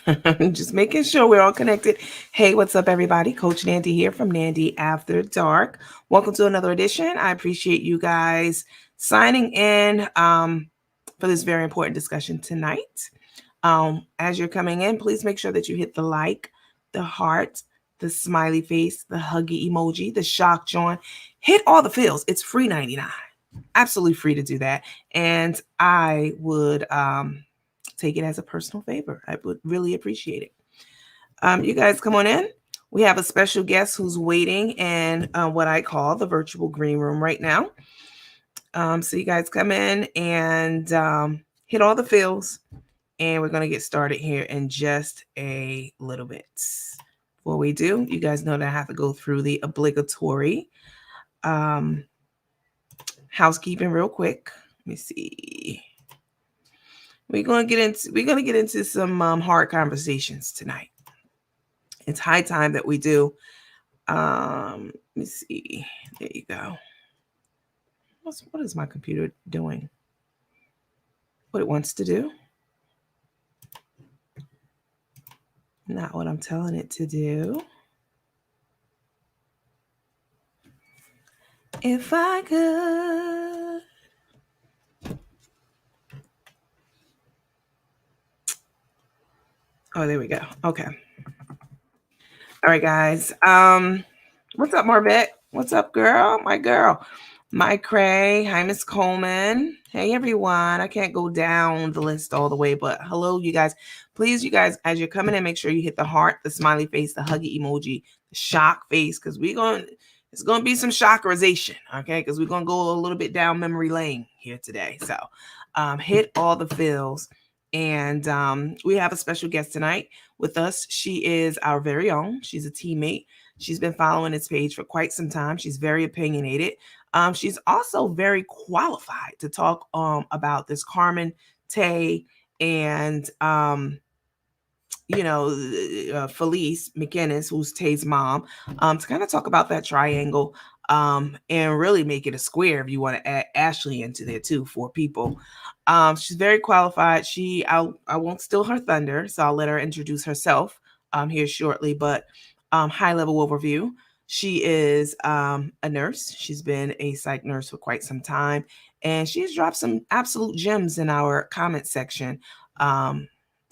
Just making sure we're all connected. Hey, what's up, everybody? Coach Nandy here from Nandy After Dark. Welcome to another edition. I appreciate you guys signing in for this very important discussion tonight. As you're coming in, please make sure that you hit the like, the heart, the smiley face, the huggy emoji, the shock join. Hit all the feels. It's free 99. Absolutely free to do that. And I would take it as a personal favor. I would really appreciate it. You guys come on in. We have a special guest who's waiting in what I call the virtual green room right now. So you guys come in and hit all the feels. And we're going to get started here in just a little bit. Before we do, you guys know that I have to go through the obligatory housekeeping real quick. Let me see. We're gonna get into some hard conversations tonight. It's high time that we do. Let me see. There you go. What is my computer doing? What it wants to do? Not what I'm telling it to do. If I could. Oh, there we go. Okay. All right, guys. What's up, Marvette? What's up, girl? My girl. My Cray. Hi, Miss Coleman. Hey, everyone. I can't go down the list all the way, but hello, you guys. Please, you guys, as you're coming in, make sure you hit the heart, the smiley face, the huggy emoji, the shock face, because it's going to be some chakrazation, okay? Because we're going to go a little bit down memory lane here today. So hit all the feels. And we have a special guest tonight with us. She is our very own. She's a teammate. She's been following this page for quite some time. She's very opinionated. She's also very qualified to talk about this Carmen Tay and Felice McInnes, who's Tay's mom, to kind of talk about that triangle and really make it a square if you want to add Ashley into there too for people. She's very qualified. I won't steal her thunder, so I'll let her introduce herself here shortly, but high level overview. She is a nurse. She's been a psych nurse for quite some time, and she's dropped some absolute gems in our comment section.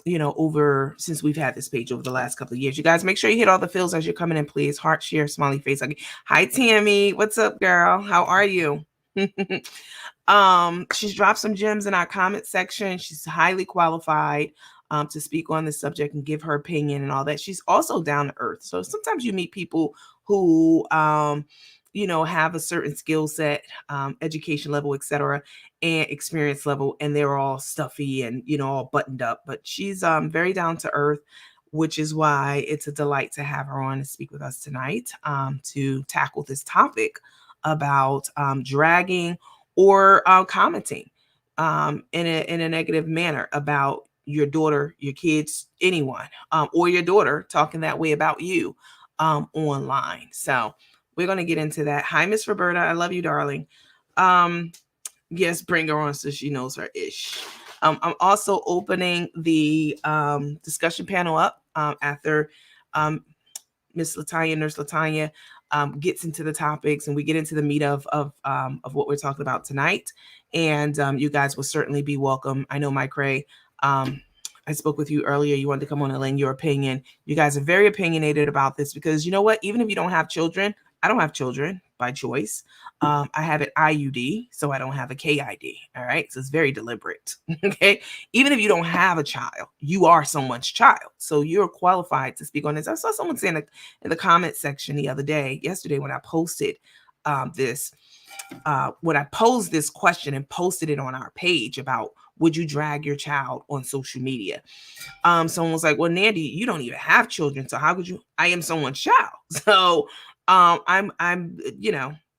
Over since we've had this page over the last couple of years. You guys make sure you hit all the feels as you're coming in, please. Heart, share, smiley face. Okay. Hi, Tammy. What's up, girl? How are you? She's dropped some gems in our comment section. She's highly qualified to speak on this subject and give her opinion and all that. She's also down to earth. So sometimes you meet people who have a certain skill set, education level, etc., and experience level, and they're all stuffy and all buttoned up. But she's very down to earth, which is why it's a delight to have her on to speak with us tonight to tackle this topic about dragging or commenting in a negative manner about your daughter, your kids, anyone, or your daughter talking that way about you online. So we're going to get into that. Hi, Miss Roberta. I love you, darling. Yes, bring her on so she knows her ish. I'm also opening the discussion panel up after Miss Latonia, Nurse Latonia, gets into the topics and we get into the meat of what we're talking about tonight. And you guys will certainly be welcome. I know Mike Ray, I spoke with you earlier. You wanted to come on and lend your opinion. You guys are very opinionated about this because you know what? Even if you don't have children, I don't have children by choice. I have an IUD, so I don't have a KID. All right. So it's very deliberate. Okay. Even if you don't have a child, you are someone's child. So you're qualified to speak on this. I saw someone saying in the comment section yesterday, when I posted when I posed this question and posted it on our page about would you drag your child on social media? Someone was like, well, Nandy, you don't even have children. So how could you? I am someone's child. So I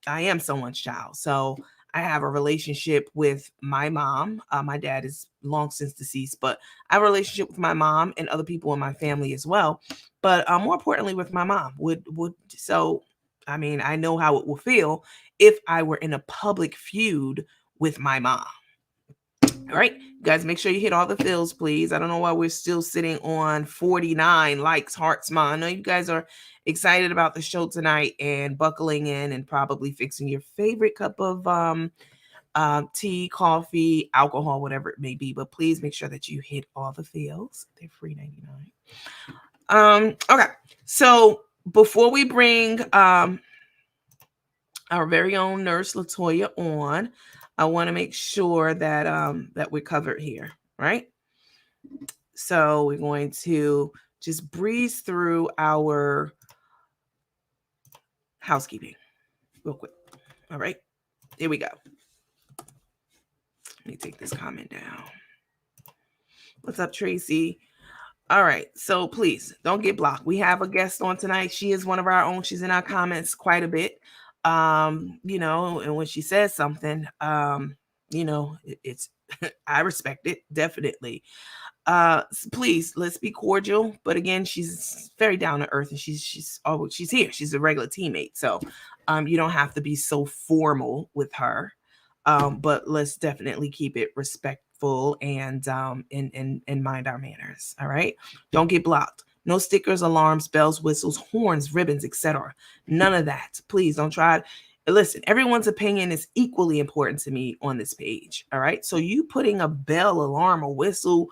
am someone's child. So I have a relationship with my mom. My dad is long since deceased, but I have a relationship with my mom and other people in my family as well. But more importantly, with my mom. I know how it will feel if I were in a public feud with my mom. All right, guys, make sure you hit all the fills, please. I don't know why we're still sitting on 49 likes, hearts, ma. I know you guys are excited about the show tonight and buckling in and probably fixing your favorite cup of tea, coffee, alcohol, whatever it may be. But please make sure that you hit all the fills. They're free 99. Okay, so before we bring our very own nurse Latonia on, I want to make sure that that we're covered here, right? So we're going to just breeze through our housekeeping real quick. All right, here we go. Let me take this comment down. What's up, Tracy? All right, so please don't get blocked. We have a guest on tonight. She is one of our own. She's in our comments quite a bit. You know, and when she says something, you know, it's I respect it, definitely. Please, let's be cordial. But again, she's very down to earth, and she's here. She's a regular teammate, so you don't have to be so formal with her. But let's definitely keep it respectful and mind our manners. All right, don't get blocked. No stickers, alarms, bells, whistles, horns, ribbons, etc. None of that. Please don't try. Listen, everyone's opinion is equally important to me on this page. All right, so you putting a bell, alarm, or whistle,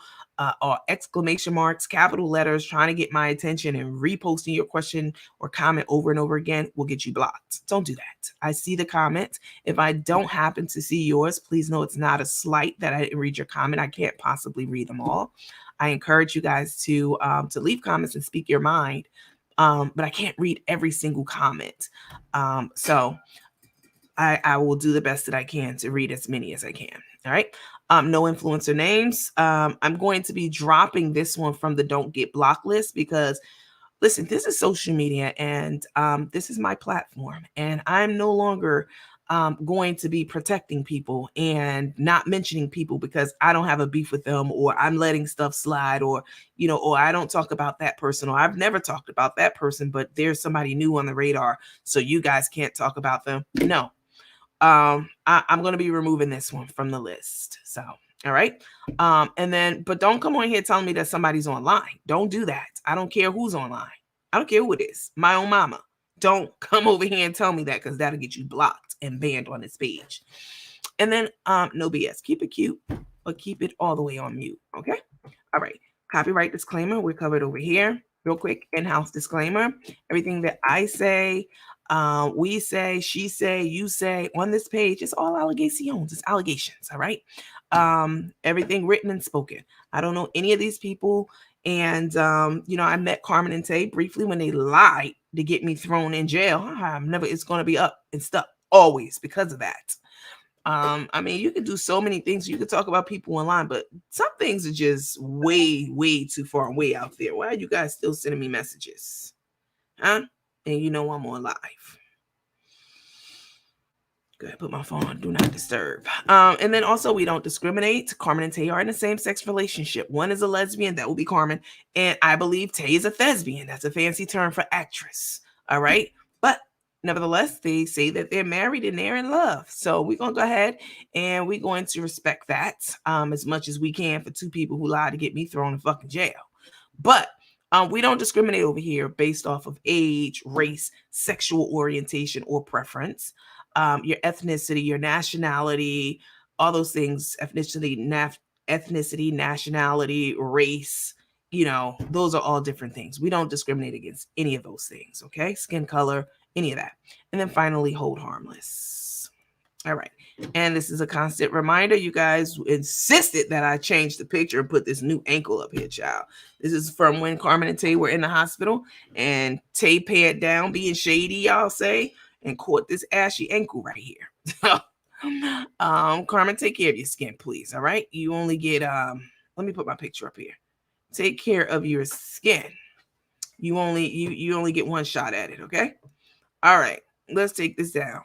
or exclamation marks, capital letters, trying to get my attention and reposting your question or comment over and over again will get you blocked. Don't do that. I see the comment. If I don't happen to see yours, please know it's not a slight that I didn't read your comment. I can't possibly read them all. I encourage you guys to leave comments and speak your mind, but I can't read every single comment. So I will do the best that I can to read as many as I can. All right. No influencer names. I'm going to be dropping this one from the don't get blocked list because, listen, this is social media and this is my platform, and I'm no longer going to be protecting people and not mentioning people because I don't have a beef with them, or I'm letting stuff slide, or, you know, or I don't talk about that person, or I've never talked about that person, but there's somebody new on the radar, so you guys can't talk about them. No. I'm going to be removing this one from the list. So, all right. And then, but don't come on here telling me that somebody's online. Don't do that. I don't care who's online. I don't care who it is. My own mama. Don't come over here and tell me that, because that'll get you blocked and banned on this page. And then, no BS. Keep it cute, but keep it all the way on mute. Okay. All right. Copyright disclaimer. We're covered over here. Real quick, in-house disclaimer. Everything that I say, we say, she say, you say on this page, it's all allegations. It's allegations. All right. Everything written and spoken. I don't know any of these people. And, you know, I met Carmen and Tay briefly when they lied to get me thrown in jail. It's going to be up and stuck always because of that. I mean, you can do so many things. You can talk about people online, but some things are just way, way too far and way out there. Why are you guys still sending me messages? Huh? And you know I'm on live. Go ahead, put my phone on do not disturb. And then also, we don't discriminate. Carmen and Tay are in a same-sex relationship. One is a lesbian, that will be Carmen, and I believe Tay is a thespian. That's a fancy term for actress. All right, but nevertheless, they say that they're married and they're in love. So we're gonna go ahead and we're going to respect that as much as we can for two people who lied to get me thrown in fucking jail. But we don't discriminate over here based off of age, race, sexual orientation, or preference. Your ethnicity, your nationality, all those things, ethnicity, nationality, race, you know, those are all different things. We don't discriminate against any of those things, okay? Skin color, any of that. And then finally, hold harmless. All right. And this is a constant reminder. You guys insisted that I change the picture and put this new ankle up here, child. This is from when Carmen and Tay were in the hospital, and Tay pared down, being shady, y'all say, and caught this ashy ankle right here. Carmen, take care of your skin, please. All right. You only get, let me put my picture up here. Take care of your skin. You only get one shot at it. Okay. All right. Let's take this down.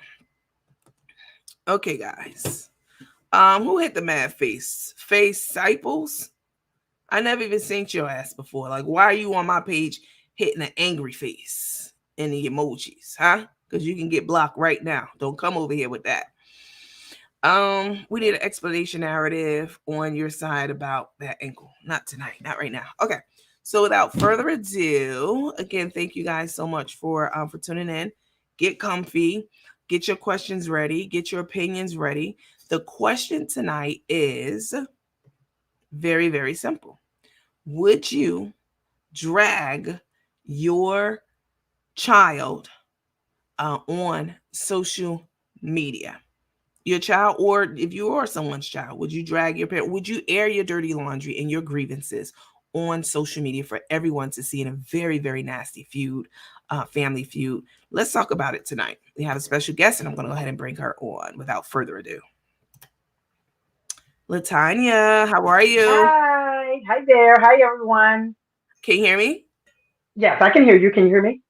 Okay, guys. Who hit the mad face? Face Cyples? I never even seen your ass before. Like, why are you on my page hitting an angry face in the emojis, huh? Because you can get blocked right now. Don't come over here with that. We need an explanation narrative on your side about that ankle. Not tonight, not right now. Okay. So without further ado, again, thank you guys so much for tuning in. Get comfy, get your questions ready, get your opinions ready. The question tonight is very, very simple. Would you drag your child on social media? Your child, or if you are someone's child, would you drag your parent? Would you air your dirty laundry and your grievances on social media for everyone to see in a very, very nasty feud, family feud? Let's talk about it tonight. We have a special guest, and I'm going to go ahead and bring her on without further ado. Latonia, how are you? Hi. Hi there. Hi, everyone. Can you hear me? Yes, I can hear you. Can you hear me?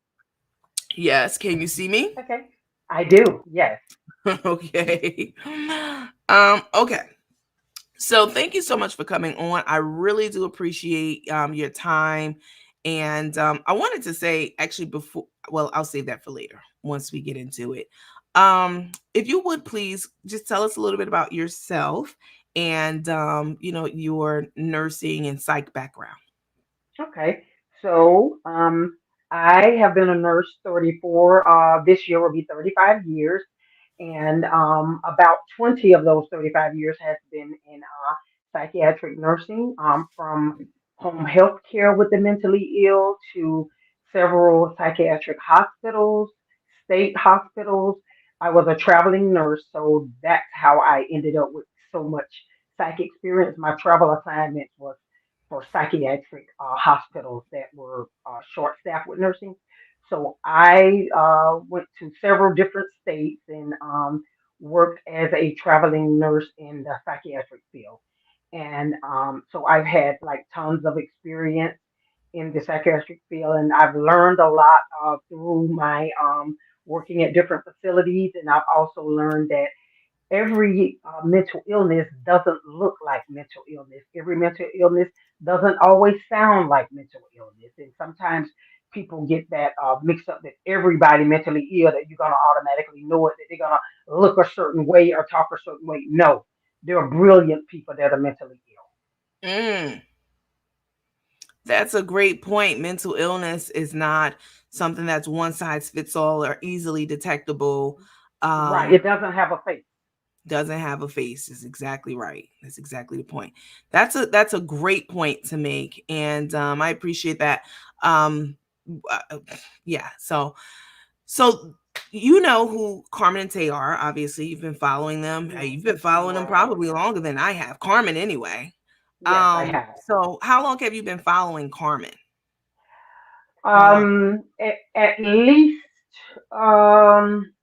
Yes. Can you see me? Okay. I do. Yes. Okay. Okay. So thank you so much for coming on. I really do appreciate your time. And I wanted to say actually before, well, I'll save that for later once we get into it. If you would please just tell us a little bit about yourself and your nursing and psych background. Okay. So, I have been a nurse 34. This year will be 35 years, and about 20 of those 35 years has been in psychiatric nursing, from home health care with the mentally ill to several psychiatric hospitals, state hospitals. I was a traveling nurse, so that's how I ended up with so much psych experience. My travel assignments was for psychiatric hospitals that were short staffed with nursing. So I went to several different states and worked as a traveling nurse in the psychiatric field. And so I've had like tons of experience in the psychiatric field, and I've learned a lot through my working at different facilities. And I've also learned that every mental illness doesn't look like mental illness. Every mental illness doesn't always sound like mental illness. And sometimes people get that mixed up that everybody mentally ill, that you're going to automatically know it, that they're going to look a certain way or talk a certain way. No, there are brilliant people that are mentally ill. Mm, that's a great point. Mental illness is not something that's one size fits all or easily detectable. Right. Um, It doesn't have a face. doesn't have a face is exactly right. That's exactly the point. That's a great point to make, and I appreciate that. Um, yeah. So you know who Carmen and Tay are. Obviously, you've been following them. Yes. You've been following them Yes. probably longer than I have. Carmen, anyway. Yes, I have. So how long have you been following Carmen? How long? At least um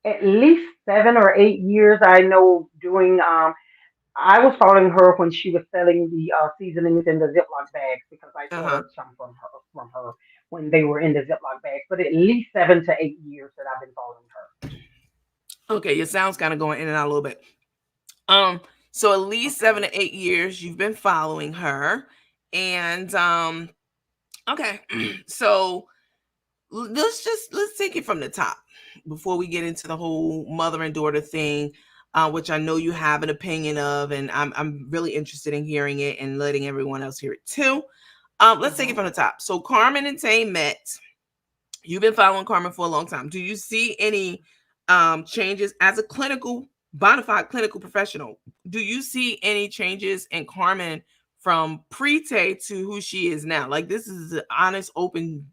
at least 7 or 8 years. I know doing I was following her when she was selling the seasonings in the Ziploc bags because I Uh huh. ordered some from her when they were in the Ziploc bags. But at least 7 to 8 years that I've been following her. Okay, your sound's kind of going in and out a little bit. Um, so at least seven Okay. to eight years you've been following her, and okay. So let's take it from the top before we get into the whole mother and daughter thing, which I know you have an opinion of, and I'm really interested in hearing it and letting everyone else hear it too. Let's take it Hmm. from the top. So Carmen and Tay met. You've been following Carmen for a long time. Do you see any changes as a clinical, bona fide clinical professional? Do you see any changes in Carmen from pre-Tay to who she is now? Like this is an honest, open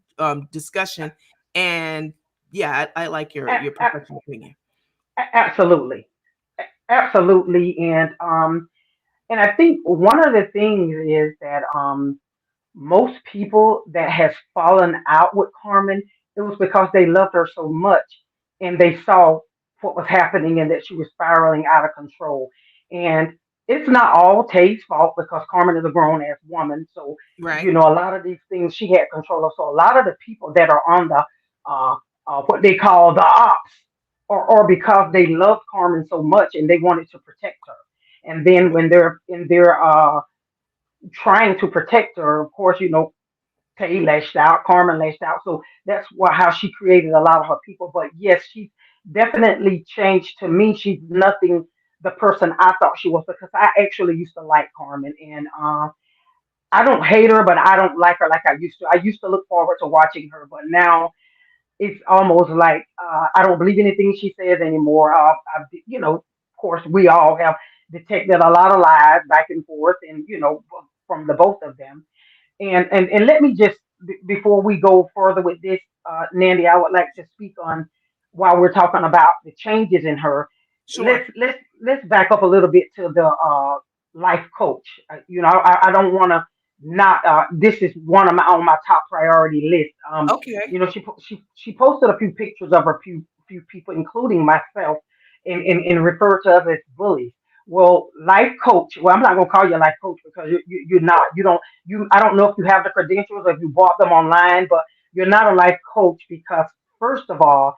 discussion, and yeah, I like your A- a- professional opinion. Absolutely, absolutely, and I think one of the things is that most people that has fallen out with Carmen, it was because they loved her so much and they saw what was happening and that she was spiraling out of control. And it's not all Tay's fault because Carmen is a grown ass woman. So, Right. a lot of these things she had control of. So a lot of the people that are on the what they call the ops, or because they loved Carmen so much and they wanted to protect her. And then when they're in their trying to protect her, of course, Tay lashed out, Carmen lashed out. So that's how she created a lot of her people. But yes, definitely changed to me. She's nothing the person I thought she was because I actually used to like Carmen, and I don't hate her, but I don't like her like I used to. I used to look forward to watching her, but now it's almost like I don't believe anything she says anymore. Of course, we all have detected a lot of lies back and forth, and from the both of them. And let me just before we go further with this, Nandy, I would like to speak on while we're talking about the changes in her. Sure. Let's back up a little bit to the life coach. I don't want to not. This is one of my on my top priority list. Okay. She posted a few pictures of her few people, including myself, and referred to us as bullies. Well, life coach. Well, I'm not gonna call you a life coach because you're not. You don't. I don't know if you have the credentials or if you bought them online, but you're not a life coach because first of all,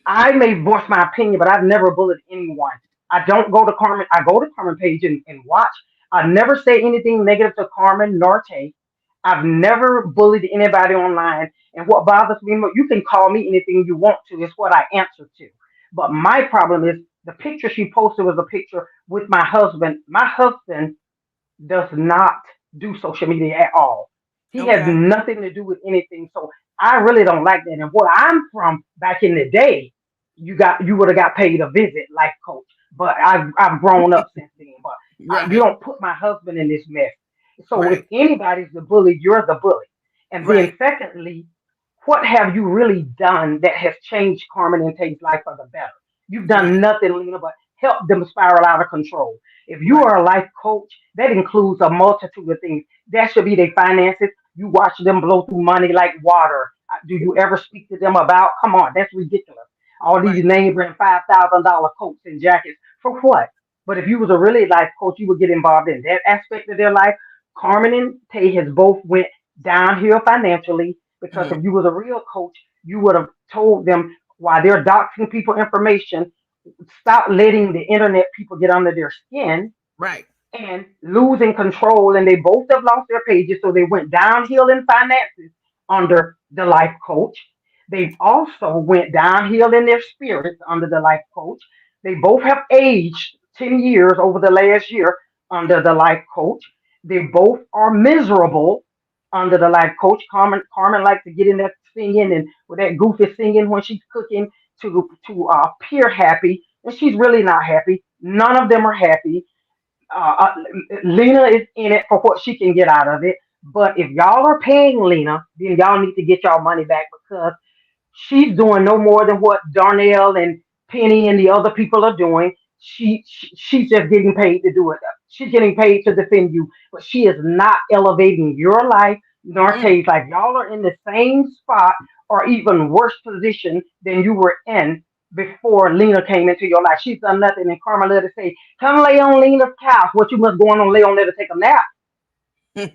I may voice my opinion, but I've never bullied anyone. I don't go to Carmen. I go to Carmen page and watch. I never say anything negative to Carmen nor Tay. I've never bullied anybody online. And what bothers me, you can call me anything you want to. It's what I answer to. But my problem is the picture she posted was a picture with my husband. My husband does not do social media at all. He has Okay. nothing to do with anything. So I really don't like that. And where I'm from back in the day, you would have got paid a visit, life coach. But I've grown up since then. But you Right. don't put my husband in this mess. So if Right. anybody's the bully, you're the bully. And then Right. secondly, what have you really done that has changed Carmen and Tate's life for the better? You've done Right. nothing, Lena, but help them spiral out of control. If you Right. are a life coach, that includes a multitude of things. That should be their finances. You watch them blow through money like water. Do you ever speak to them about? Come on, that's ridiculous. All these Right. name brand $5,000 coats and jackets for what? But if you was a really life coach, you would get involved in that aspect of their life. Carmen and Tay has both went downhill financially because Hmm. if you was a real coach, you would have told them why they're doxing people information. Stop letting the internet people get under their skin Right. and losing control. And they both have lost their pages, so they went downhill in finances under the life coach. They've also went downhill in their spirits under the life coach. They both have aged 10 years over the last year under the life coach. They both are miserable under the life coach. Carmen likes to get in there singing and with that goofy singing when she's cooking to appear happy, and she's really not happy. None of them are happy. uh, uh, Lena is in it for what she can get out of it. But if y'all are paying Lena, then y'all need to get y'all money back because she's doing no more than what Darnell and Penny and the other people are doing. She's just getting paid to do it. She's getting paid to defend you, but she is not elevating your life nor Mm. Tay's life. Y'all are in the same spot or even worse position than you were in before Lena came into your life. She's done nothing. And Carmen let her say, "Come lay on Lena's couch. What you must go on and lay on there to take a nap."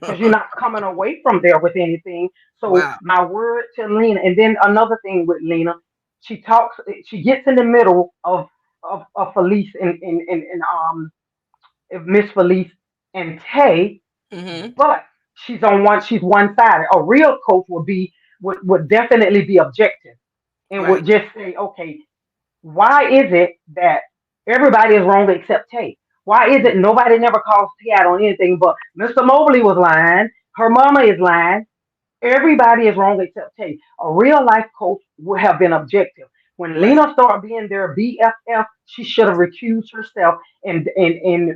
Because you're not coming away from there with anything. So Wow. my word to Lena, and then another thing with Lena, she gets in the middle of Felice and Miss Felice and Tay, Hmm. but she's one sided. A real coach would definitely be objective and would Right. just say, okay, why is it that everybody is wrong except Tay? Why is it nobody never calls Tay out on anything but Mr. Mobley was lying, her mama is lying, everybody is wrong except Tay. A real life coach would have been objective. When Right. Lena started being their BFF, she should have recused herself and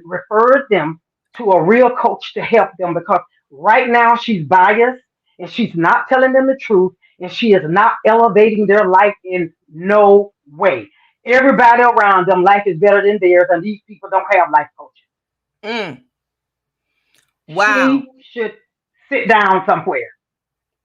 referred them to a real coach to help them because right now she's biased and she's not telling them the truth and she is not elevating their life in no way. Everybody around them life is better than theirs and these people don't have life coaches. Mm. Wow. She should sit down somewhere.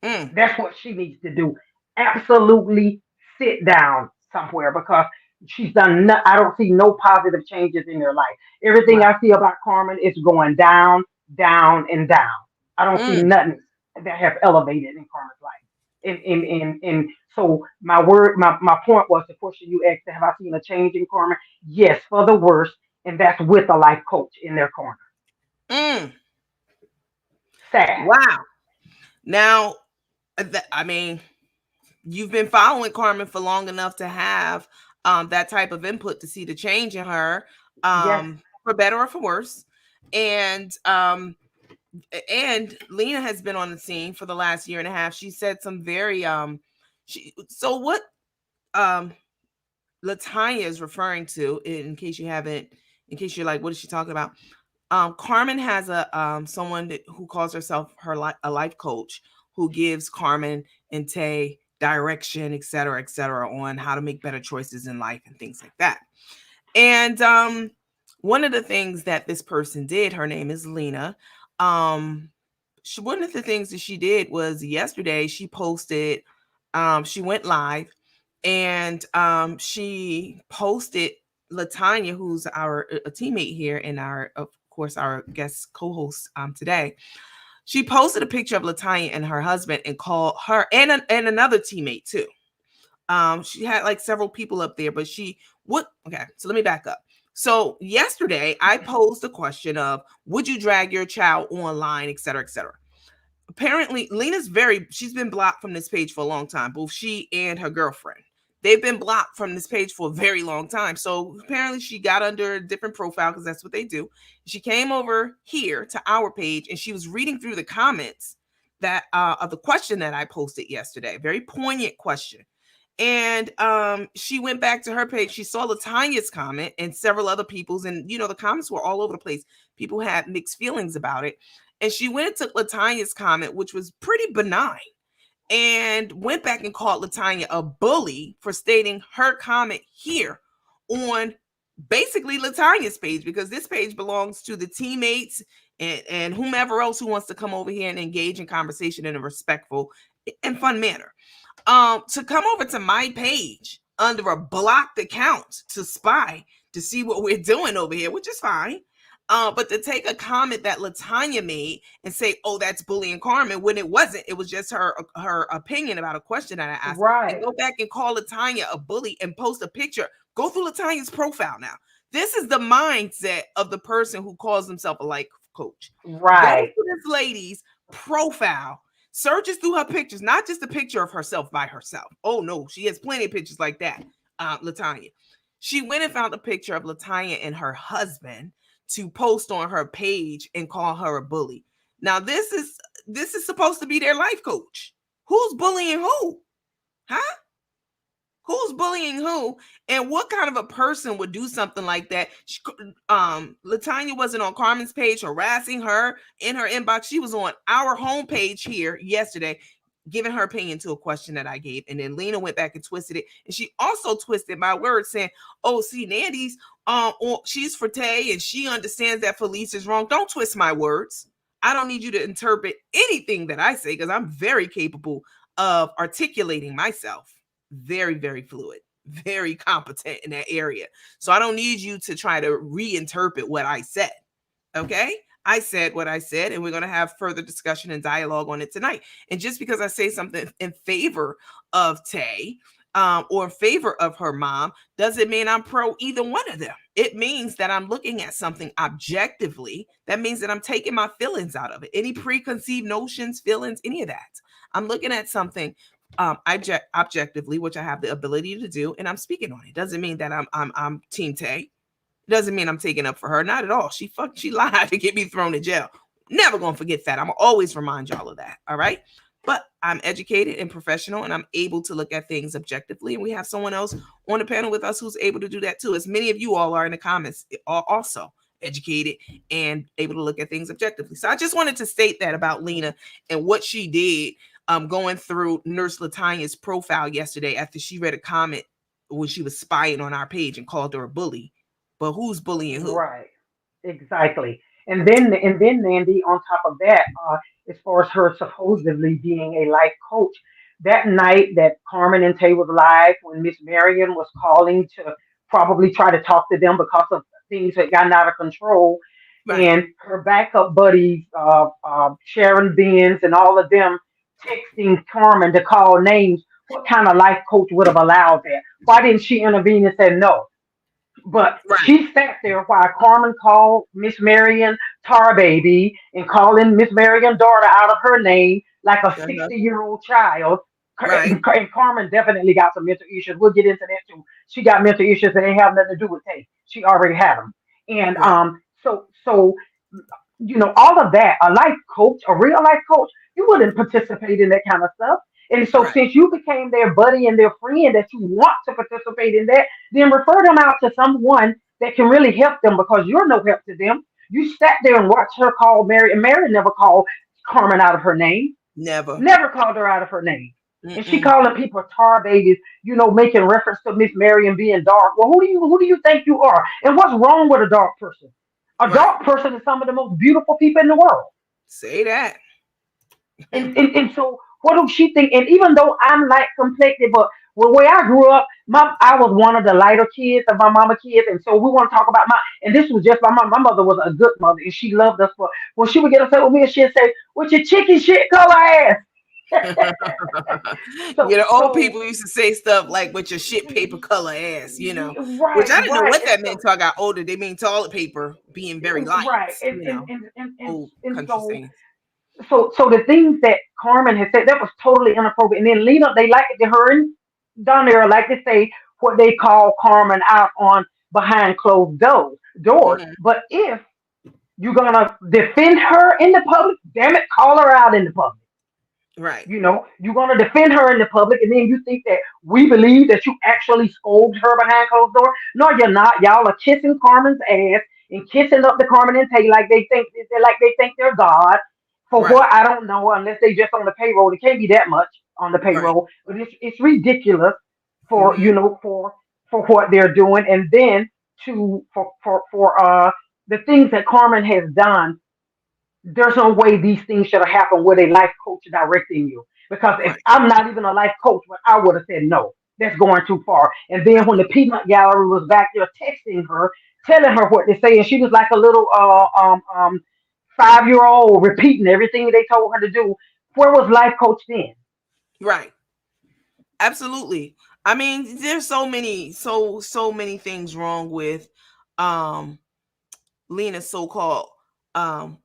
Mm. That's what she needs to do. Absolutely sit down somewhere because she's done. I don't see no positive changes in her life. Everything Wow. I see about Carmen is going down, down, and down. I don't see Mm. nothing that have elevated in Carmen's life. And so my point was the question you asked: have I seen a change in Carmen? Yes, for the worse, and that's with a life coach in their corner. Mm. Sad. Wow. Now, I mean, you've been following Carmen for long enough to have that type of input to see the change in her, Yes. for better or for worse. And and Lena has been on the scene for the last year and a half. She said some very she so what um Latanya is referring to, in case you haven't, in case you're like, what is she talking about? Carmen has a someone who calls herself a life coach, who gives Carmen and Tay direction, et cetera, on how to make better choices in life and things like that. And one of the things that this person did, her name is Lena. One of the things that she did was yesterday she posted, she went live, and she posted Latanya, who's our a teammate here and our, of course, our guest co-host today. She posted a picture of Latanya and her husband and called her and another teammate too. She had like several people up there, but she what okay, so let me back up. So yesterday I posed the question of, would you drag your child online, et cetera, et cetera. Apparently Lena's she's been blocked from this page for a long time, both she and her girlfriend. They've been blocked from this page for a very long time. So apparently she got under a different profile because that's what they do. She came over here to our page and she was reading through the comments that of the question that I posted yesterday. Very poignant question. And she went back to her page. She saw Latanya's comment and several other people's, and the comments were all over the place. People had mixed feelings about it. And she went and took Latanya's comment, which was pretty benign, and went back and called Latanya a bully for stating her comment here on basically Latanya's page, because this page belongs to the teammates and whomever else who wants to come over here and engage in conversation in a respectful and fun manner. To come over to my page under a blocked account to spy to see what we're doing over here, which is fine. But to take a comment that Latanya made and say, "Oh, that's bullying Carmen," when it wasn't, it was just her opinion about a question that I asked, and Right. go back and call Latanya a bully and post a picture. Go through Latanya's profile now. This is the mindset of the person who calls himself a life coach. Go Right. to this lady's profile, searches through her pictures, not just a picture of herself by herself. Oh no, she has plenty of pictures like that. Latanya. She went and found a picture of Latanya and her husband to post on her page and call her a bully. Now this is supposed to be their life coach. Who's bullying who? Huh? Who's bullying who? And what kind of a person would do something like that? Latanya wasn't on Carmen's page harassing her in her inbox. She was on our homepage here yesterday, giving her opinion to a question that I gave. And then Lena went back and twisted it. And she also twisted my words saying, "Oh, see, Nandy's she's for Tay and she understands that Felice is wrong." Don't twist my words. I don't need you to interpret anything that I say because I'm very capable of articulating myself. Very, very fluid, very competent in that area. So I don't need you to try to reinterpret what I said. Okay? I said what I said, and we're going to have further discussion and dialogue on it tonight. And just because I say something in favor of Tay, or in favor of her mom, doesn't mean I'm pro either one of them. It means that I'm looking at something objectively. That means that I'm taking my feelings out of it. Any preconceived notions, feelings, any of that. I'm looking at something objectively, which I have the ability to do, and I'm speaking on it. Doesn't mean that I'm Team Tay. Doesn't mean I'm taking up for her. Not at all. She lied to get me thrown in jail. Never gonna forget that. I'm gonna always remind y'all of that. All right. But I'm educated and professional, and I'm able to look at things objectively. And we have someone else on the panel with us who's able to do that too, as many of you all are in the comments, are also educated and able to look at things objectively. So I just wanted to state that about Lena and what she did, going through Nurse Latanya's profile yesterday after she read a comment when she was spying on our page and called her a bully. But who's bullying who? Right. Exactly. And then Mandy, on top of that, as far as her supposedly being a life coach, that night that Carmen and Tay was live when Miss Marion was calling to probably try to talk to them because of things that gotten out of control, Right. and her backup buddies, Sharon Benz and all of them texting Carmen to call names. What kind of life coach would have allowed that? Why didn't she intervene and say no? But Right. she sat there while Carmen called Miss Marion tar baby and calling Miss Marion's daughter out of her name like a Uh-huh. 60-year-old child, Right. And Carmen definitely got some mental issues. We'll get into that too. She got mental issues that ain't have nothing to do with Tay. She already had them. And Right. so all of that, a life coach, a real life coach, you wouldn't participate in that kind of stuff. And so Right. since you became their buddy and their friend that you want to participate in that, then refer them out to someone that can really help them because you're no help to them. You sat there and watched her call Mary, and Mary never called Carmen out of her name. Never. Never called her out of her name. And she Mm-mm. calling people tar babies, making reference to Miss Marion being dark. Well, who do you think you are? And what's wrong with a dark person? A Right. dark person is some of the most beautiful people in the world. Say that. And so what does she think? And even though I'm light complected, but the way I grew up, I was one of the lighter kids of my mama kids, and so we want to talk about and this was just my mom. My mother was a good mother, and she loved us. But when she would get upset with me, and she'd say, "With your chicken shit color ass." Yeah, So the old so people used to say stuff like with your shit paper color ass, which right, I didn't know right, what and that meant until I got older. They mean toilet paper being very light, right, you know, old and country so saying. so the things that Carmen had said that was totally inappropriate. And then Lena, they like to her and Donnell like to say what they call Carmen out on behind closed doors. Mhm. But if you're gonna defend her in the public, damn it, call her out in the public. Right. You're gonna defend her in the public, and then you think that we believe that you actually scolded her behind closed doors. No, you're not. Y'all are kissing Carmen's ass and kissing up the Carmen and Tay like they think they're God. For Right. what I don't know, unless they just on the payroll. It can't be that much on the Right. payroll, but it's ridiculous for Hmm. for what they're doing, and then to for the things that Carmen has done. There's no way these things should have happened with a life coach directing you. Because if Right. I'm not even a life coach, but I would have said no, that's going too far. And then when the peanut gallery was back there texting her, telling her what to say, and she was like a little 5-year old repeating everything they told her to do. Where was life coach then? Right. Absolutely. I mean, there's so many things wrong with um Lena's so-called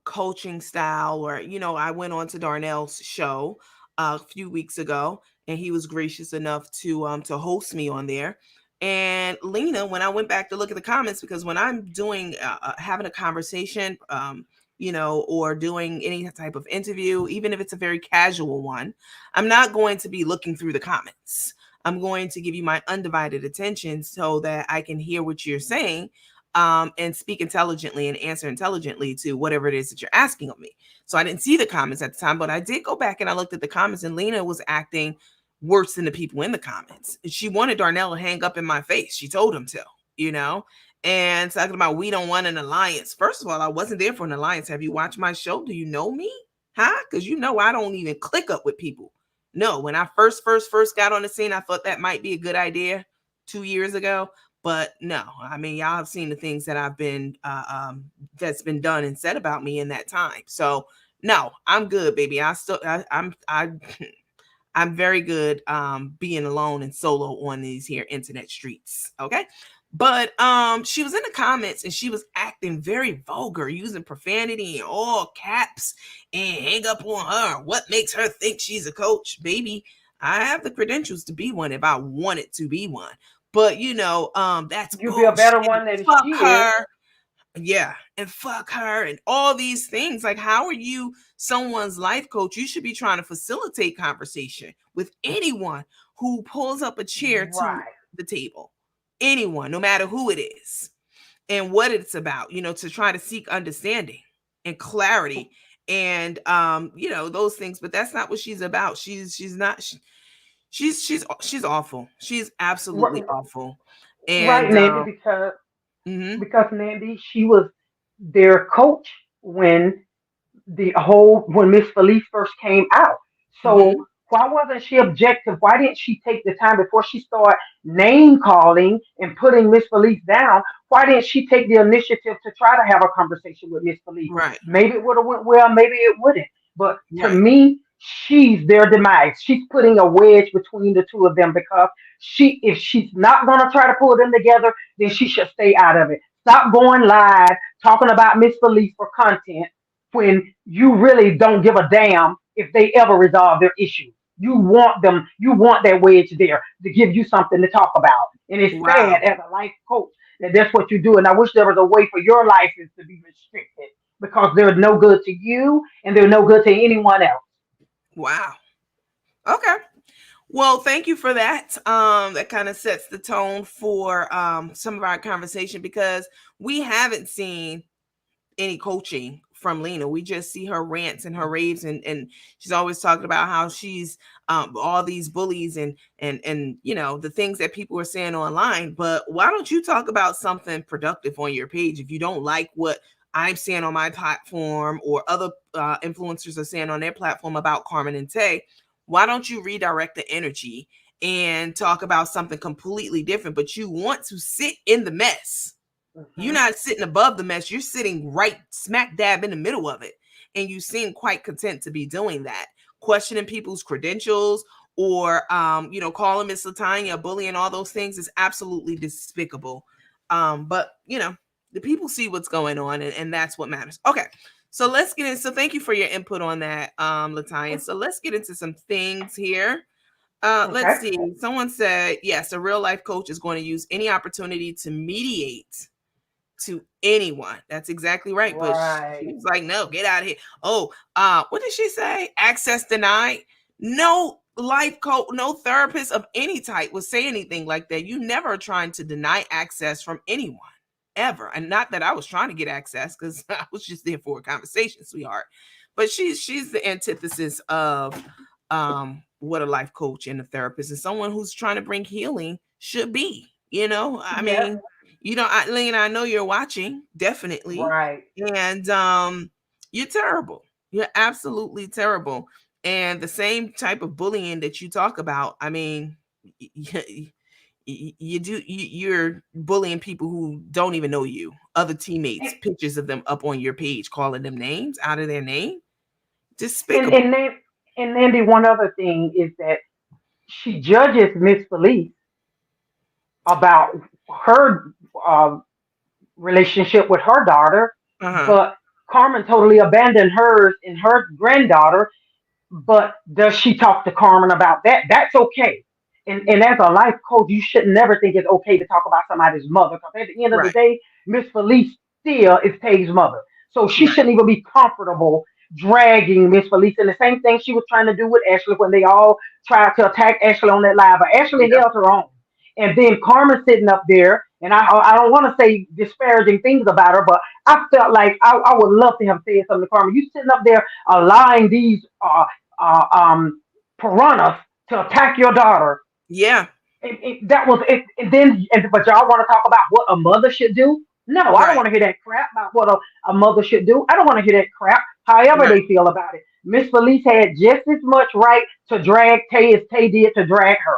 coaching style, or I went on to Darnell's show a few weeks ago, and he was gracious enough to host me on there. And Lena, when I went back to look at the comments, because when I'm doing having a conversation, or doing any type of interview, even if it's a very casual one, I'm not going to be looking through the comments. I'm going to give you my undivided attention so that I can hear what you're saying, and speak intelligently and answer intelligently to whatever it is that you're asking of me. So I didn't see the comments at the time, but I did go back and I looked at the comments, and Lena was acting worse than the people in the comments. She wanted Darnell to hang up in my face. She told him to, you know, and talking about we don't want an alliance. First of all, I wasn't there for an alliance. Have you watched my show? Do you know me? Huh? Because I don't even click up with people. No, when I first got on the scene, I thought that might be a good idea 2 years ago. But no, I mean, y'all have seen the things that I've been that's been done and said about me in that time. So no, I'm good, baby. I'm very good being alone and solo on these here internet streets. Okay. But she was in the comments and she was acting very vulgar, using profanity and all caps, and hang up on her. What makes her think she's a coach? Baby, I have the credentials to be one if I wanted to be one. But that's You'll be a bullshit. better one than Fuck she is. her. Yeah, and fuck her and all these things. Like, how are you someone's life coach? You should be trying to facilitate conversation with anyone who pulls up a chair to Right. the table. Anyone, no matter who it is and what it's about, to try to seek understanding and clarity and those things. But that's not what she's about. She's not she's awful. She's absolutely Right, awful. right, And Nandy, because mhm, Nandy, she was their coach when when Miss Felice first came out. So mhm, why wasn't she objective? Why didn't she take the time before she started name calling and putting Miss Felice down? Why didn't she take the initiative to try to have a conversation with Miss Felice? right, Maybe it would have went well, maybe it wouldn't. But to right. me, she's their demise. She's putting a wedge between the two of them because if she's not gonna try to pull them together, then she should stay out of it. Stop going live talking about Miss Felice for content when you really don't give a damn if they ever resolve their issues. You want that wedge there to give you something to talk about. And it's sad Wow. as a life coach that that's what you do. And I wish there was a way for your license to be restricted because they're no good to you and they're no good to anyone else. Wow. Okay. Well, thank you for that. That kind of sets the tone for some of our conversation because we haven't seen any coaching from Lena. We just see her rants and her raves, and she's always talking about how she's all these bullies and the things that people are saying online. But why don't you talk about something productive on your page if you don't like what I'm saying on my platform or other influencers are saying on their platform about Carmen and Tay? Why don't you redirect the energy and talk about something completely different? But you want to sit in the mess. You're Hmm. not sitting above the mess. You're sitting right smack dab in the middle of it. And you seem quite content to be doing that. Questioning people's credentials or, calling Miss Latonia a bully and all those things is absolutely despicable. But the people see what's going on and that's what matters. Okay. So let's get in. So thank you for your input on that, Latonya. So let's get into some things here. Let's Okay. see. Someone said, yes, a real life coach is going to use any opportunity to mediate to anyone. That's exactly right. But she Right. was like, no, get out of here. Oh, what did she say? Access denied. No life coach, no therapist of any type would say anything like that. You never are trying to deny access from anyone ever. And not that I was trying to get access because I was just there for a conversation, sweetheart. But she's the antithesis of what a life coach and a therapist and someone who's trying to bring healing should be. I Yep. mean, Lena, I know you're watching, definitely. Right. And you're terrible. You're absolutely terrible. And the same type of bullying that you talk about, I mean, you're bullying people who don't even know you, other teammates, pictures of them up on your page, calling them names out of their name. And Despicable. and then and Nandy, one other thing is that she judges Miss Felice about her uh, relationship with her daughter, Uh-huh. but Carmen totally abandoned hers and her granddaughter. But does she talk to Carmen about that? That's okay. And as a life coach, you should never think it's okay to talk about somebody's mother. Because at the end of the Right. day, Miss Felice still is Tay's mother. So she Right. shouldn't even be comfortable dragging Miss Felice. And the same thing she was trying to do with Ashley when they all tried to attack Ashley on that live. But Ashley Yep. held her own. And then Carmen sitting up there, and I don't want to say disparaging things about her, but I felt like I would love to have said something to Carmen. You sitting up there allowing these uh, um, piranhas to attack your daughter. Yeah. That was it. But y'all want to talk about what a mother should do? No, I don't Right. want to hear that crap about what a mother should do. I don't want to hear that crap. However Right. they feel about it, Miss Felice had just as much right to drag Tay as Tay did to drag her.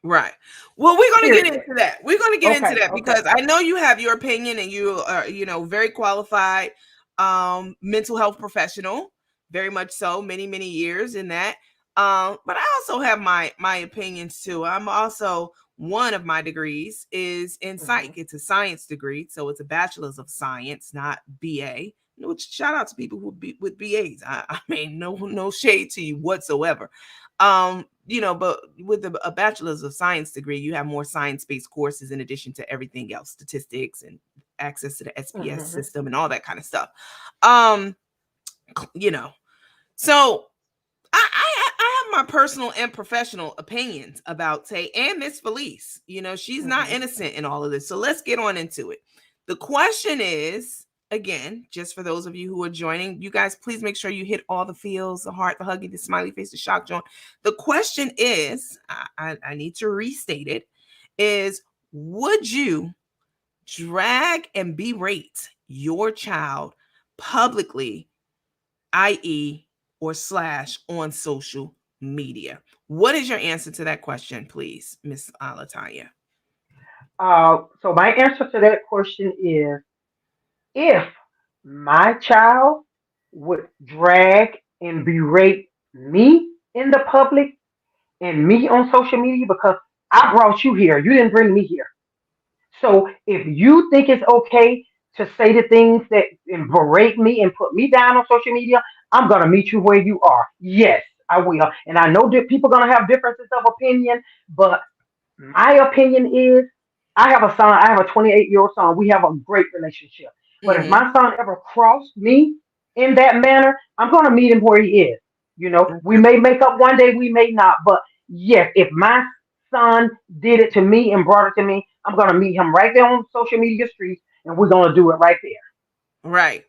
Right. Well, we're going to get Period. into that. We're going to get into Okay. that Okay. because I know you have your opinion and you are, very qualified mental health professional, very much so, many, many years in that. But I also have my opinions too. I'm also one of my degrees is in psych. Hmm. It's a science degree, so it's a bachelor's of science, not BA. Which shout out to people who be with BAs. I mean, no shade to you whatsoever. But with a bachelor's of science degree, you have more science-based courses in addition to everything else, statistics and access to the SPS Hmm. system and all that kind of stuff. Um, you know, so I have my personal and professional opinions about Tay and Miss Felice. She's not Hmm. innocent in all of this. So let's get on into it. The question is, again, just for those of you who are joining, you guys, please make sure you hit all the feels, the heart, the huggy, the smiley face, the shock joint. The question is, I need to restate it, is would you drag and berate your child publicly, i.e., or slash on social media? What is your answer to that question, please, Miss Latanya? So my answer to that question is if my child would drag and berate me in the public and me on social media because I brought you here, you didn't bring me here. So if you think it's okay to say the things that and berate me and put me down on social media, I'm gonna meet you where you are. Yes, I will. And I know that people are gonna have differences of opinion, but my opinion is I have a son, I have a 28-year-old son. We have a great relationship. But if Mm-hmm. my son ever crossed me in that manner, I'm going to meet him where he is. We Okay. may make up one day, we may not. But yes, if my son did it to me and brought it to me, I'm going to meet him right there on social media streets and we're going to do it right there. Right.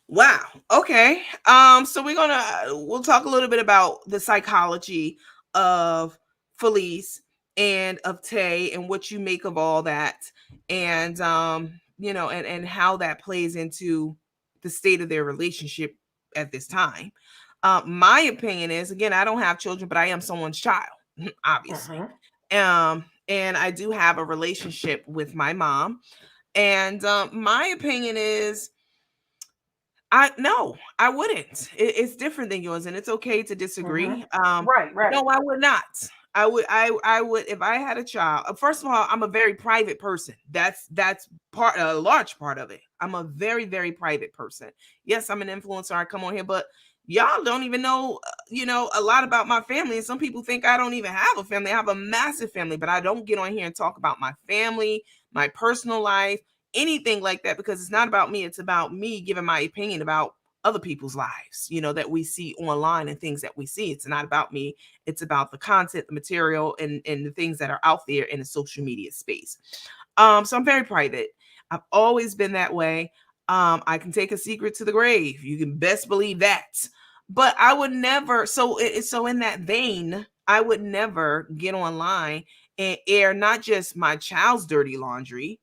Wow. Okay. So we'll talk a little bit about the psychology of Felice and of Tay and what you make of all that, and and how that plays into the state of their relationship at this time. My opinion is, again, I don't have children, but I am someone's child, obviously. Hmm. And I do have a relationship with my mom, and my opinion is I no, I wouldn't. It's different than yours, and it's okay to Hmm. disagree. Right, right. No, I would not. I would if I had a child. First of all, I'm a very private person. That's part a large part of it. I'm a very private person. Yes, I'm an influencer. I come on here, but y'all don't even know, a lot about my family. And some people think I don't even have a family. I have a massive family, but I don't get on here and talk about my family, my personal life, anything like that, because it's not about me. It's about me giving my opinion about other people's lives, that we see online and things that we see. It's not about me. It's about the content, the material, and the things that are out there in the social media space. So I'm very private. I've always been that way. I can take a secret to the grave. You can best believe that. But I would never. So in that vein, I would never get online and air not just my child's dirty laundry,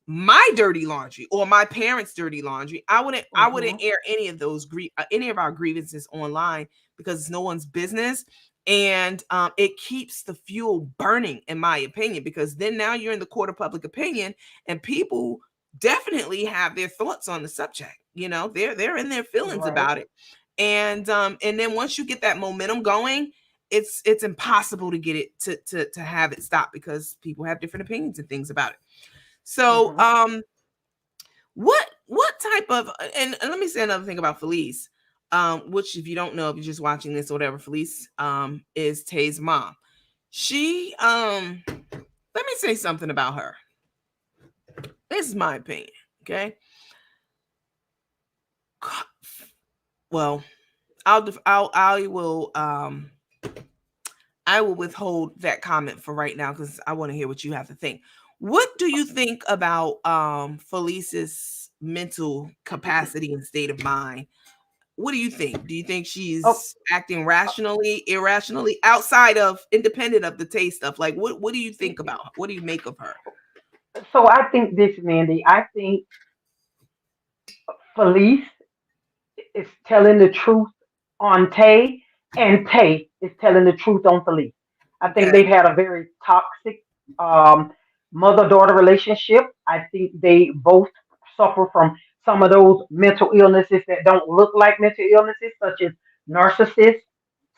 my dirty laundry, or my parents' dirty laundry. I wouldn't Hmm. air any of our grievances online, because it's no one's business. And it keeps the fuel burning, in my opinion, because then now you're in the court of public opinion, and people definitely have their thoughts on the subject. They're in their feelings Right. about it. And then once you get that momentum going, it's impossible to get it to have it stop, because people have different opinions and things about it. So, Hmm. what type of, and let me say another thing about Felice, which, if you don't know, if you're just watching this or whatever, Felice is Tay's mom. She let me say something about her. This is my opinion, okay? Well, I will withhold that comment for right now, because I want to hear what you have to think. What do you think about Felice's mental capacity and state of mind? What do you think? Do you think Oh, she's acting rationally, irrationally, outside of, independent of the taste stuff? Like, what do you think about her? What do you make of her? so I think this, Mandy. I think Felice is telling the truth on Tay, and Tay is telling the truth on Felice. I think Okay. they've had a very toxic um, mother-daughter relationship. I think they both suffer from some of those mental illnesses that don't look like mental illnesses, such as narcissists,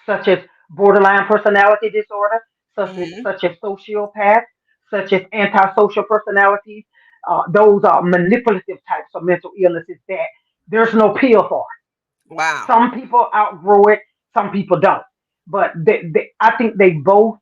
such as borderline personality disorder, Hmm. such as sociopaths, such as antisocial personalities. Those are manipulative types of mental illnesses that there's no pill for. Wow. Some people outgrow it, some people don't. But I think they both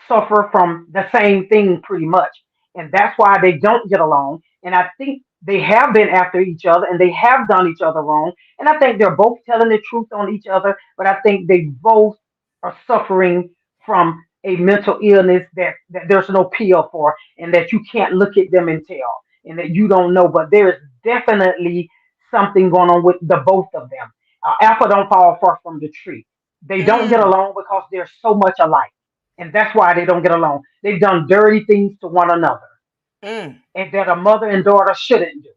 suffer from the same thing pretty much. And that's why they don't get along. And I think they have been after each other and they have done each other wrong. And I think they're both telling the truth on each other, but I think they both are suffering from a mental illness that there's no pill for and that you can't look at them and tell and that you don't know. But there is definitely something going on with the both of them. Apple don't fall far from the tree. They don't get Mm, along because they're so much alike. And that's why they don't get along. They've done dirty things to one another mm, and that a mother and daughter shouldn't do.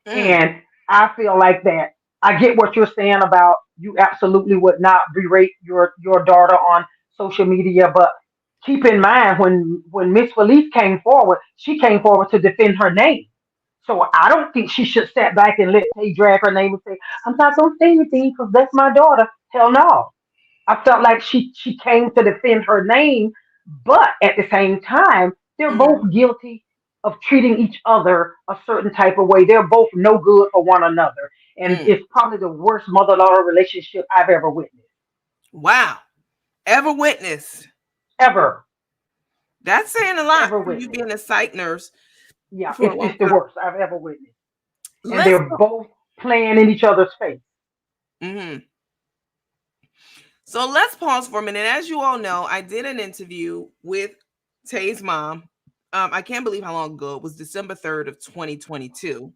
mm. And I feel like that. I get what you're saying about you absolutely would not berate your daughter on social media, but keep in mind when Miss Felice came forward, she came forward to defend her name. So I don't think she should sit back and let Tay drag her name and say, I'm not gonna say anything because that's my daughter. Hell no. I felt like she came to defend her name, but at the same time, they're Mhm. both guilty of treating each other a certain type of way. They're both no good for one another, and Mm. it's probably the worst mother-daughter relationship I've ever witnessed. Wow. Ever witnessed? Ever. That's saying a lot Ever for you witnessed. being a psych nurse Yeah, for a long it's the time. worst I've ever witnessed. And Let's they're go. both playing in each other's face. Mhm. So let's pause for a minute. As you all know, I did an interview with Tay's mom. I can't believe how long ago it was. December 3rd of 2022.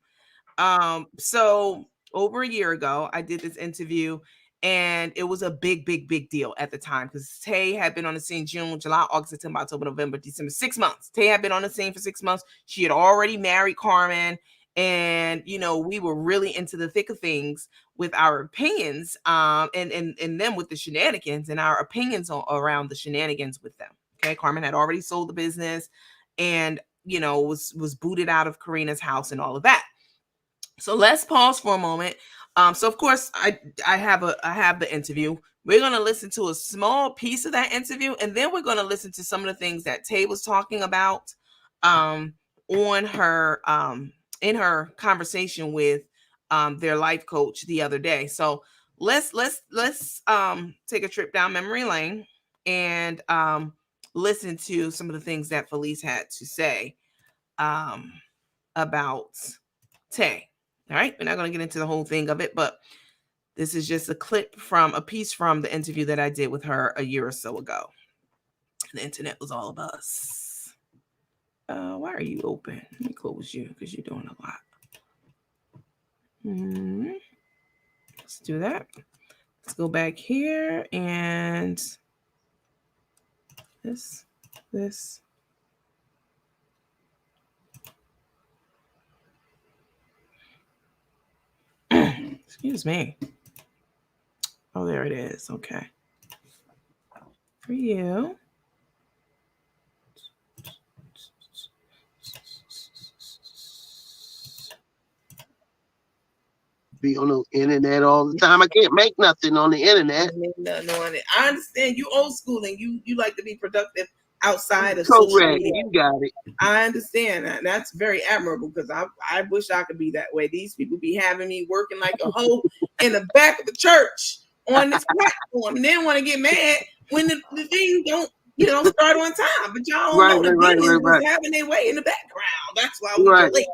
So over a year ago, I did this interview, and it was a big, big, big deal at the time because Tay had been on the scene June, July, August, September, October, November, December, 6 months. Tay had been on the scene for 6 months. She had already married Carmen, and we were really into the thick of things with our opinions, and them with the shenanigans and our opinions around the shenanigans with them. Okay, Carmen had already sold the business, and was booted out of Karina's house and all of that. So let's pause for a moment. So of course I have the interview. We're gonna listen to a small piece of that interview, and then we're gonna listen to some of the things that Tay was talking about um, on her in her conversation with their life coach the other day. So let's take a trip down memory lane and listen to some of the things that Felice had to say um, about Tay. All right, we're not going to get into the whole thing of it, but this is just a piece from the interview that I did with her a year or so ago. The internet was all of us. Why are you open? Let me close you because you're doing a lot. Let's do that. Let's go back here and this. Excuse me. Oh, there it is. Okay. For you. Be on the internet all the time. I can't make nothing on the internet. Nothing on it. I understand you old school and you like to be productive outside of social Correct. media. You got it. I understand that. That's very admirable because I wish I could be that way. These people be having me working like a hoe in the back of the church on this platform, and then want to get mad when the thing don't start on time. But y'all don't Right, know the right, right, demons right, was right. having their way in the background. That's why we were Right. late.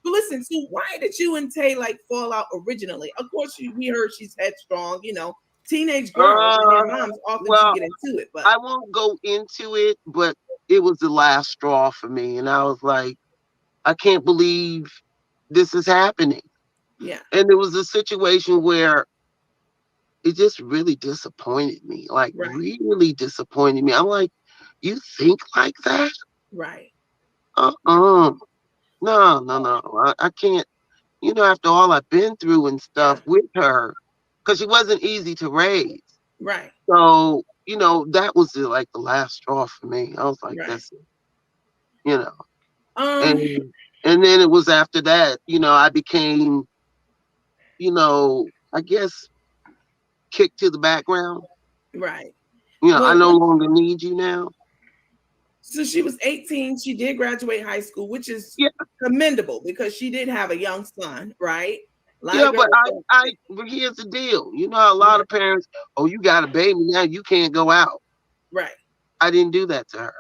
But listen, so why did you and Tay like fall out originally? Of course, we heard she's headstrong, teenage girls and their moms often do Well, get into it. But I won't go into it, but it was the last straw for me. And I was like, I can't believe this is happening. yeah, And it was a situation where it just really disappointed me. Like, right, really disappointed me. I'm like, you think like that? right, Uh-uh. No, no, no. I can't, after all I've been through and yeah, stuff with her, because she wasn't easy to raise. right, So, that was like the last straw for me. I was like, right. that's it, you know. Um, And then it was after that, I became, I guess kicked to the background. right. I Well, no longer need you now. so she was 18. She did graduate high school, which is Yeah, commendable because she did have a young son, right? A lot yeah, of but girls don't. but here's the deal. You know how a lot Right, of parents, oh, you got a baby now, you can't go out. right. I didn't do that to her.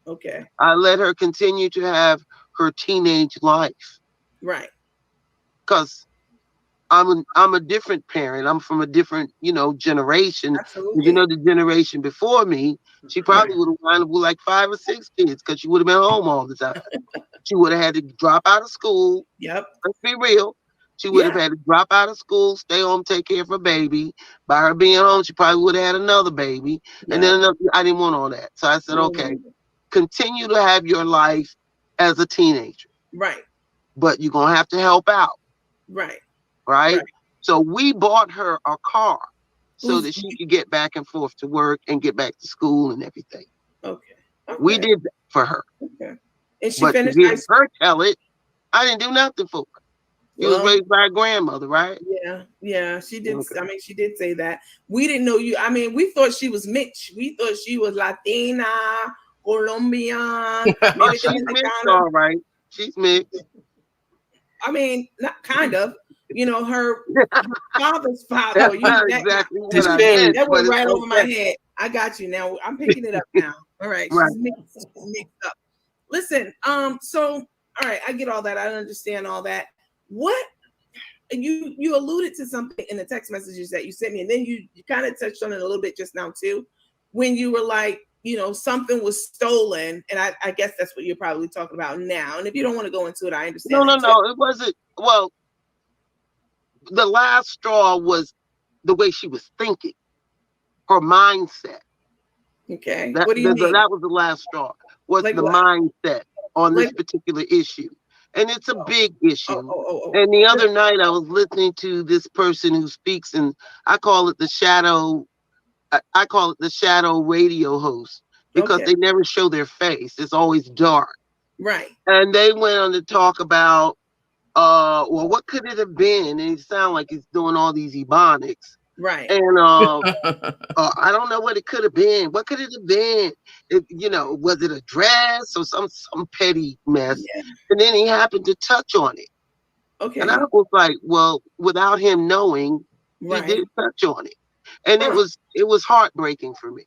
Okay, I let her continue to have her teenage life right. because I'm a different parent. I'm from a different, generation. Absolutely. The generation before me, she Right. probably would have wound up with like 5 or 6 kids because she would have been home all the time. She would have had to drop out of school. Yep. Let's be real. She would have Yeah. had to drop out of school, stay home, take care of her baby. By her being home, she probably would have had another baby. And Yep. then I didn't want all that. So I said, okay, Mhm. continue to have your life as a teenager, Right. but you're going to have to help out, Right. right? Right. So we bought her a car so Who's that she could get back and forth to work and get back to school and everything. okay? We Okay. did that for her. Okay. And she But to finished high hear school. her tell it, I didn't do nothing for her. She was Well, raised by her grandmother, right? yeah, yeah, she did. Okay. I mean, she did say that. We didn't know you. I mean, we thought she was mixed. We thought she was Latina, Colombian, Oh, maybe she's mixed, Dominicana. all right. She's mixed. I mean, not kind of. her father's father. That's not That, exactly what that I went meant, that but went it's right over my okay. head. I got you now. I'm picking it up now. All right, Right. she's mixed up. Listen, so all right, I get all that. I understand all that. What you alluded to something in the text messages that you sent me, and then you kind of touched on it a little bit just now too, when you were like, something was stolen, and I guess that's what you're probably talking about now. And if you don't want to go into it, I No, understand no, that too. no. It wasn't. Well, the last straw was the way she was thinking, her mindset. Okay, That what do you mean? that was the last straw. Was Like the what? mindset on Like this particular issue, and it's a big oh issue. oh oh oh. And the This- other night, I was listening to this person who speaks, and I call it the shadow. I call it the shadow radio host because Okay, they never show their face. It's always dark. right, And they went on to talk about, well, what could it have been? And it sounded like he's doing all these ebonics. right. And I don't know what it could have been. What could it have been? Was it a dress or some petty mess? Yeah. And then he happened to touch on it. And I Okay. was like, well, without him knowing, he Right. did touch on it. And Uh, it was heartbreaking for me.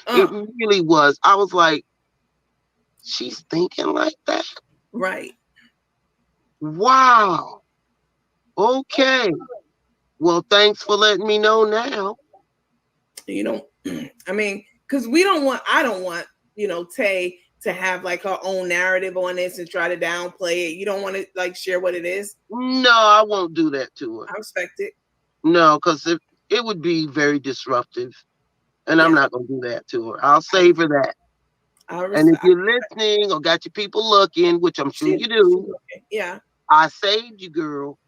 It uh, really was. I was like, she's thinking like that? right. Wow. Okay. Well, thanks for letting me know now. You don't. I mean, because I don't want Tay to have like her own narrative on this and try to downplay it. You don't want to like share what it is. No, I won't do that to her. I respect it. No, because it would be very disruptive. And I'm Yeah. not going to do that to her. I'll save her that. I And if respect. you're listening or got your people looking, which I'm sure you do, Okay. Yeah. I saved you, girl.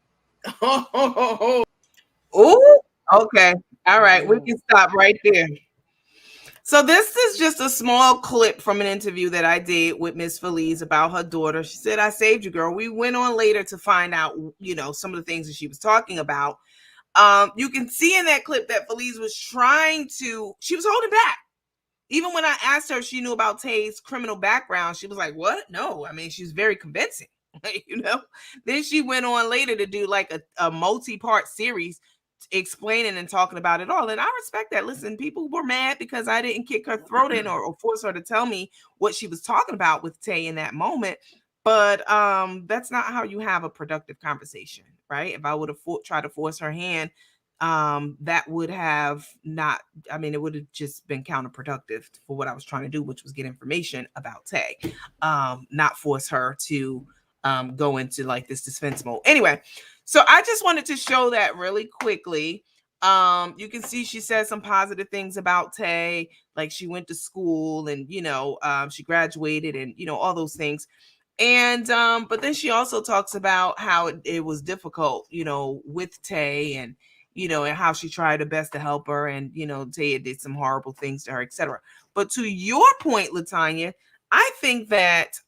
Oh, oh, okay. All right. We Mm. can stop right there. So this is just a small clip from an interview that I did with Miss Feliz about her daughter. She said, "I saved you, girl." We went on later to find out, some of the things that she was talking about. You can see in that clip that Feliz was she was holding back. Even when I asked her if she knew about Tay's criminal background, she was like, "What? No." I mean, she's very convincing, Then she went on later to do like a multi-part series explaining and talking about it all. And I respect that. Listen, people were mad because I didn't kick her throat in or force her to tell me what she was talking about with Tay in that moment. But that's not how you have a productive conversation, right? If I would have tried to force her hand, that would have not, I mean, it would have just been counterproductive for what I was trying to do, which was get information about Tay, not force her to go into like this defense mode. Anyway, so I just wanted to show that really quickly. You can see she says some positive things about Tay, like she went to school and she graduated and all those things. And but then she also talks about how it was difficult, with Tay and and how she tried her best to help her, and Tay did some horrible things to her, etc. But to your point, Latonia, I think that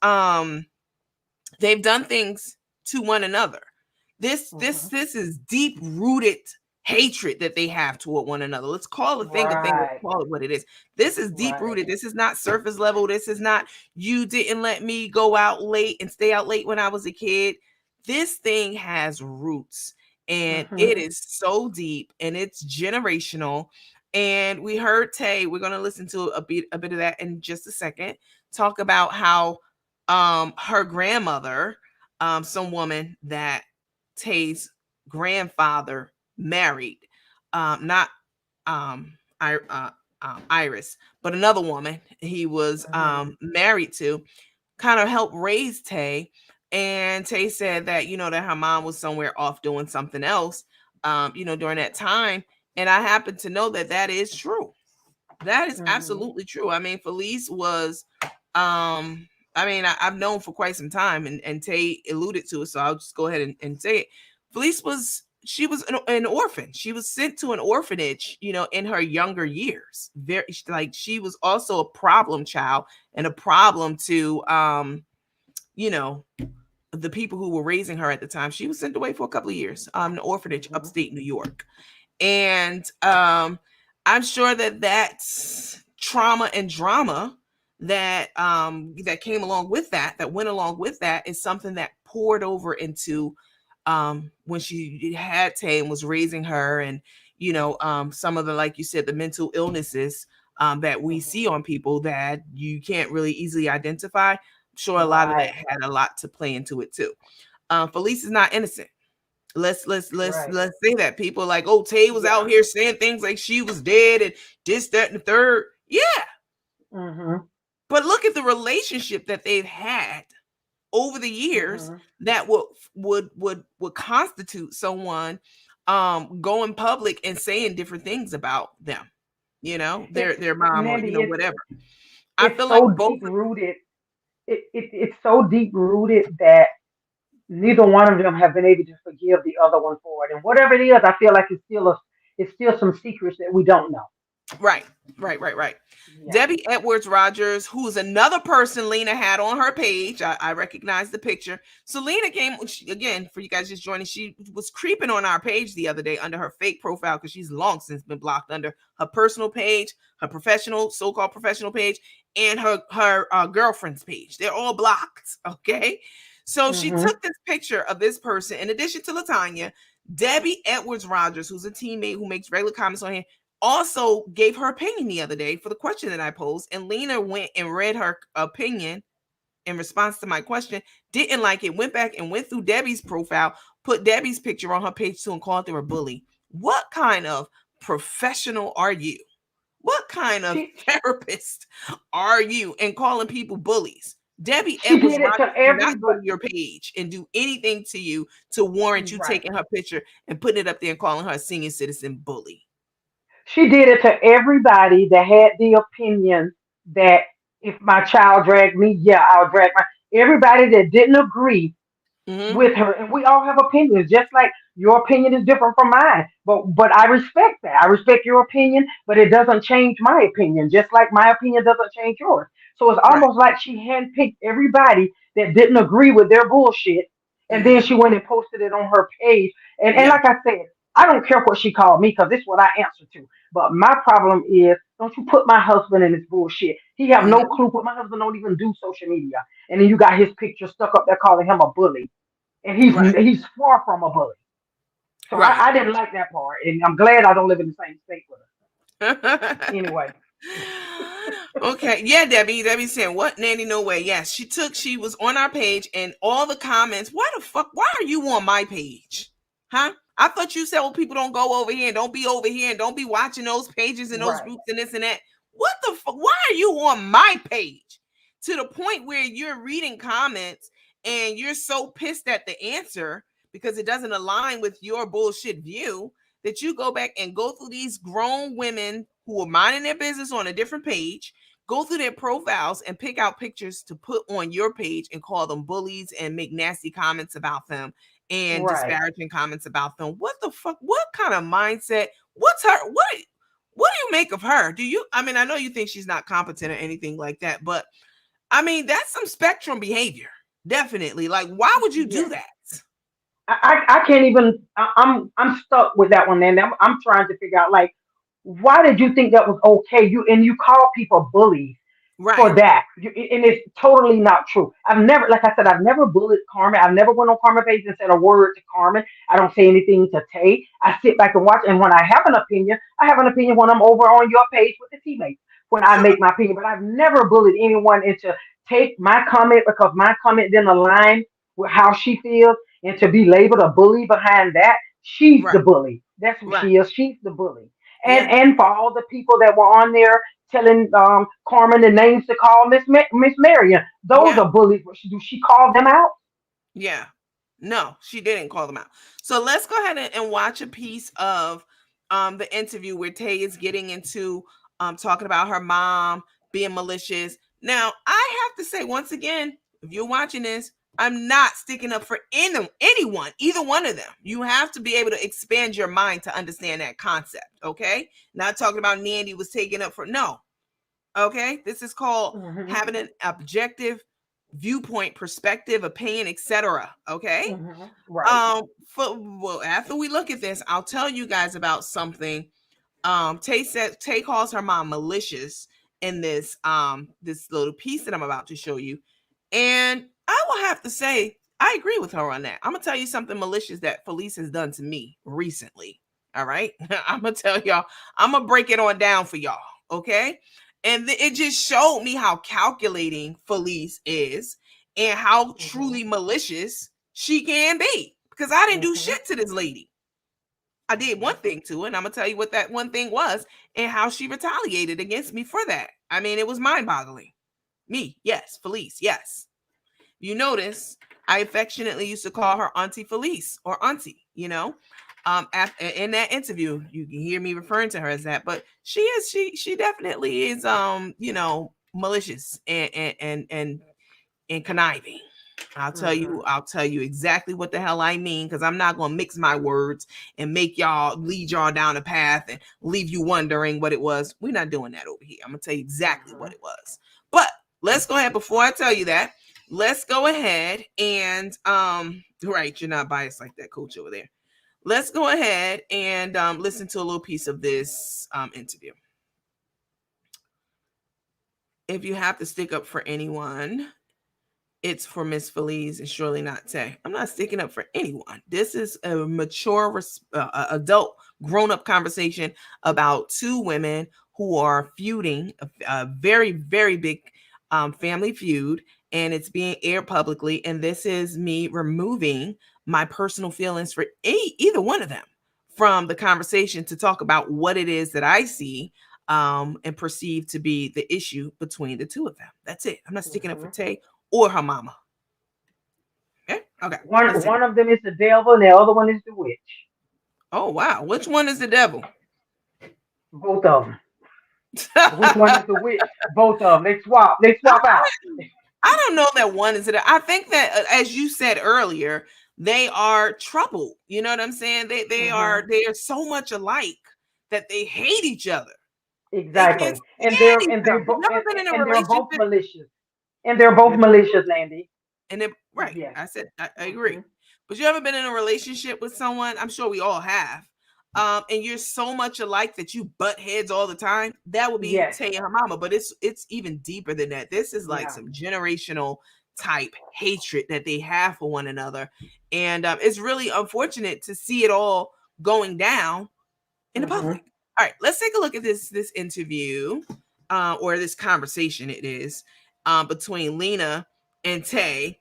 they've done things to one another. This is deep rooted hatred that they have toward one another. Let's call a thing a thing. Let's Right. call it what it is. This is deep Right. rooted. This is not surface level. This is not, you didn't let me go out late and stay out late when I was a kid. This thing has roots, and it is so deep, and it's generational. And we heard Tay, we're going to listen to a bit of that in just a second, talk about how her grandmother, some woman that Tay's grandfather married, not Iris, but another woman he was married to, kind of helped raise Tay. And Tay said that that her mom was somewhere off doing something else, during that time. And I happen to know that that is true. That is absolutely true. I mean, Felice was, I mean, I've known for quite some time, and Tay alluded to it, so I'll just go ahead and say it. Felice she was an orphan. She was sent to an orphanage, in her younger years. Very, like, she was also a problem child and a problem to, the people who were raising her at the time. She was sent away for a couple of years, an orphanage upstate New York. And I'm sure that that's trauma and drama that that came along with that went along with that, is something that poured over into when she had Tay and was raising her, and some of the, like you said, the mental illnesses that we see Mhm. on people that you can't really easily identify. I'm sure a lot of that Right. had a lot to play into it too. Felice is not innocent. Right. Let's say that. People like, oh, Tay was out Yeah. here saying things like she was dead and this, that, and the third. Yeah, Mhm. but look at the relationship that they've had over the years Mhm. that would constitute someone going public and saying different things about them. It's Their mom, or Mandy. whatever. I It's feel like so both. deep rooted. It's so deep rooted that neither one of them have been able to forgive the other one for it. And whatever it is, I feel like it's still some secrets that we don't know. Right, right. Yeah. Debbie Edwards Rogers, who is another person Lena had on her page. I recognize the picture. So Lena came, again, for you guys just joining, she was creeping on our page the other day under her fake profile, because she's long since been blocked, under her personal page, her professional, so-called professional page, and her girlfriend's page. They're all blocked, okay? So she Mhm. took this picture of this person, in addition to Latonia. Debbie Edwards Rogers, who's a teammate who makes regular comments on here, also gave her opinion the other day for the question that I posed, and Lena went and read her opinion in response to my question, didn't like it, went back and went through Debbie's profile, put Debbie's picture on her page too, and called her a bully. What kind of professional are you? What kind of She therapist are you, and calling people bullies? Debbie she Edwards did it to Rogers did not go everybody. to your page and do anything to you to warrant you Right. taking her picture and putting it up there and calling her a senior citizen bully. She did it to everybody that had the opinion that if my child dragged me, yeah, I'll drag my. Everybody that didn't agree Hmm. with her, and we all have opinions, just like your opinion is different from mine. But I respect that. I respect your opinion, but it doesn't change my opinion. Just like my opinion doesn't change yours. So it's Right. almost like she handpicked everybody that didn't agree with their bullshit, and then Hmm. she went and posted it on her page. And Yeah. like I said, I don't care what she called me because this is what I answer to. But my problem is, don't you put my husband in this bullshit. He have no Hmm. clue. But my husband don't even do social media, and then you got his picture stuck up there calling him a bully, and Right. he's far from a bully. So Right. I didn't like that part, and I'm glad I don't live in the same state with her. Anyway, Okay. Yeah, Debbie. Debbie said, what, Nanny? No way. Yes, she was on our page, and all the comments. Why the fuck? Why are you on my page? Huh? I thought you said, well, people don't go over here and don't be over here and don't be watching those pages and those right, groups and this and that. What the fuck? Why are you on my page? To the point where you're reading comments and you're so pissed at the answer because it doesn't align with your bullshit view, that you go back and go through these grown women who are minding their business on a different page, go through their profiles and pick out pictures to put on your page and call them bullies and make nasty comments about them and right. disparaging comments about them. What the fuck? What kind of mindset? What's her? What do you make of her? Do you? I mean, I know you think she's not competent or anything like that, but I mean, that's some spectrum behavior. Definitely. Like, why would you do Yes. that? I can't even. I'm stuck with that one. And I'm trying to figure out like, why did you think that was okay? You call people bullies Right. for that, and it's totally not true. I've never, like I said, I've never bullied Carmen. I've never went on Carmen page and said a word to Carmen. I don't say anything to Tay. I sit back and watch, and when I have an opinion, I have an opinion when I'm over on your page with the teammates. When I Sure. make my opinion, but I've never bullied anyone into take my comment because my comment didn't align with how she feels, and to be labeled a bully behind that. She's Right. the bully. That's who Right. she is. She's the bully. Yeah. And for all the people that were on there telling Carmen the names to call Miss Marion. Those Yeah. are bullies. What she do? She called them out. Yeah. No, she didn't call them out. So let's go ahead and watch a piece of the interview where Tay is getting into talking about her mom being malicious. Now, I have to say once again, if you're watching this, I'm not sticking up for anyone, either one of them. You have to be able to expand your mind to understand that concept, okay? Not talking about Nandy was taking up for no. Okay, this is called Hmm. having an objective viewpoint, perspective, opinion, etc. Okay. Hmm. Right. After we look at this, I'll tell you guys about something. Tay calls her mom malicious in this little piece that I'm about to show you. And I will have to say, I agree with her on that. I'm gonna tell you something malicious that Felice has done to me recently. All right, I'm gonna tell y'all. I'm gonna break it on down for y'all. Okay, and it just showed me how calculating Felice is and how Mm-hmm. truly malicious she can be. Because I didn't do Mm-hmm. shit to this lady. I did one Mm-hmm. thing to her, and I'm gonna tell you what that one thing was and how she retaliated against me for that. I mean, it was mind-boggling. Me, yes. Felice, yes. You notice I affectionately used to call her Auntie Felice or Auntie, in that interview, you can hear me referring to her as that, but she definitely is, malicious and conniving. Mm-hmm. I'll tell you exactly what the hell I mean, because I'm not gonna mix my words and make y'all lead y'all down a path and leave you wondering what it was. We're not doing that over here. I'm gonna tell you exactly what Mm-hmm. it was. But let's go ahead before I tell you that. Let's go ahead and right, you're not biased like that, coach over there. Let's go ahead and listen to a little piece of this interview. If you have to stick up for anyone, it's for Miss Felice and surely not Tay. I'm not sticking up for anyone. This is a mature, adult, grown-up conversation about two women who are feuding, a very, very big family feud, and it's being aired publicly. And this is me removing my personal feelings for either one of them from the conversation to talk about what it is that I see and perceive to be the issue between the two of them. That's it. I'm not sticking up for Mm-hmm. Tay or her mama. Okay. Okay. Let's One take it. one of them is the devil, and the other one is the witch. Oh wow. Which one is the devil? Both of them. Which one I, is the witch? Both of them. They swap. They swap out. I don't know that one is it. I think that as you said earlier, they are trouble. You know what I'm saying? Mm-hmm. They are so much alike that they hate each other. They can't Exactly. And stand they're each and other. they're You both ever been in a and they're both relationship? malicious. And they're both malicious, Landy. And then right, Yes. I said I agree. Mm-hmm. But you ever been in a relationship with someone? I'm sure we all have. And you're so much alike that you butt heads all the time. That would be Yes. Tay and her mama, but it's even deeper than that. This is like Yeah. some generational type hatred that they have for one another, and it's really unfortunate to see it all going down in the Mm-hmm. public. All right, let's take a look at this interview, or this conversation. It is between Lena and Tay,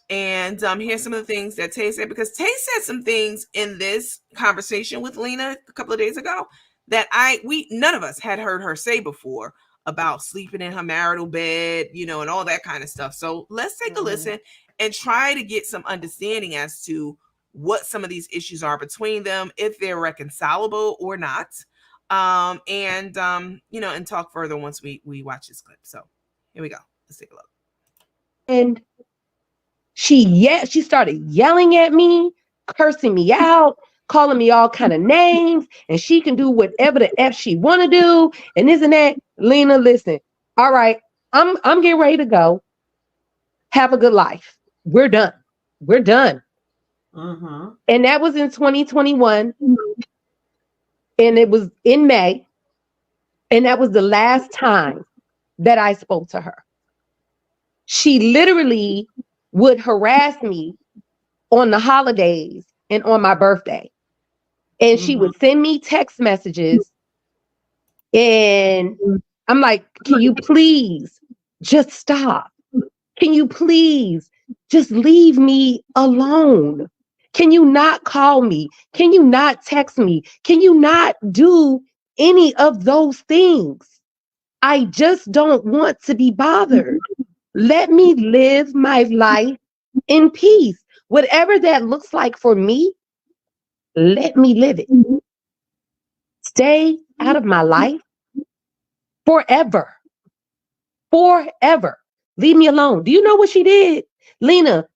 and here's some of the things that Tay said, because Tay said some things in this conversation with Lena a couple of days ago that we none of us had heard her say before about sleeping in her marital bed, and all that kind of stuff. So let's take a Mm-hmm. listen and try to get some understanding as to what some of these issues are between them, if they're reconcilable or not. And talk further once we watch this clip. So here we go. Let's take a look. And she started yelling at me, cursing me out, calling me all kind of names, and she can do whatever the F she wanna do, and isn't that Lena, listen. All right, I'm getting ready to go. Have a good life. We're done. We're done. Mm-hmm. And that was in 2021, and it was in May, and that was the last time that I spoke to her. She literally would harass me on the holidays and on my birthday. And she Mm-hmm. would send me text messages. And I'm like, can you please just stop? Can you please just leave me alone? Can you not call me? Can you not text me? Can you not do any of those things? I just don't want to be bothered. Let me live my life in peace. Whatever that looks like for me, let me live it. Stay out of my life forever. Forever. Leave me alone. Do you know what she did? Lena,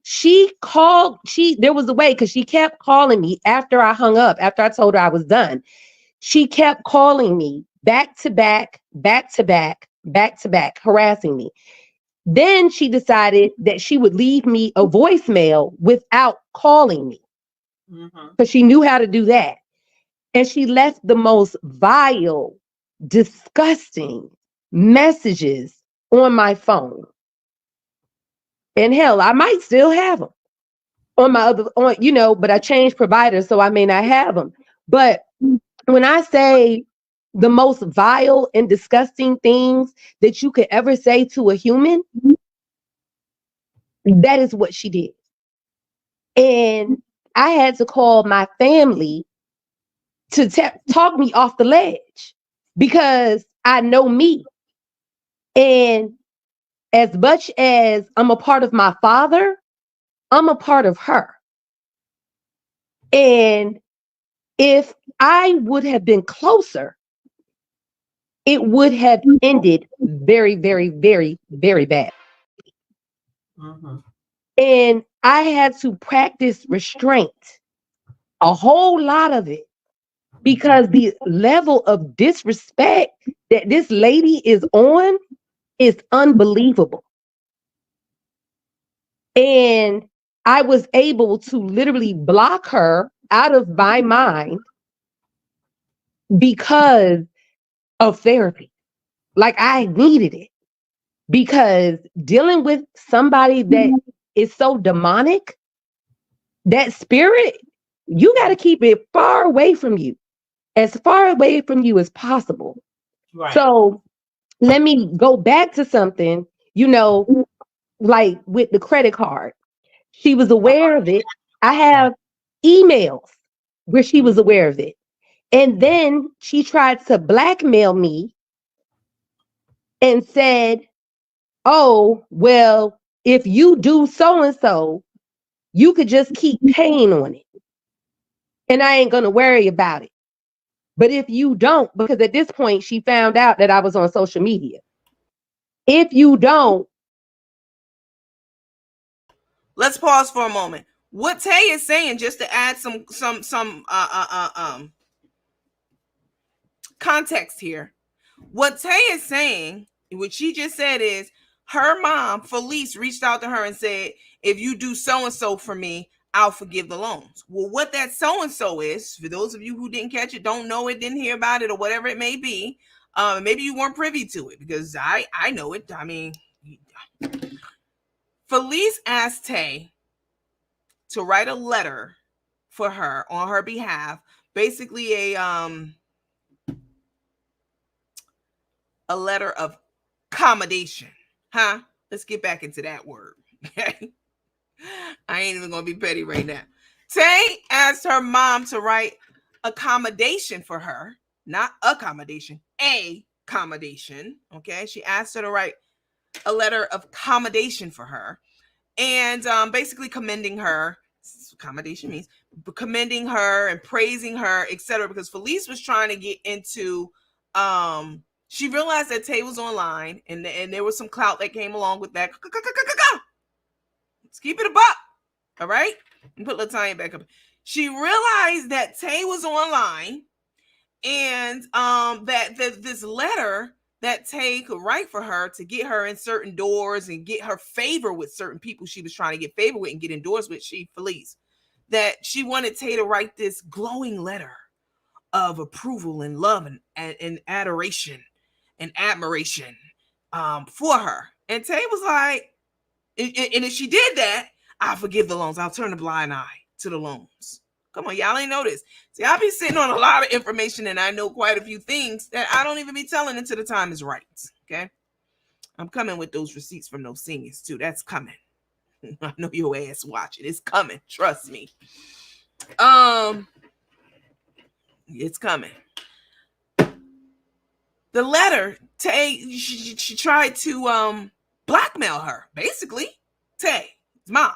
there was a way because she kept calling me after I hung up, after I told her I was done. She kept calling me back to back, back to back, back to back, harassing me. Then she decided that she would leave me a voicemail without calling me Mm-hmm. because she knew how to do that. And she left the most vile, disgusting messages on my phone. And hell, I might still have them. on my other, on, but I changed providers, so I may not have them. But when I say the most vile and disgusting things that you could ever say to a human, that is what she did. And I had to call my family to talk me off the ledge, because I know me. And as much as I'm a part of my father, I'm a part of her. And if I would have been closer, it would have ended very, very, very, very bad. Mm-hmm. And I had to practice restraint, a whole lot of it, because the level of disrespect that this lady is on is unbelievable. And I was able to literally block her out of my mind because of therapy. Like, I needed it, because dealing with somebody that is so demonic, that spirit, you got to keep it far away from you, as far away from you as possible. Right. So let me go back to something, like with the credit card. She was aware of it. I have emails where she was aware of it. And then she tried to blackmail me and said, oh, well, if you do so and so, you could just keep paying on it. And I ain't going to worry about it. But if you don't, because at this point, she found out that I was on social media. If you don't. Let's pause for a moment. What Tay is saying, just to add some context here. What Tay is saying, what she just said, is her mom, Felice, reached out to her and said, if you do so-and-so for me, I'll forgive the loans. Well, what that so-and-so is, for those of you who didn't catch it, don't know it, didn't hear about it, or whatever it may be, maybe you weren't privy to it, because I know it. I mean, Felice asked Tay to write a letter for her on her behalf, basically a letter of accommodation. Let's get back into that word. Okay, I ain't even gonna be petty right now. Tay asked her mom to write accommodation for her, not accommodation, a accommodation. Okay, she asked her to write a letter of accommodation for her, and basically commending her. Accommodation means commending her and praising her, etc. Because Felice was trying to get into, she realized that Tay was online, and there was some clout that came along with that. Let's keep it a buck, all right? And put Latonia back up. She realized that Tay was online, and that this letter that Tay could write for her to get her in certain doors and get her favor with certain people she was trying to get favor with and get endorsed with, Felice, that she wanted Tay to write this glowing letter of approval and love and adoration and admiration for her. And Tay was like, and if she did that, I'll forgive the loans. I'll turn a blind eye to the loans. Come on, y'all ain't know this. See, I'll be sitting on a lot of information, and I know quite a few things that I don't even be telling until the time is right. Okay? I'm coming with those receipts from those singers, too. That's coming. I know your ass watching. It's coming. Trust me. It's coming. The letter, Tay, she tried to blackmail her, basically. Tay's mom.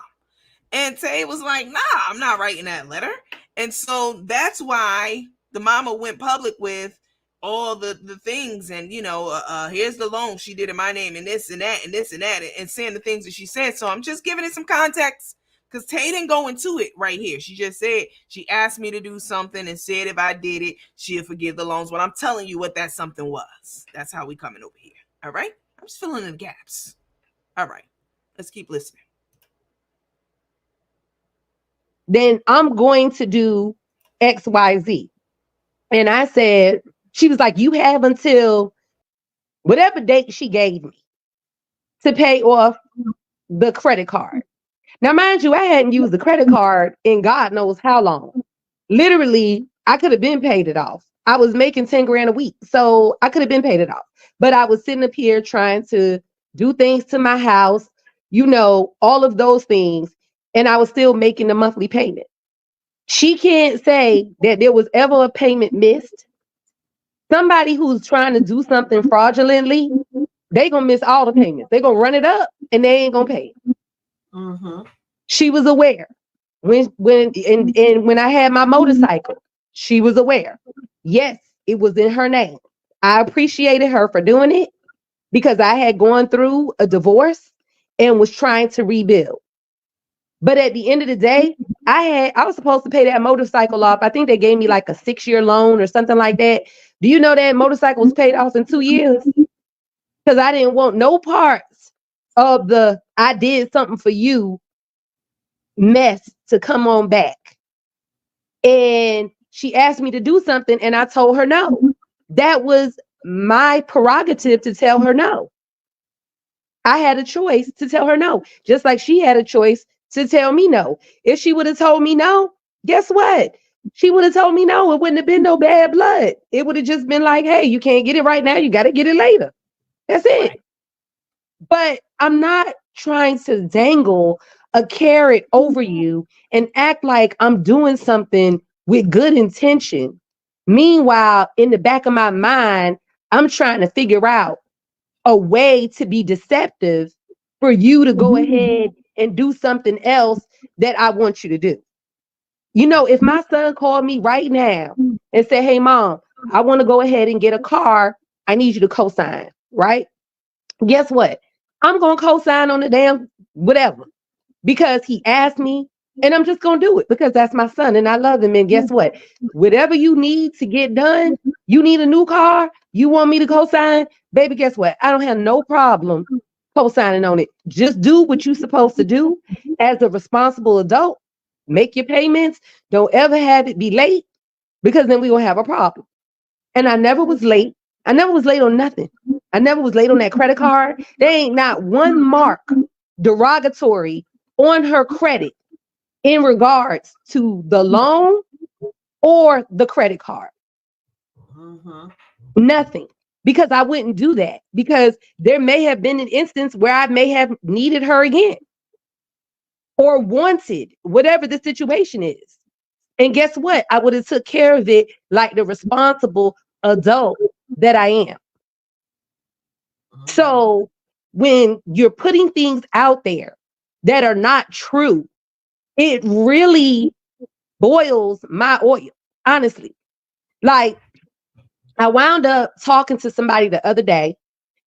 And Tay was like, nah, I'm not writing that letter. And so that's why the mama went public with all the things, and here's the loan she did in my name, and this and that and this and that, and saying the things that she said. So I'm just giving it some context, because Tay didn't go into it right here. She just said she asked me to do something and said if I did it, she'll forgive the loans. Well, I'm telling you what that something was. That's how we coming over here. All right? I'm just filling in the gaps. All right. Let's keep listening. Then I'm going to do XYZ. And I said, she was like, you have until whatever date she gave me to pay off the credit card. Now, mind you, I hadn't used the credit card in God knows how long. Literally, I could have been paid it off. I was making 10 grand a week, so I could have been paid it off. But I was sitting up here trying to do things to my house, all of those things. And I was still making the monthly payment. She can't say that there was ever a payment missed. Somebody who's trying to do something fraudulently, they gonna miss all the payments. They gonna run it up and they ain't gonna pay. Mm-hmm. She was aware. When I had my motorcycle, she was aware. Yes, it was in her name. I appreciated her for doing it because I had gone through a divorce and was trying to rebuild. But at the end of the day, I was supposed to pay that motorcycle off. I think they gave me like a 6-year loan or something like that. Do you know that motorcycle was paid off in 2 years? Because I didn't want no parts of the I did something for you mess to come on back. And she asked me to do something and I told her no. That was my prerogative to tell her no. I had a choice to tell her no, just like she had a choice to tell me no. If she would have told me no, guess what? She would have told me no. It wouldn't have been no bad blood. It would have just been like, hey, you can't get it right now. You got to get it later. That's it. Right. But I'm not trying to dangle a carrot over you and act like I'm doing something with good intention. Meanwhile, in the back of my mind, I'm trying to figure out a way to be deceptive for you to go ahead and do something else that I want you to do. If my son called me right now and said, hey, mom, I want to go ahead and get a car, I need you to co-sign, right? Guess what? I'm going to co-sign on the damn whatever because he asked me and I'm just going to do it because that's my son and I love him. And guess what? Whatever you need to get done, you need a new car, you want me to co-sign, baby, guess what? I don't have no problem co-signing on it. Just do what you're supposed to do as a responsible adult. Make your payments. Don't ever have it be late because then we're going to have a problem. And I never was late. I never was late on nothing. I never was late on that credit card. There ain't not one mark derogatory on her credit in regards to the loan or the credit card. Mm-hmm. Nothing. Because I wouldn't do that. Because there may have been an instance where I may have needed her again or wanted whatever the situation is. And guess what? I would have took care of it like the responsible adult that I am. So when you're putting things out there that are not true, it really boils my oil, honestly. Like I wound up talking to somebody the other day,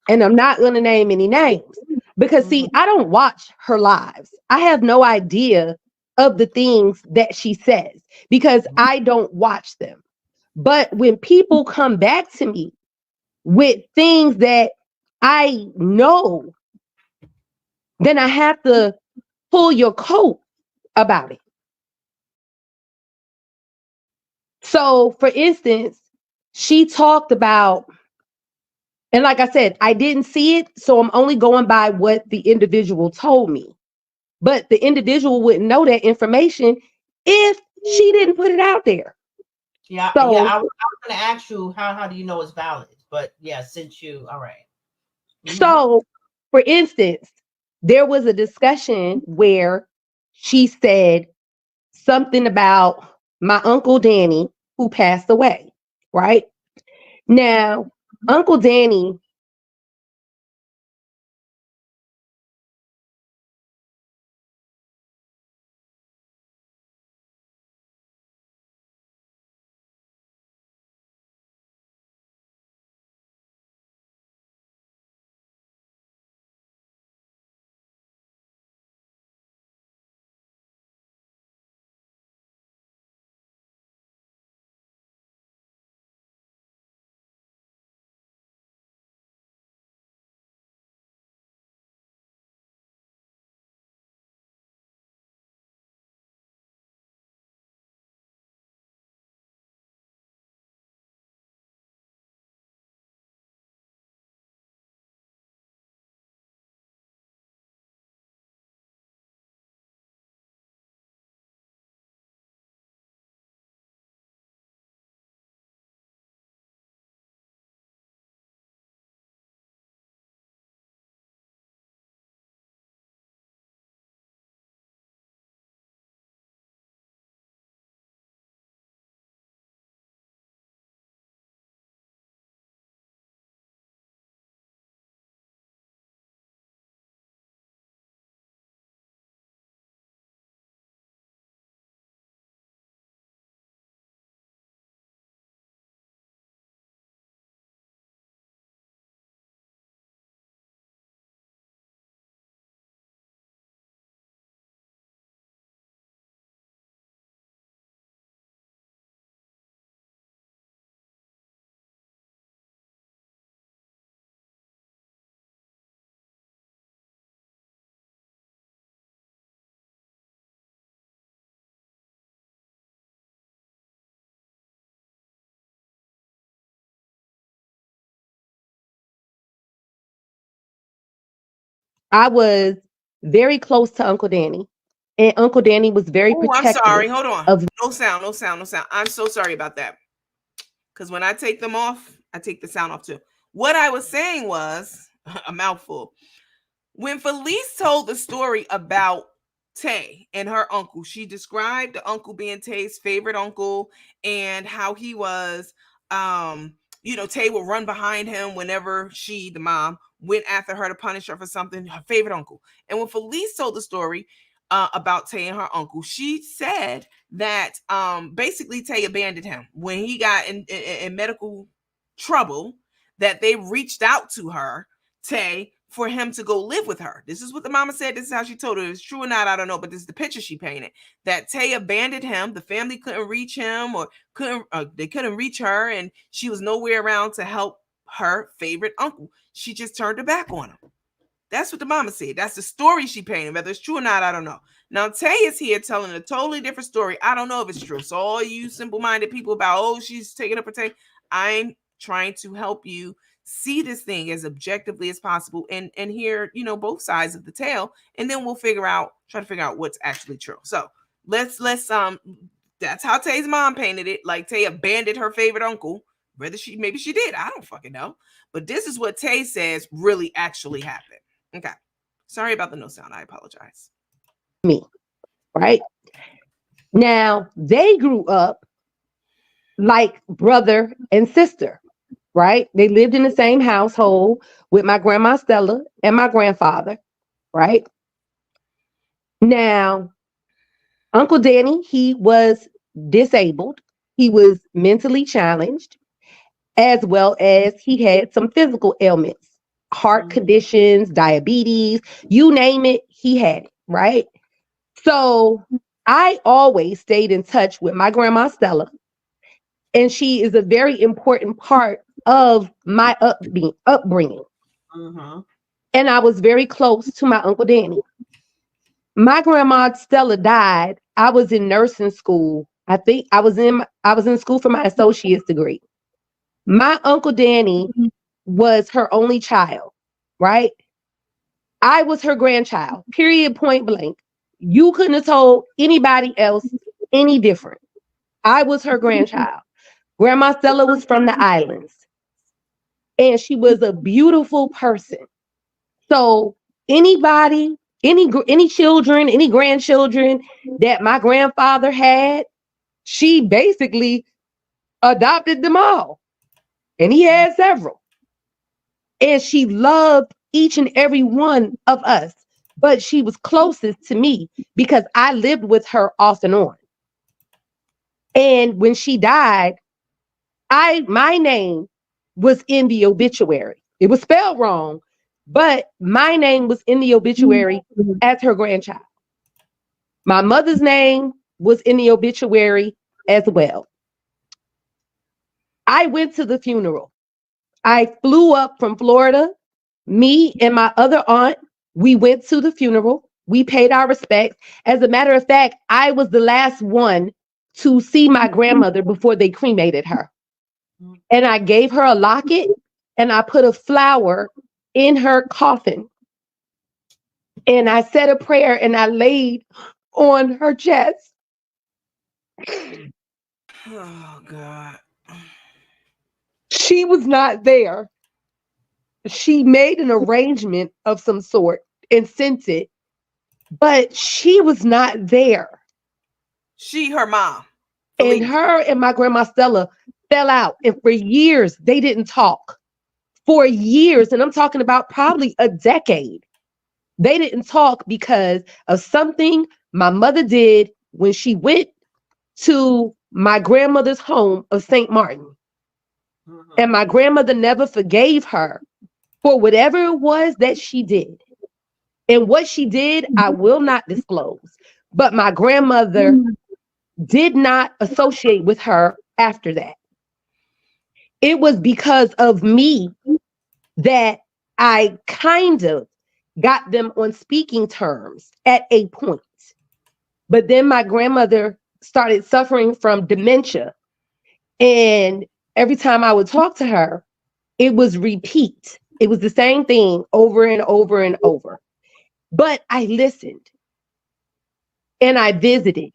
and I'm not going to name any names because see, I don't watch her lives. I have no idea of the things that she says because I don't watch them. But when people come back to me with things that I know, then I have to pull your coat about it. So, for instance, she talked about, and like I said, I didn't see it, so I'm only going by what the individual told me. But the individual wouldn't know that information if she didn't put it out there. Yeah, yeah. So, I was going to ask you how do you know it's valid? But yeah, since you all right. Mm-hmm. so for instance, there was a discussion where she said something about my uncle Danny who passed away, right? Now, Uncle Danny I was very close to Uncle Danny, and Uncle Danny was very Oh, I'm sorry. protective Hold on. of. No sound, no sound, no sound. I'm so sorry about that. Because when I take them off, I take the sound off too. What I was saying was a mouthful. When Felice told the story about Tay and her uncle, she described the uncle being Tay's favorite uncle and how he was, Tay would run behind him whenever she, the mom, went after her to punish her for something, her favorite uncle. And when Felice told the story about Tay and her uncle, she said that basically Tay abandoned him when he got in medical trouble, that they reached out to her, Tay, for him to go live with her. This is what the mama said. This is how she told her. If it's true or not, I don't know, but this is the picture she painted. That Tay abandoned him. The family couldn't reach him, or they couldn't reach her, and she was nowhere around to help her favorite uncle. She just turned her back on him. That's what the mama said. That's the story she painted. Whether it's true or not, I don't know. Now, Tay is here telling a totally different story. I don't know if it's true. So all you simple-minded people about, oh, she's taking up a Tay, I'm trying to help you see this thing as objectively as possible and hear, both sides of the tale, and then we'll try to figure out what's actually true. So let's that's how Tay's mom painted it. Like Tay abandoned her favorite uncle. Whether maybe she did, I don't fucking know. But this is what Tay says really actually happened. Okay. Sorry about the no sound. I apologize. Me, right? Now, they grew up like brother and sister, right? They lived in the same household with my grandma Stella and my grandfather, right? Now, Uncle Danny, he was disabled. He was mentally challenged, as well as he had some physical ailments, heart conditions, diabetes, you name it, he had it, right? So I always stayed in touch with my grandma Stella, and she is a very important part of my upbringing. And I was very close to my Uncle Danny. My grandma Stella died. I was in nursing school. I think I was in school for my associate's degree. My Uncle Danny was her only child, right? I was her grandchild, period, point blank. You couldn't have told anybody else any different. I was her grandchild. Grandma Stella was from the islands, and she was a beautiful person. So anybody, any children, any grandchildren that my grandfather had, she basically adopted them all. And he had several. And she loved each and every one of us. But she was closest to me because I lived with her off and on. And when she died, my name was in the obituary. It was spelled wrong, but my name was in the obituary as her grandchild. My mother's name was in the obituary as well. I went to the funeral. I flew up from Florida. Me and my other aunt, we went to the funeral. We paid our respects. As a matter of fact, I was the last one to see my grandmother before they cremated her. And I gave her a locket and I put a flower in her coffin. And I said a prayer and I laid on her chest. Oh, God. She was not there. She made an arrangement of some sort and sent it, but she was not there. Her mom. And her and my grandma Stella fell out. And for years, they didn't talk. For years, and I'm talking about probably a decade. They didn't talk because of something my mother did when she went to my grandmother's home of St. Martin. And my grandmother never forgave her for whatever it was that she did. And what she did, I will not disclose. But my grandmother did not associate with her after that. It was because of me that I kind of got them on speaking terms at a point. But then my grandmother started suffering from dementia. And every time I would talk to her, it was repeat. It was the same thing over and over and over. But I listened and I visited.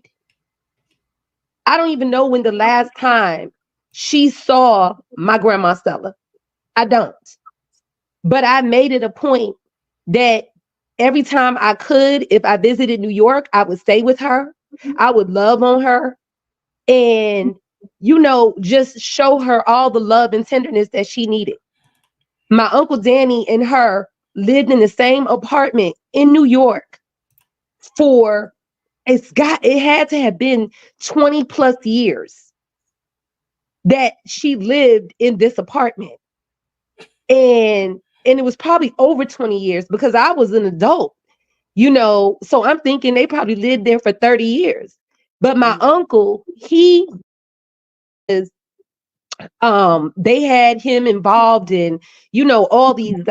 I don't even know when the last time she saw my grandma Stella. I don't. But I made it a point that every time I could, if I visited New York, I would stay with her. I would love on her and, just show her all the love and tenderness that she needed. My Uncle Danny and her lived in the same apartment in New York for it had to have been 20 plus years that she lived in this apartment. And it was probably over 20 years because I was an adult, so I'm thinking they probably lived there for 30 years. But my uncle, he is they had him involved in, all these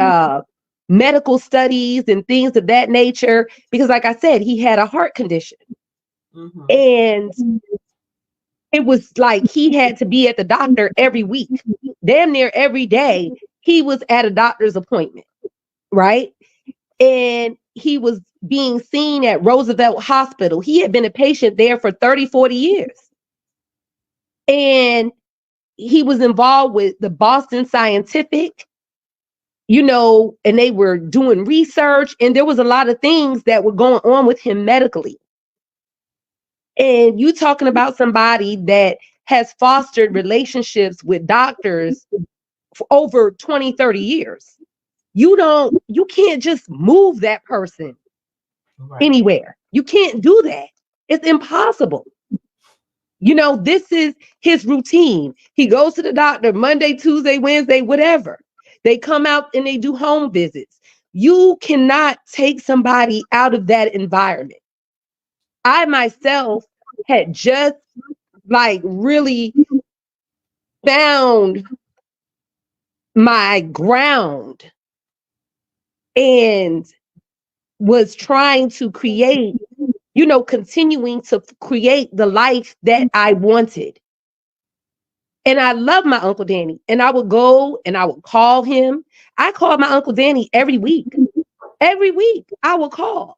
medical studies and things of that nature because like I said, he had a heart condition. Mm-hmm. And it was like he had to be at the doctor every week, damn near every day. He was at a doctor's appointment, right? And he was being seen at Roosevelt Hospital. He had been a patient there for 30, 40 years. And he was involved with the Boston Scientific, and they were doing research, and there was a lot of things that were going on with him medically. And you talking about somebody that has fostered relationships with doctors for over 20, 30 years. You can't just move that person anywhere. You can't do that. It's impossible. This is his routine. He goes to the doctor Monday, Tuesday, Wednesday, whatever. They come out and they do home visits. You cannot take somebody out of that environment. I myself had just really found my ground and was trying to create, continuing to create the life that I wanted. And I love my Uncle Danny. And I would go and I would call him. I called my Uncle Danny every week. Every week I would call.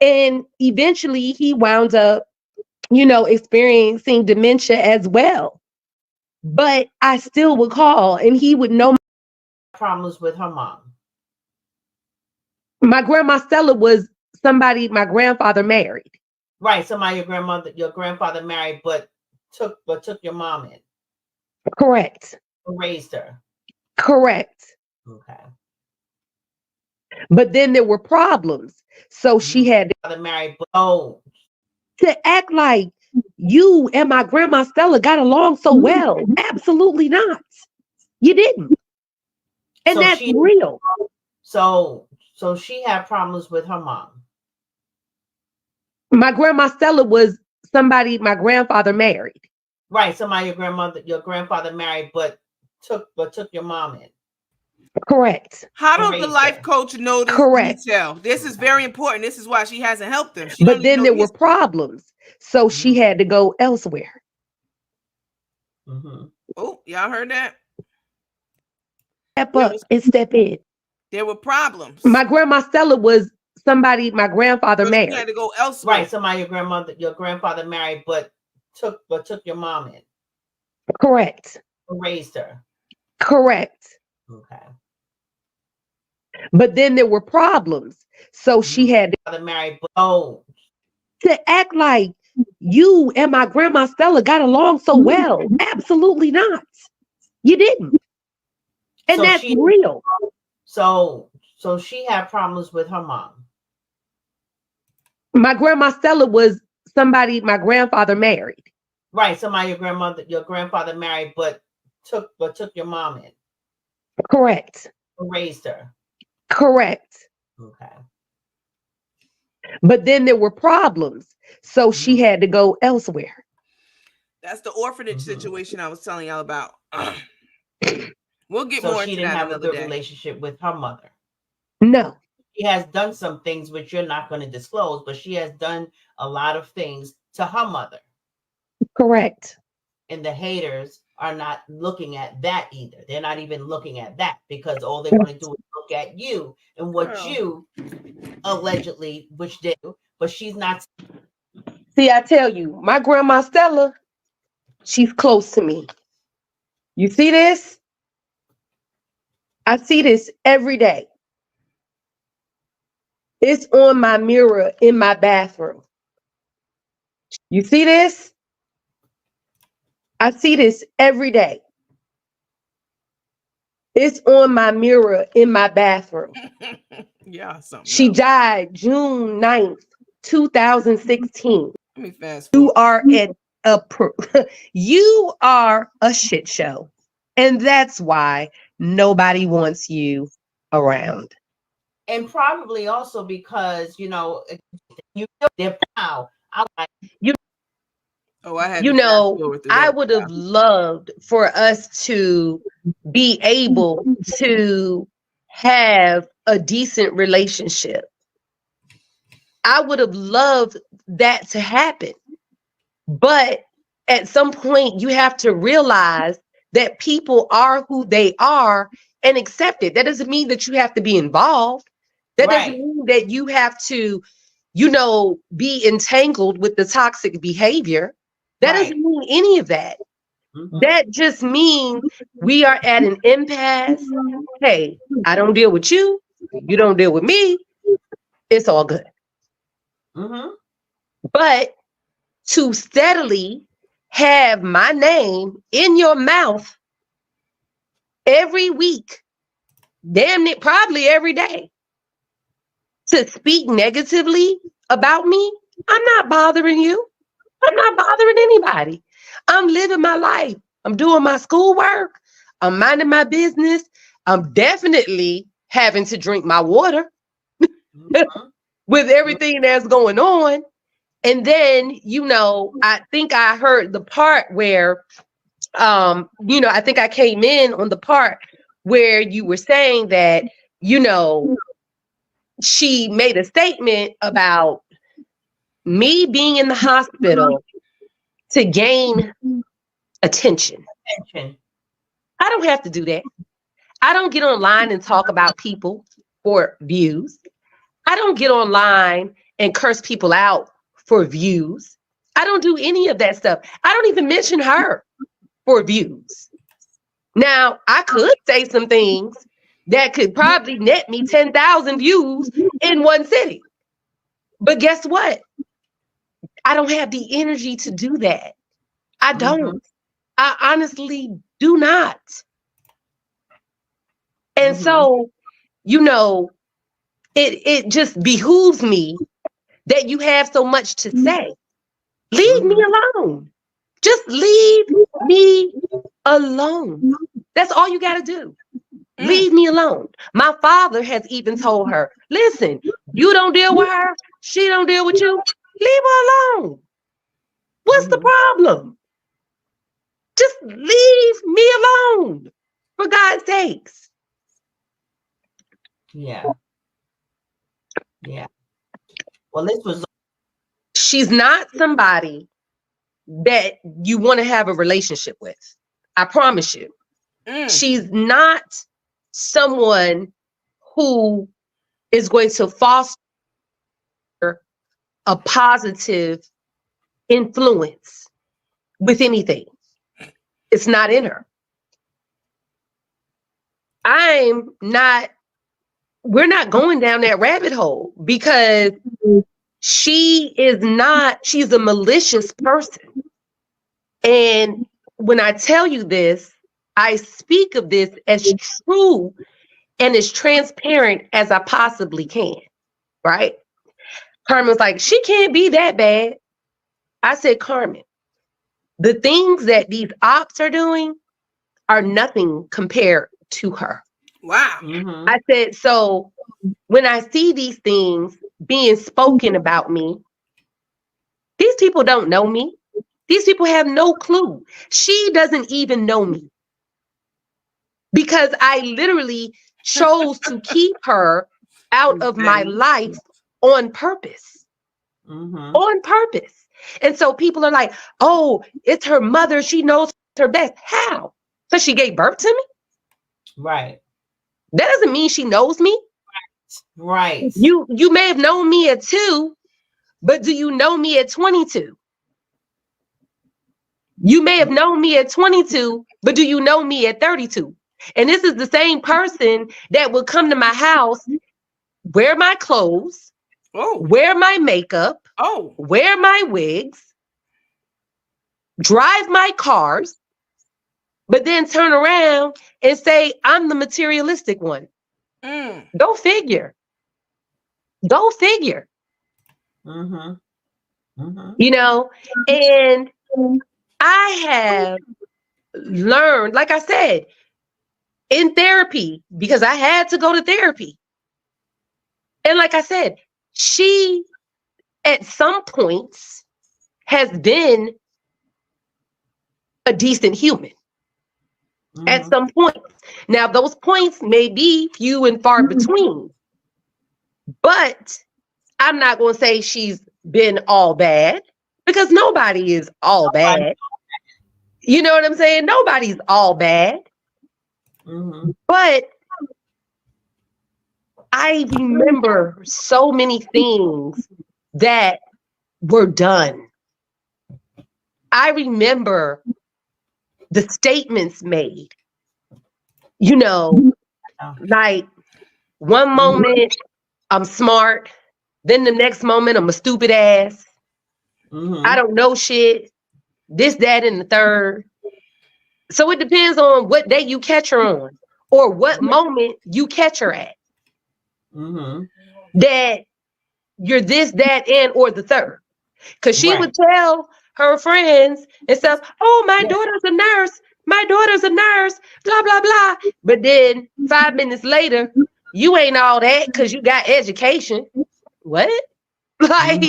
And eventually he wound up, experiencing dementia as well. But I still would call and he would know. Problems with her mom. My grandma Stella was somebody my grandfather married. Right. Somebody your grandfather married, but took your mom in. Correct. Raised her. Correct. Okay. But then there were problems. So she had to marry. Oh. To act like you and my grandma Stella got along so well. Absolutely not. You didn't. And so that's real. So she had problems with her mom. My grandma Stella was somebody my grandfather married. Right. Somebody your grandfather married, but took your mom in. Correct. How does the life coach know this detail? This is very important. This is why she hasn't helped them. But then there were problems. So she had to go elsewhere. Mm-hmm. Oh, y'all heard that? Step up and step in. There were problems. My grandma Stella was somebody my grandfather married. She had to go elsewhere. Right. Somebody your grandfather married, but took your mom in. Correct. Raised her. Correct. Okay. But then there were problems. So she had to marry. Oh. To act like you and my grandma Stella got along so well. Absolutely not. You didn't. And so that's real. So she had problems with her mom. My grandma Stella was somebody my grandfather married. Right. Somebody your grandfather married, but took your mom in. Correct. Raised her. Correct. Okay. But then there were problems. So she had to go elsewhere. That's the orphanage situation I was telling y'all about. We'll get more into that. So she didn't have a good relationship with her mother. No. She has done some things which you're not going to disclose, but she has done a lot of things to her mother. Correct. And the haters are not looking at that either. They're not even looking at that, because all they want to do is look at you and what Girl. you allegedly wish they do, but she's not. See, I tell you, my grandma Stella, she's close to me. You see this? I see this every day. It's on my mirror in my bathroom. You see this? I see this every day. It's on my mirror in my bathroom. Yeah, something. She else. died June 9th, 2016. Let me fast You forward. are you are a shit show. And that's why nobody wants you around. And probably also because, you know, they're proud. Oh, I had You to fast know, forward through I that. would have loved for us to be able to have a decent relationship. I would have loved that to happen. But at some point, you have to realize that people are who they are and accept it. That doesn't mean that you have to be involved. That doesn't Right. mean that you have to, you know, be entangled with the toxic behavior. That Right. doesn't mean any of that. Mhm. That just means we are at an impasse. Hey, I don't deal with you. You don't deal with me. It's all good. Mhm. But to steadily have my name in your mouth every week, damn it, probably every day, to speak negatively about me, I'm not bothering you. I'm not bothering anybody. I'm living my life. I'm doing my schoolwork. I'm minding my business. I'm definitely having to drink my water Mhm. with everything that's going on. And then, you know, I think I heard the part where, you know, I think I came in on the part where you were saying that, you know, she made a statement about me being in the hospital to gain attention. Attention. I don't have to do that. I don't get online and talk about people for views. I don't get online and curse people out for views. I don't do any of that stuff. I don't even mention her for views. Now, I could say some things that could probably net me 10,000 views in one sitting. But guess what? I don't have the energy to do that. I don't. Mhm. I honestly do not. And Mhm. so, you know, it just behooves me that you have so much to say. Leave me Mhm. alone. Just leave me alone. That's all you got to do. Leave me alone. My father has even told her, listen, you don't deal with her. She don't deal with you. Leave her alone. What's the Mhm. problem? Just leave me alone. For God's sakes. Yeah. Yeah. Well, this was. She's not somebody that you want to have a relationship with. I promise you. She's not someone who is going to foster a positive influence with anything. It's not in her. We're not going down that rabbit hole because she's a malicious person. And when I tell you this, I speak of this as true and as transparent as I possibly can, right? Carmen was like, she can't be that bad. I said, Carmen, the things that these ops are doing are nothing compared to her. Wow. Mhm. I said, so when I see these things being spoken about me, these people don't know me. These people have no clue. She doesn't even know me because I literally chose to keep her out of my life on purpose. Mhm. On purpose. And so people are like, oh, it's her mother. She knows her best. How? Because she gave birth to me? Right. That doesn't mean she knows me. Right. You may have known me at 2, but do you know me at 22? You may have known me at 22, but do you know me at 32? And this is the same person that would come to my house, wear my clothes, wear my makeup, wear my wigs, drive my cars, but then turn around and say, I'm the materialistic one. Go figure. Go figure. You know, and I have learned, like I said, in therapy, because I had to go to therapy. And like I said, she at some points has been a decent human. At some point. Now, those points may be few and far between, but I'm not going to say she's been all bad, because nobody is all bad. You know what I'm saying? Nobody's all bad. But I remember so many things that were done. I remember the statements made, you know, like one moment I'm smart, then the next moment I'm a stupid ass. I don't know shit, this, that, and the third. So it depends on what day you catch her on, or what moment you catch her at. That you're this, that, and or the third. Because she would tell her friends and stuff, oh, my daughter's a nurse. My daughter's a nurse, blah, blah, blah. But then 5 minutes later, you ain't all that because you got education. What? Like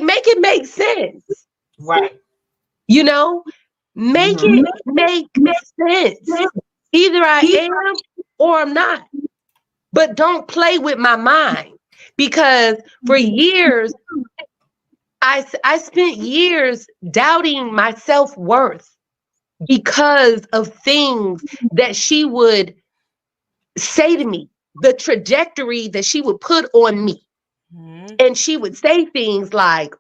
make it make sense. Right. You know, make it make sense. Either I am or I'm not. But don't play with my mind, because for years, I spent years doubting my self-worth because of things that she would say to me, the trajectory that she would put on me. And she would say things like,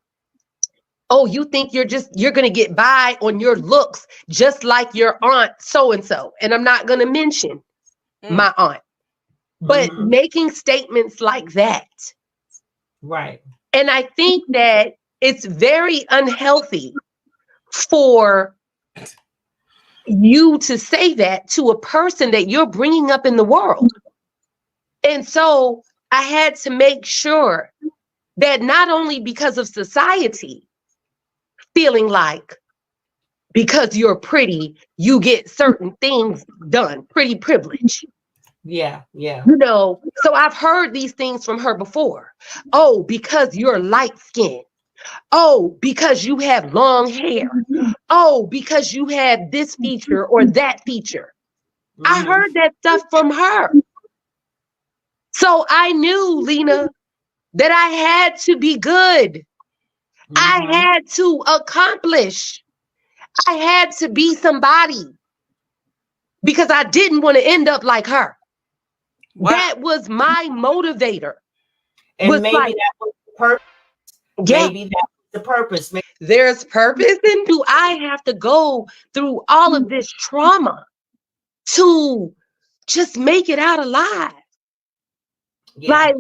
oh, you think you're going to get by on your looks just like your aunt so-and-so. And I'm not going to mention my aunt, but making statements like that. Right. And I think that it's very unhealthy for you to say that to a person that you're bringing up in the world. And so I had to make sure that not only because of society feeling like because you're pretty, you get certain things done, pretty privilege. Yeah. You know, so I've heard these things from her before. Oh, because you're light skinned. Oh, because you have long hair. Oh, because you have this feature or that feature. I heard that stuff from her. So I knew, Lena, that I had to be good. I had to accomplish. I had to be somebody, because I didn't want to end up like her. Wow. That was my motivator. And maybe that was the purpose. Yeah. Maybe that was the purpose. There's purpose. And do I have to go through all of this trauma to just make it out alive? Yeah. Like,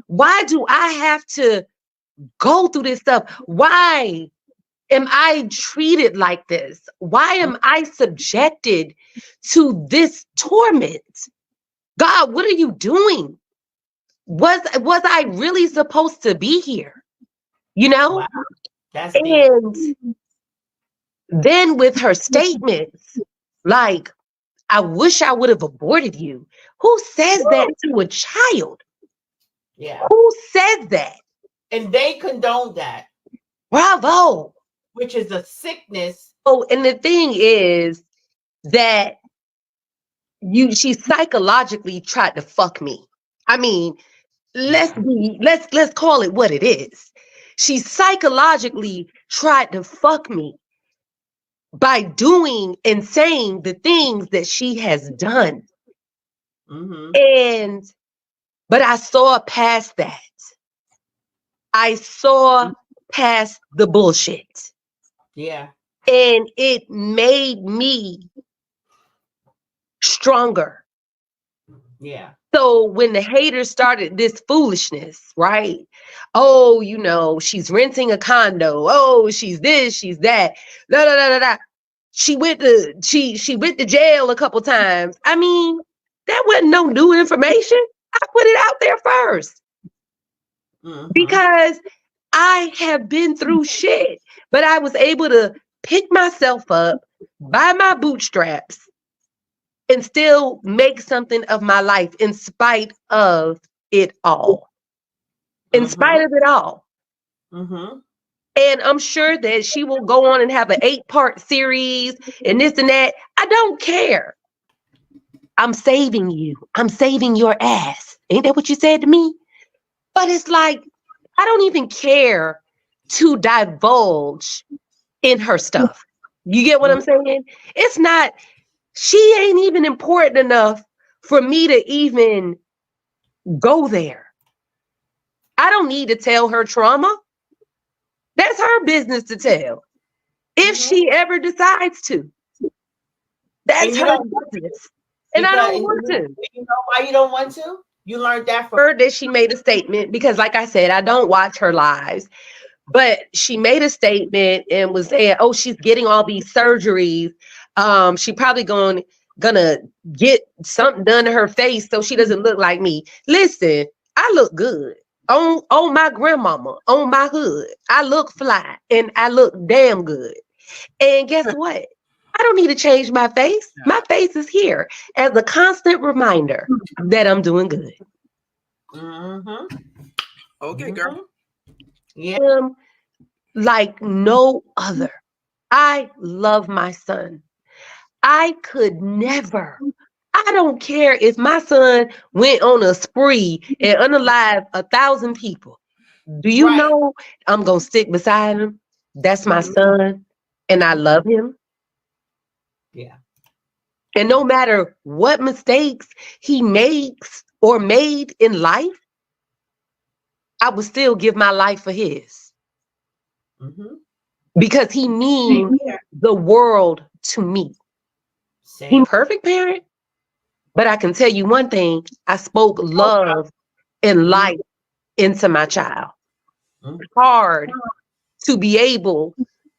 why do I have to go through this stuff? Why am I treated like this? Why am I subjected to this torment? God, what are you doing? Was I really supposed to be here? You know? Wow. That's and deep. Then with her statements, like, I wish I would have aborted you. Who says that to a child? Yeah. Who says that? And they condone that. Bravo. Which is a sickness. Oh, and the thing is that she psychologically tried to fuck me. I mean, let's call it what it is. She psychologically tried to fuck me by doing and saying the things that she has done. But I saw past that. I saw past the bullshit. Yeah. And it made me stronger. Yeah. So when the haters started this foolishness, right? Oh, she's renting a condo. Oh, she's this, she's that. Da, da, da, da, da. She went to jail a couple times. I mean, that wasn't no new information. I put it out there first. Because I have been through shit, but I was able to pick myself up by my bootstraps and still make something of my life in spite of it all. In spite of it all. And I'm sure that she will go on and have an 8-part series and this and that. I don't care. I'm saving you. I'm saving your ass. Ain't that what you said to me? But it's like, I don't even care to divulge in her stuff. You get what I'm saying? It's not, she ain't even important enough for me to even go there. I don't need to tell her trauma. That's her business to tell. If she ever decides to. That's her business. And I don't want to. You know why you don't want to? You learned that from her. That she made a statement because, like I said, I don't watch her lives. But she made a statement and was saying, oh, she's getting all these surgeries. She probably gonna get something done to her face so she doesn't look like me. Listen, I look good. On my grandmama, on my hood. I look fly and I look damn good. And guess what? I don't need to change my face. My face is here as a constant reminder that I'm doing good. Okay, girl. Yeah. Like no other. I love my son. I could never. I don't care if my son went on a spree and unalive 1,000 people. Do you know I'm going to stick beside him? That's my son, and I love him. Yeah. And no matter what mistakes he makes or made in life, I would still give my life for his. Because he means the world to me. He's a perfect parent, but I can tell you one thing. I spoke love and life into my child. It's hard to be able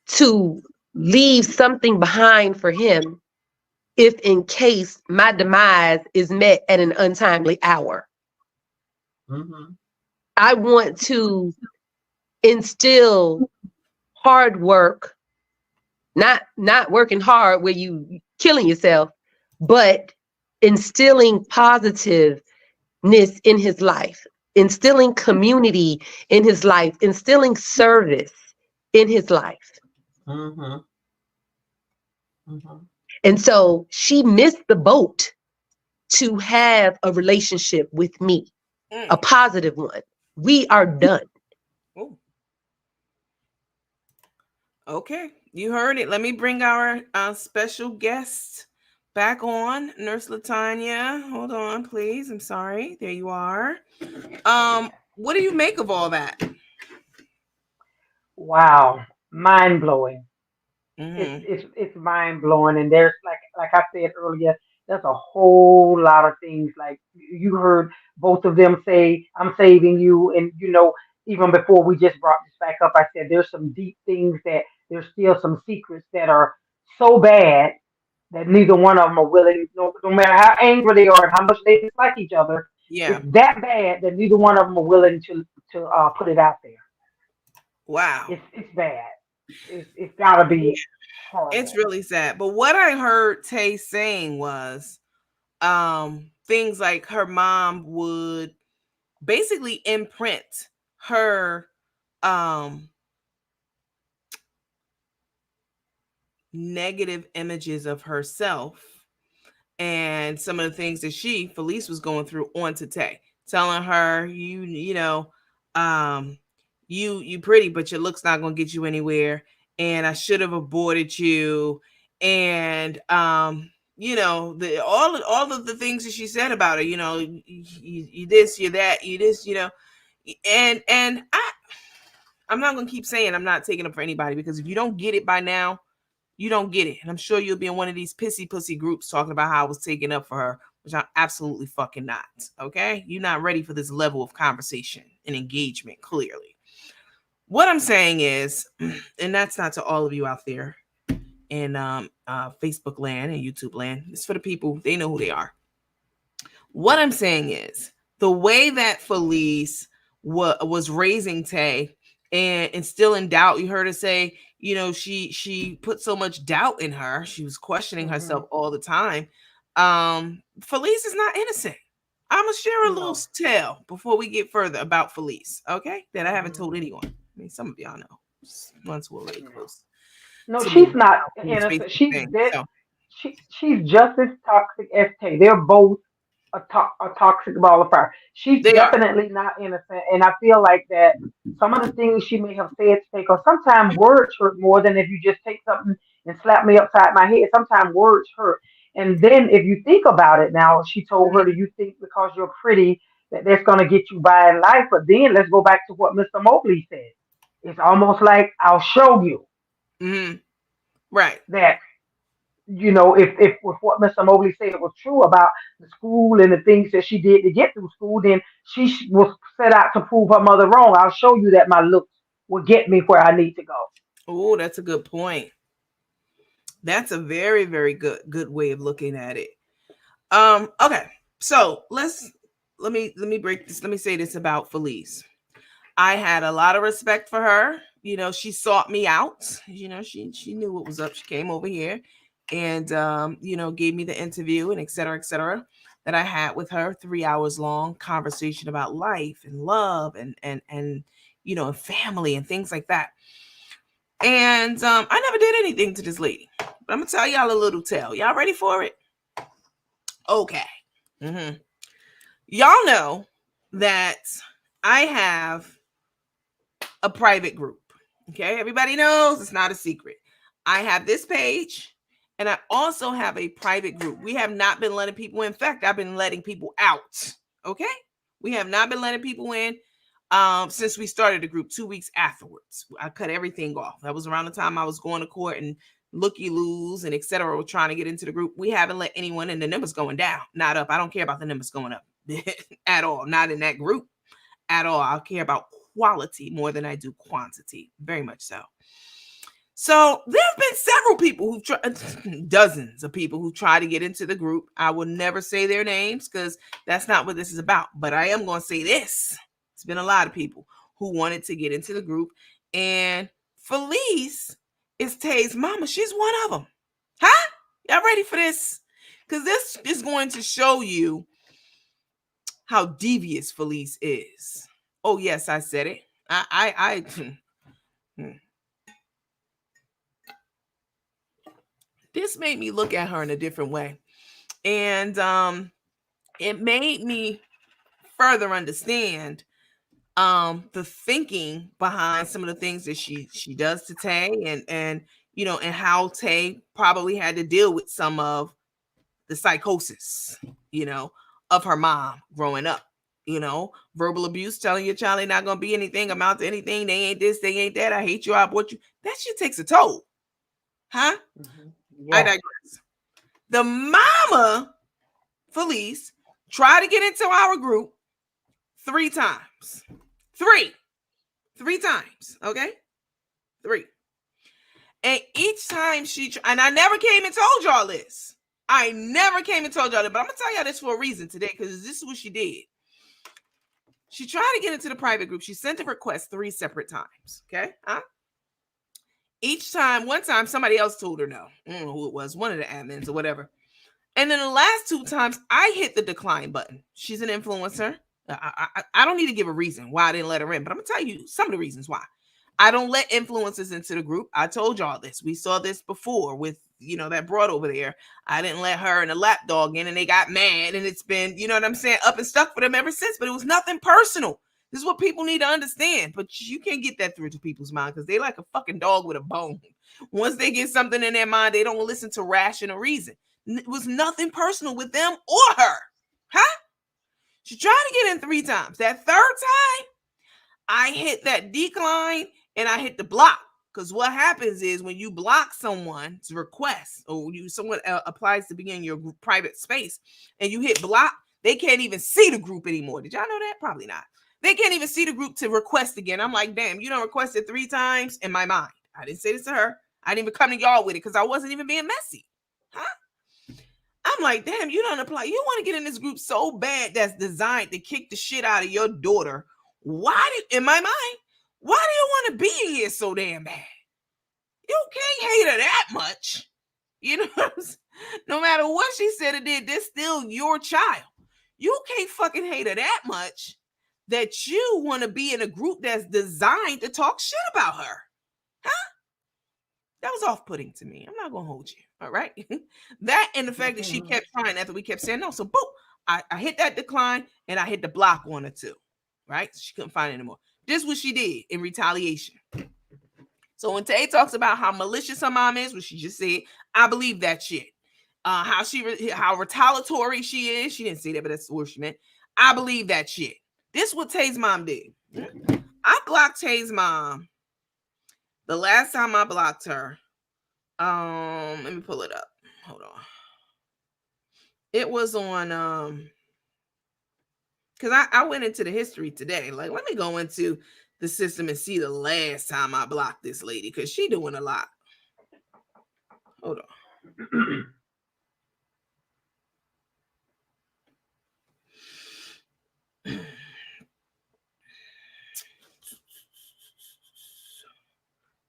to leave something behind for him if in case my demise is met at an untimely hour. I want to instill hard work, not working hard where you killing yourself, but instilling positiveness in his life, instilling community in his life, instilling service in his life. And so she missed the boat to have a relationship with me, a positive one. We are done. Ooh. Okay, you heard it. Let me bring our special guest back on, Nurse Latonia. Hold on, please. I'm sorry. There you are. What do you make of all that? Wow, mind blowing. It's mind blowing, and there's like I said earlier, there's a whole lot of things. Like you heard both of them say, "I'm saving you," and even before we just brought this back up, I said there's some deep things that there's still some secrets that are so bad that neither one of them are willing, no matter how angry they are and how much they dislike each other, Yeah. it's that bad that neither one of them are willing to put it out there. Wow. It's bad. It's got to be horrible. It's really sad. But what I heard Tay saying was things like her mom would basically imprint her negative images of herself and some of the things that Felice was going through onto Tay, telling her, you pretty, but your looks not gonna get you anywhere. and I should have aborted you, and all of the things that she said about her, you this, you that, you this, and I'm not gonna keep saying I'm not taking up for anybody, because if you don't get it by now, you don't get it. And I'm sure you'll be in one of these pissy pussy groups talking about how I was taking up for her, which I'm absolutely fucking not. Okay? You're not ready for this level of conversation and engagement, clearly. What I'm saying is, and that's not to all of you out there in Facebook land and YouTube land, it's for the people, they know who they are. What I'm saying is, the way that Felice was raising Tay and instilling doubt, you heard her say, she put so much doubt in her. She was questioning herself all the time. Felice is not innocent. I'm going to share a little tale before we get further about Felice, okay? That I haven't told anyone. I mean, some of y'all know. Ones who are really close. No, she's not innocent. She's just as toxic as Tay. They're both a toxic ball of fire. She's They are. definitely not innocent, and I feel like that some of the things she may have said to Tay, because sometimes words hurt more than if you just take something and slap me upside my head. Sometimes words hurt, and then if you think about it, now she told her, "Do you think because you're pretty that that's going to get you by in life?" But then let's go back to what Mr. Mobley said. It's almost like I'll show you. Mm-hmm. Right. That, if what Mr. Mobley said was true about the school and the things that she did to get through school, then she was set out to prove her mother wrong. I'll show you that my looks will get me where I need to go. Oh, that's a good point. That's a very, very good way of looking at it. Okay. So let me break this. Let me say this about Felice. I had a lot of respect for her. She sought me out. She knew what was up. She came over here and gave me the interview and et cetera, that I had with her. 3 hours long conversation about life and love and family and things like that. And I never did anything to this lady. But I'm gonna tell y'all a little tale. Y'all ready for it? Okay. Mm-hmm. Y'all know that I have a private group. Okay, everybody knows, it's not a secret. I have this page, and I also have a private group. We have not been letting people in. In fact, I've been letting people out. Okay, we have not been letting people in since we started the group 2 weeks afterwards. I cut everything off. That was around the time I was going to court and looky-loos and et cetera, trying to get into the group. We haven't let anyone in. The numbers going down, not up. I don't care about the numbers going up at all. Not in that group at all. I care about quality more than I do quantity. Very much so. So there have been several people who've tried, dozens of people who try to get into the group. I will never say their names because that's not what this is about. But I am going to say this. It's been a lot of people who wanted to get into the group. And Felice is Tay's mama. She's one of them. Huh? Y'all ready for this? Because this is going to show you how devious Felice is. Oh, yes, I said it. This made me look at her in a different way. And it made me further understand the thinking behind some of the things that she does to Tay and how Tay probably had to deal with some of the psychosis, of her mom growing up. Verbal abuse, telling your child they're not going to be anything, amount to anything. They ain't this, they ain't that. I hate you, I abort you. That shit takes a toll. Huh? Mm-hmm. Yeah. I digress. The mama, Felice, tried to get into our group 3 times. 3 times. Okay? 3. And each time and I never came and told y'all this. I never came and told y'all that, but I'm going to tell y'all this for a reason today because this is what she did. She tried to get into the private group. She sent a request 3 separate times. Okay. Each time, one time, somebody else told her no. I don't know who it was, one of the admins or whatever. And then the last 2 times, I hit the decline button. She's an influencer. I don't need to give a reason why I didn't let her in, but I'm going to tell you some of the reasons why. I don't let influencers into the group. I told y'all this. We saw this before with, that broad over there. I didn't let her and a lapdog in and they got mad and it's been, up and stuck for them ever since, but it was nothing personal. This is what people need to understand. But you can't get that through to people's mind because they like a fucking dog with a bone. Once they get something in their mind, they don't listen to rational reason. It was nothing personal with them or her. Huh? She tried to get in 3 times. That 3rd time, I hit that decline and I hit the block. Because what happens is when you block someone's request or someone applies to be in your private space and you hit block, they can't even see the group anymore. Did y'all know that? Probably not. They can't even see the group to request again. I'm like, damn, you done requested 3 times in my mind. I didn't say this to her. I didn't even come to y'all with it because I wasn't even being messy. Huh? I'm like, damn, you don't apply. You want to get in this group so bad that's designed to kick the shit out of your daughter. In my mind, why do you want to be in here so damn bad? You can't hate her that much. You know what I'm saying? No matter what she said or did, this still your child. You can't fucking hate her that much that you want to be in a group that's designed to talk shit about her. Huh? That was off-putting to me. I'm not going to hold you. All right? That and the fact that she kept trying after we kept saying no. So, boom, I hit that decline and I hit the block on her too. Right? She couldn't find it anymore. This is what she did in retaliation. So when Tay talks about how malicious her mom is, what she just said, I believe that shit. How retaliatory she is. She didn't say that, but that's what she meant. I believe that shit. This is what Tay's mom did. I blocked Tay's mom the last time I blocked her. Let me pull it up. Hold on. It was on because I went into the history today. Like, let me go into the system and see the last time I blocked this lady because she doing a lot. Hold on.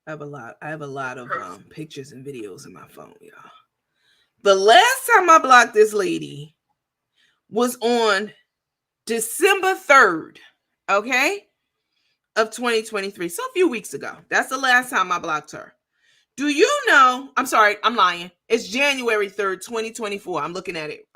I have a lot of pictures and videos in my phone, y'all. The last time I blocked this lady was on December 3rd, okay, of 2023. So a few weeks ago. That's the last time I blocked her. Do you know? I'm sorry, I'm lying. It's January 3rd, 2024. I'm looking at it.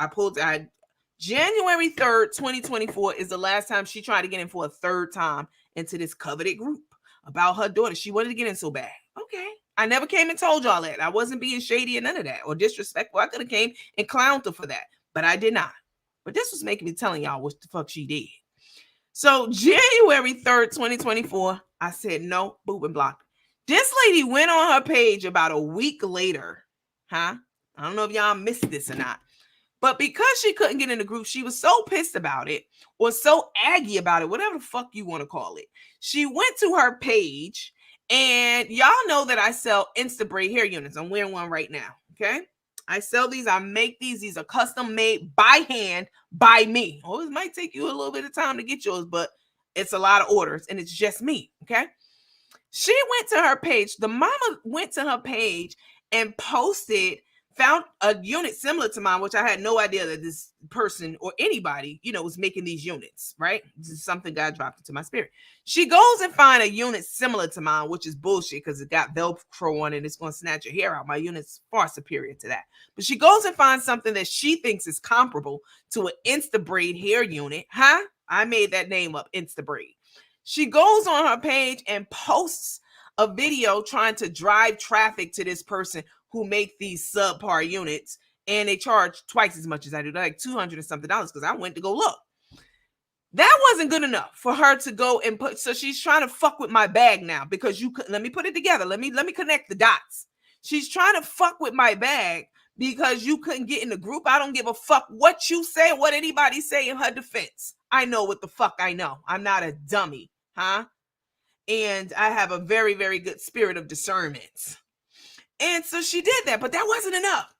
January 3rd, 2024 is the last time she tried to get in for a 3rd time into this coveted group about her daughter. She wanted to get in so bad. Okay. I never came and told y'all that. I wasn't being shady or none of that or disrespectful. I could have came and clowned her for that, but I did not. But this was making me telling y'all what the fuck she did. So January 3rd, 2024, I said no, boop, and blocked. This lady went on her page about a week later. I don't know if y'all missed this or not. But because she couldn't get in the group, she was so pissed about it or so aggy about it, whatever the fuck you want to call it. She went to her page and y'all know that I sell Instabraid hair units. I'm wearing one right now, okay? I sell these. I make these. These are custom made by hand by me. Oh, it might take you a little bit of time to get yours, but it's a lot of orders and it's just me, okay? She went to her page. The mama went to her page and found a unit similar to mine, which I had no idea that this person or anybody, was making these units, right? This is something God dropped into my spirit. She goes and finds a unit similar to mine, which is bullshit because it got Velcro on it and it's going to snatch your hair out. My unit's far superior to that. But she goes and finds something that she thinks is comparable to an Instabraid hair unit. I made that name up, Instabraid. She goes on her page and posts a video trying to drive traffic to this person who make these subpar units, and they charge twice as much as I do. They're like $200 and something because I went to go look. That wasn't good enough for her to go and put. So she's trying to fuck with my bag now because let me put it together. Let me connect the dots. She's trying to fuck with my bag because you couldn't get in the group. I don't give a fuck what you say, what anybody say in her defense. I know what the fuck I know. I'm not a dummy, and I have a very, very good spirit of discernment. And so she did that, but that wasn't enough.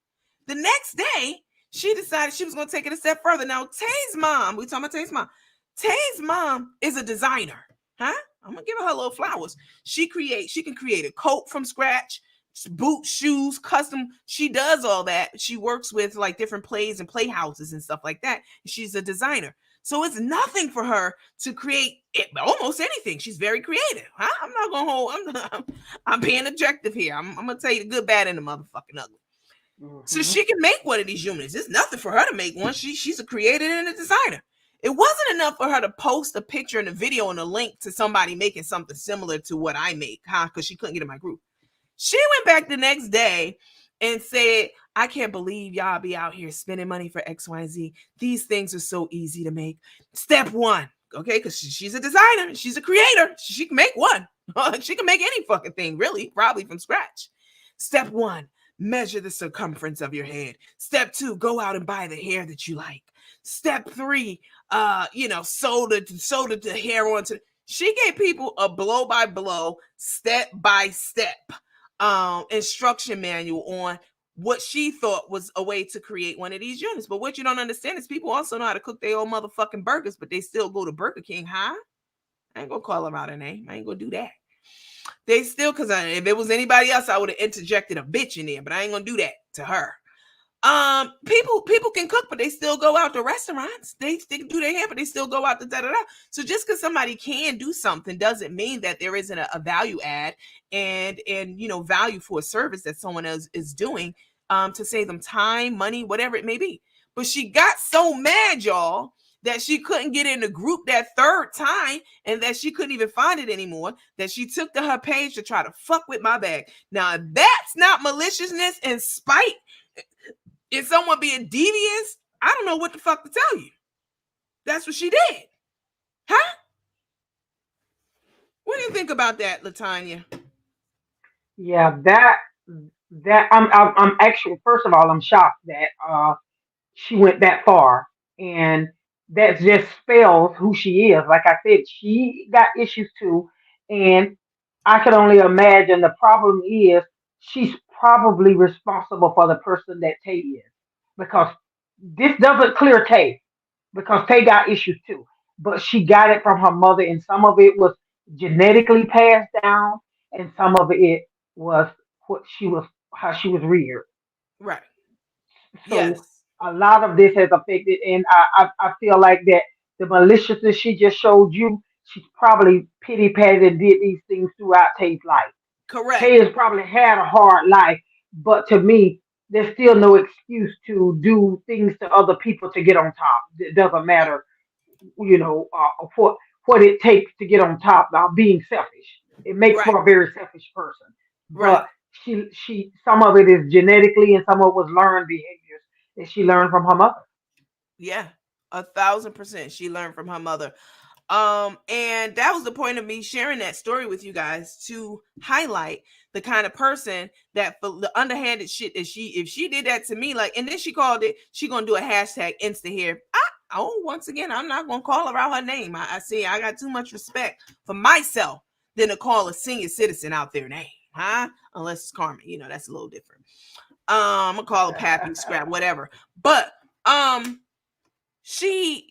The next day, she decided she was going to take it a step further. Now, Tay's mom, we talking about Tay's mom. Tay's mom is a designer, I'm going to give her little flowers. She can create a coat from scratch, boots, shoes, custom. She does all that. She works with like different plays and playhouses and stuff like that. She's a designer. So it's nothing for her to create almost anything. She's very creative. I'm not going to hold. I'm being objective here. I'm going to tell you the good, bad, and the motherfucking ugly. Mm-hmm. So she can make one of these units. It's nothing for her to make one. She's a creator and a designer. It wasn't enough for her to post a picture and a video and a link to somebody making something similar to what I make, huh? Because she couldn't get in my group. She went back the next day and said, I can't believe y'all be out here spending money for XYZ. These things are so easy to make. Step one, okay? Because she's a designer, she's a creator. She can make one. She can make any fucking thing, really, probably from scratch. Step one, measure the circumference of your head. Step two, go out and buy the hair that you like. Step three, sew the hair onto. She gave people a blow by blow, step by step instruction manual on what she thought was a way to create one of these units. But what you don't understand is people also know how to cook their own motherfucking burgers, but they still go to Burger King, huh? I ain't gonna call them out her name. I ain't gonna do that. They still, because if it was anybody else, I would have interjected a bitch in there, but I ain't gonna do that to her. People can cook, but they still go out to restaurants. They do their hair, but they still go out to da da da. So just because somebody can do something doesn't mean that there isn't a value add and value for a service that someone else is doing to save them time, money, whatever it may be. But she got so mad, y'all, that she couldn't get in the group that third time and that she couldn't even find it anymore, that she took to her page to try to fuck with my bag. Now, that's not maliciousness and spite. If someone being devious, I don't know what the fuck to tell you. That's what she did. Huh? What do you think about that, Latonia? Yeah, that I'm actually, first of all, I'm shocked that she went that far, and that just spells who she is. Like I said, she got issues too, and I can only imagine the problem is she's probably responsible for the person that Tay is, because this doesn't clear Tay, because Tay got issues too, but she got it from her mother, and some of it was genetically passed down, and some of it was what she was, how she was reared. Right. So Yes. a lot of this has affected, and I feel like that the maliciousness she just showed you, she's probably pity patted and did these things throughout Tay's life. Correct. Tay has probably had a hard life, but to me, there's still no excuse to do things to other people to get on top. It doesn't matter, what it takes to get on top. Now, being selfish, it makes Right. her a very selfish person. Right. But she some of it is genetically, and some of it was learned behaviors that she learned from her mother. Yeah. 1,000%. She learned from her mother. And that was the point of me sharing that story with you guys, to highlight the kind of person that, for the underhanded shit that if she did that to me, like, and then she called it, she gonna do a hashtag insta here. Once again, I'm not gonna call her out her name. I see I got too much respect for myself than to call a senior citizen out their name, huh? Unless it's Carmen, that's a little different. I'm gonna call her Pappy, Scrap, whatever. But she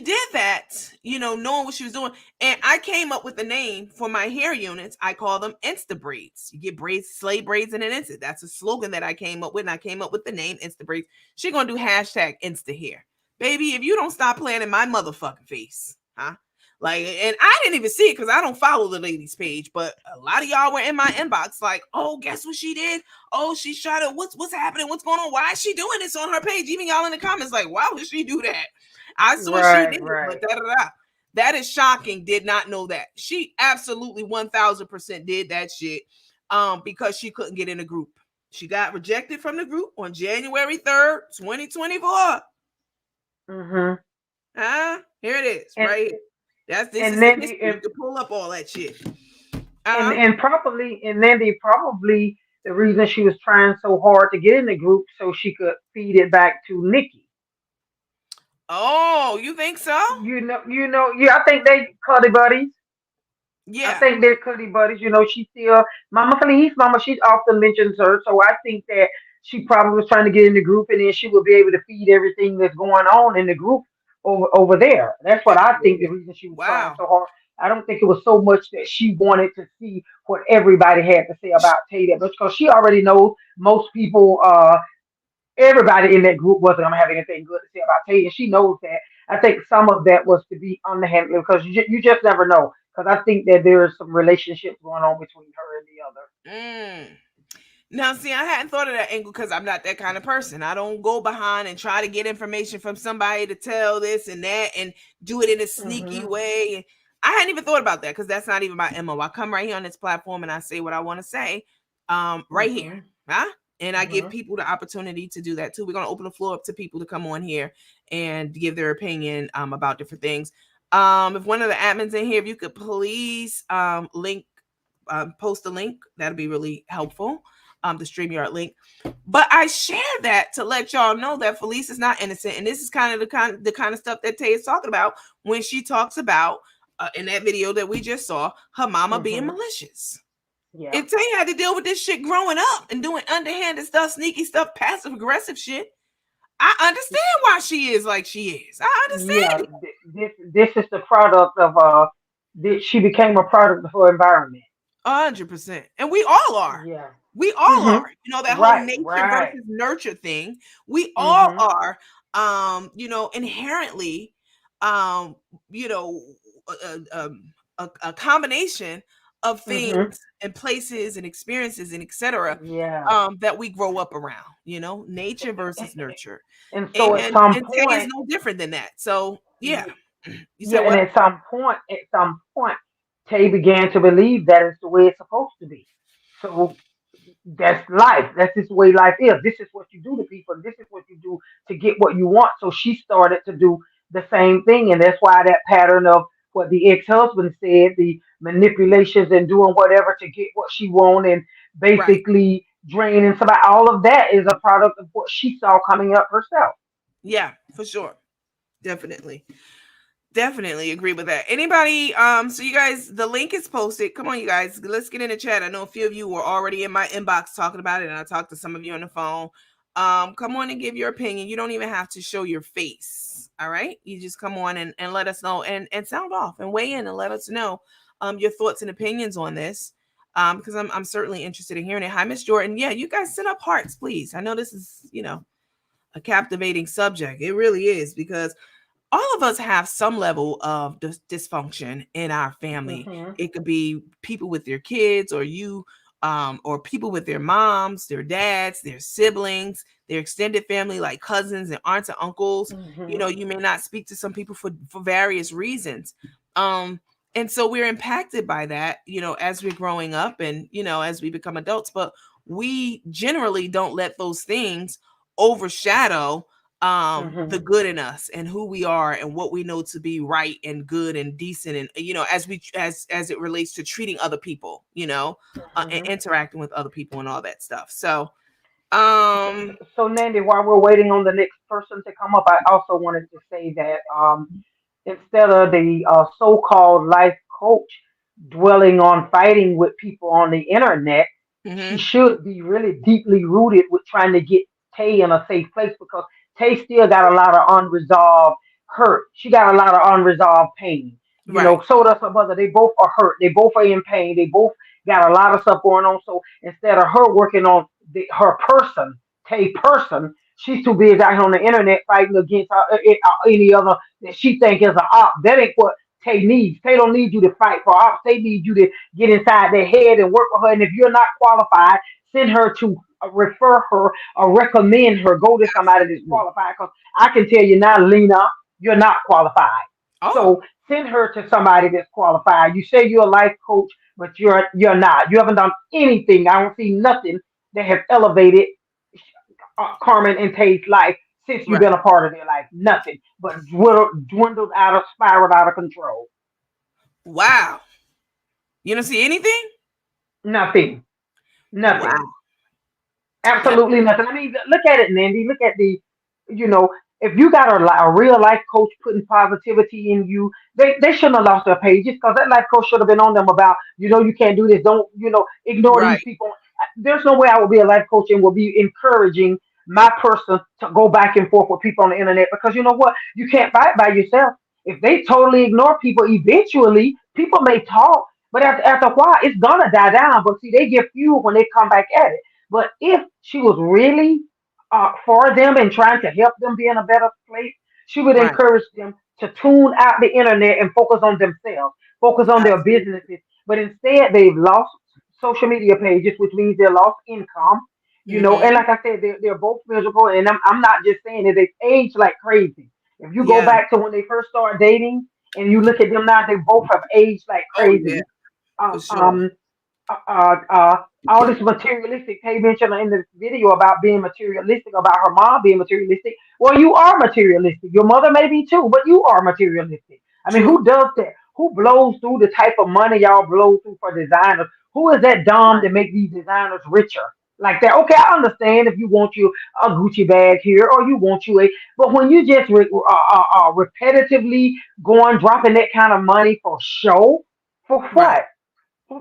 did that, knowing what she was doing. And I came up with a name for my hair units. I call them Insta braids. You get braids, slay braids in an instant. That's a slogan that I came up with, and I came up with the name Insta braids. She gonna do hashtag Insta hair, baby. If you don't stop playing in my motherfucking face, huh? Like, and I didn't even see it because I don't follow the ladies page, but a lot of y'all were in my inbox like, oh, guess what she did? Oh, she's trying to, what's happening? What's going on? Why is she doing this on her page? Even y'all in the comments like, why would she do that? I saw she Right, did it, but right. that is shocking. Did not know that. She absolutely 1,000% did that shit because she couldn't get in the group. She got rejected from the group on January 3rd, 2024. Mhm. Here it is, And right here. This and is the then history. You can pull up all that shit. Uh-huh. and then they probably, the reason she was trying so hard to get in the group so she could feed it back to Nikki. Oh, you think so? Yeah, I think they cuddy buddies. I Yeah. think they're cuddy buddies. She still Mama Felice, Mama. She often mentions her, so I think that she probably was trying to get in the group, and then she would be able to feed everything that's going on in the group over there. That's what I think. The reason she was trying Wow. so hard. I don't think it was so much that she wanted to see what everybody had to say about Tatum, because she already knows most people. Everybody in that group wasn't going to have anything good to say about Tay, and she knows that. I think some of that was to be underhanded, because you just never know. Because I think that there is some relationships going on between her and the other. Mm. Now, see, I hadn't thought of that angle because I'm not that kind of person. I don't go behind and try to get information from somebody to tell this and that and do it in a sneaky Mhm. way. And I hadn't even thought about that because that's not even my MO. I come right here on this platform and I say what I want to say, right here, Mhm. huh? And I give Mhm. people the opportunity to do that too. We're gonna open the floor up to people to come on here and give their opinion about different things. If one of the admins in here, if you could please link, post a link, that'd be really helpful. The StreamYard link. But I share that to let y'all know that Felice is not innocent, and this is kind of the kind of stuff that Tay is talking about when she talks about in that video that we just saw her mama being Mhm. malicious. Yeah. If Tay had to deal with this shit growing up and doing underhanded stuff, sneaky stuff, passive aggressive shit, I understand why she is like she is. I Yeah. understand it. This is the product of she became a product of her environment. 100%. And we all are. Yeah. We all Mhm. are. That whole Right. nature Right. versus nurture thing. We all Mhm. are inherently um, you know, a combination of things Mhm. and places and experiences and etc. Yeah. That we grow up around, nature versus nurture. And And so at some and Tay is point, no different than that. So yeah. You yeah, said and what? at some point, Tay began to believe that is the way it's supposed to be. So that's life. That's just the way life is. This is what you do to people. This is what you do to get what you want. So she started to do the same thing, and that's why that pattern of what the ex-husband said, the manipulations and doing whatever to get what she wanted, and Right. basically draining somebody. All of that is a product of what she saw coming up herself. Yeah, for sure. Definitely. Definitely agree with that. Anybody, so you guys, the link is posted. Come on, you guys, let's get in the chat. I know a few of you were already in my inbox talking about it, and I talked to some of you on the phone. Come on and give your opinion. You don't even have to show your face. All right. You just come on and let us know and sound off and weigh in and let us know your thoughts and opinions on this. Because I'm certainly interested in hearing it. Hi, Miss Jordan. Yeah, you guys send up hearts, please. I know this is, a captivating subject. It really is because all of us have some level of dysfunction in our family. Hmm. It could be people with their kids, or you, or people with their moms, their dads, their siblings, their extended family, like cousins and aunts and uncles. Hmm. You may not speak to some people for various reasons. Um, and so we're impacted by that, as we're growing up and, as we become adults. But we generally don't let those things overshadow the Hmm. good in us and who we are and what we know to be right and good and decent, and as we as it relates to treating other people, and Hmm. interacting with other people and all that stuff. So So, um so, Nandy, while we're waiting on the next person to come up, I also wanted to say that instead of the so-called life coach dwelling on fighting with people on the internet, she mhm, should be really deeply rooted with trying to get Tay in a safe place because Tay still got a lot of unresolved hurt. She got a lot of unresolved pain. right, So does her mother. They both are hurt. They both are in pain. They both got a lot of stuff going on. So instead of her working on her person, Tay person, she's too busy out here on the internet fighting against any other that she think is an op. That ain't what Tay needs. Tay don't need you to fight for ops. They need you to get inside their head and work with her. And if you're not qualified, send her to refer her or recommend her. Go to somebody that's absolutely. qualified. Because I can tell you now, Lena, you're not qualified. Oh, So send her to somebody that's qualified. You say you're a life coach, but you're not. You haven't done anything. I don't see nothing that have elevated Carmen and Tay's life since you've right. been a part of their life. Nothing but dwindled out of, spiraled out of control. Wow. You don't see anything? Nothing. Wow. Nothing. Yep. Absolutely nothing. I mean, look at it, Nandy. Look at you know, if you got a real life coach putting positivity in you, they shouldn't have lost their pages because that life coach should have been on them about, you can't do this. Don't, ignore these Right. people. There's no way I would be a life coach and will be encouraging my person to go back and forth with people on the internet because you know what? You can't fight by yourself. If they totally ignore people, eventually people may talk, but after a while, it's gonna die down. But see, they get fuel when they come back at it. But if she was really for them and trying to help them be in a better place, she would Right. encourage them to tune out the internet and focus on themselves, focus on their Absolutely. businesses. But instead, they've lost. social media pages, which means they lost income. And Mm-hmm. like I said, they're both miserable. And I'm not just saying it; they age like crazy. If you go Yeah. back to when they first started dating, and you look at them now, they both have aged like Oh yeah, crazy. for Um, sure. um, uh, uh, uh, all this materialistic. Kay mentioned in the video about being materialistic, about her mom being materialistic. Well, you are materialistic. Your mother may be too, but you are materialistic. I mean, True. who does that? Who blows through the type of money y'all blow through for designers? Who is that dumb Right. to make these designers richer? Like that. Okay, I understand if you want you a Gucci bag here or you want you a, but when you just repetitively going dropping that kind of money for show, for Right. what?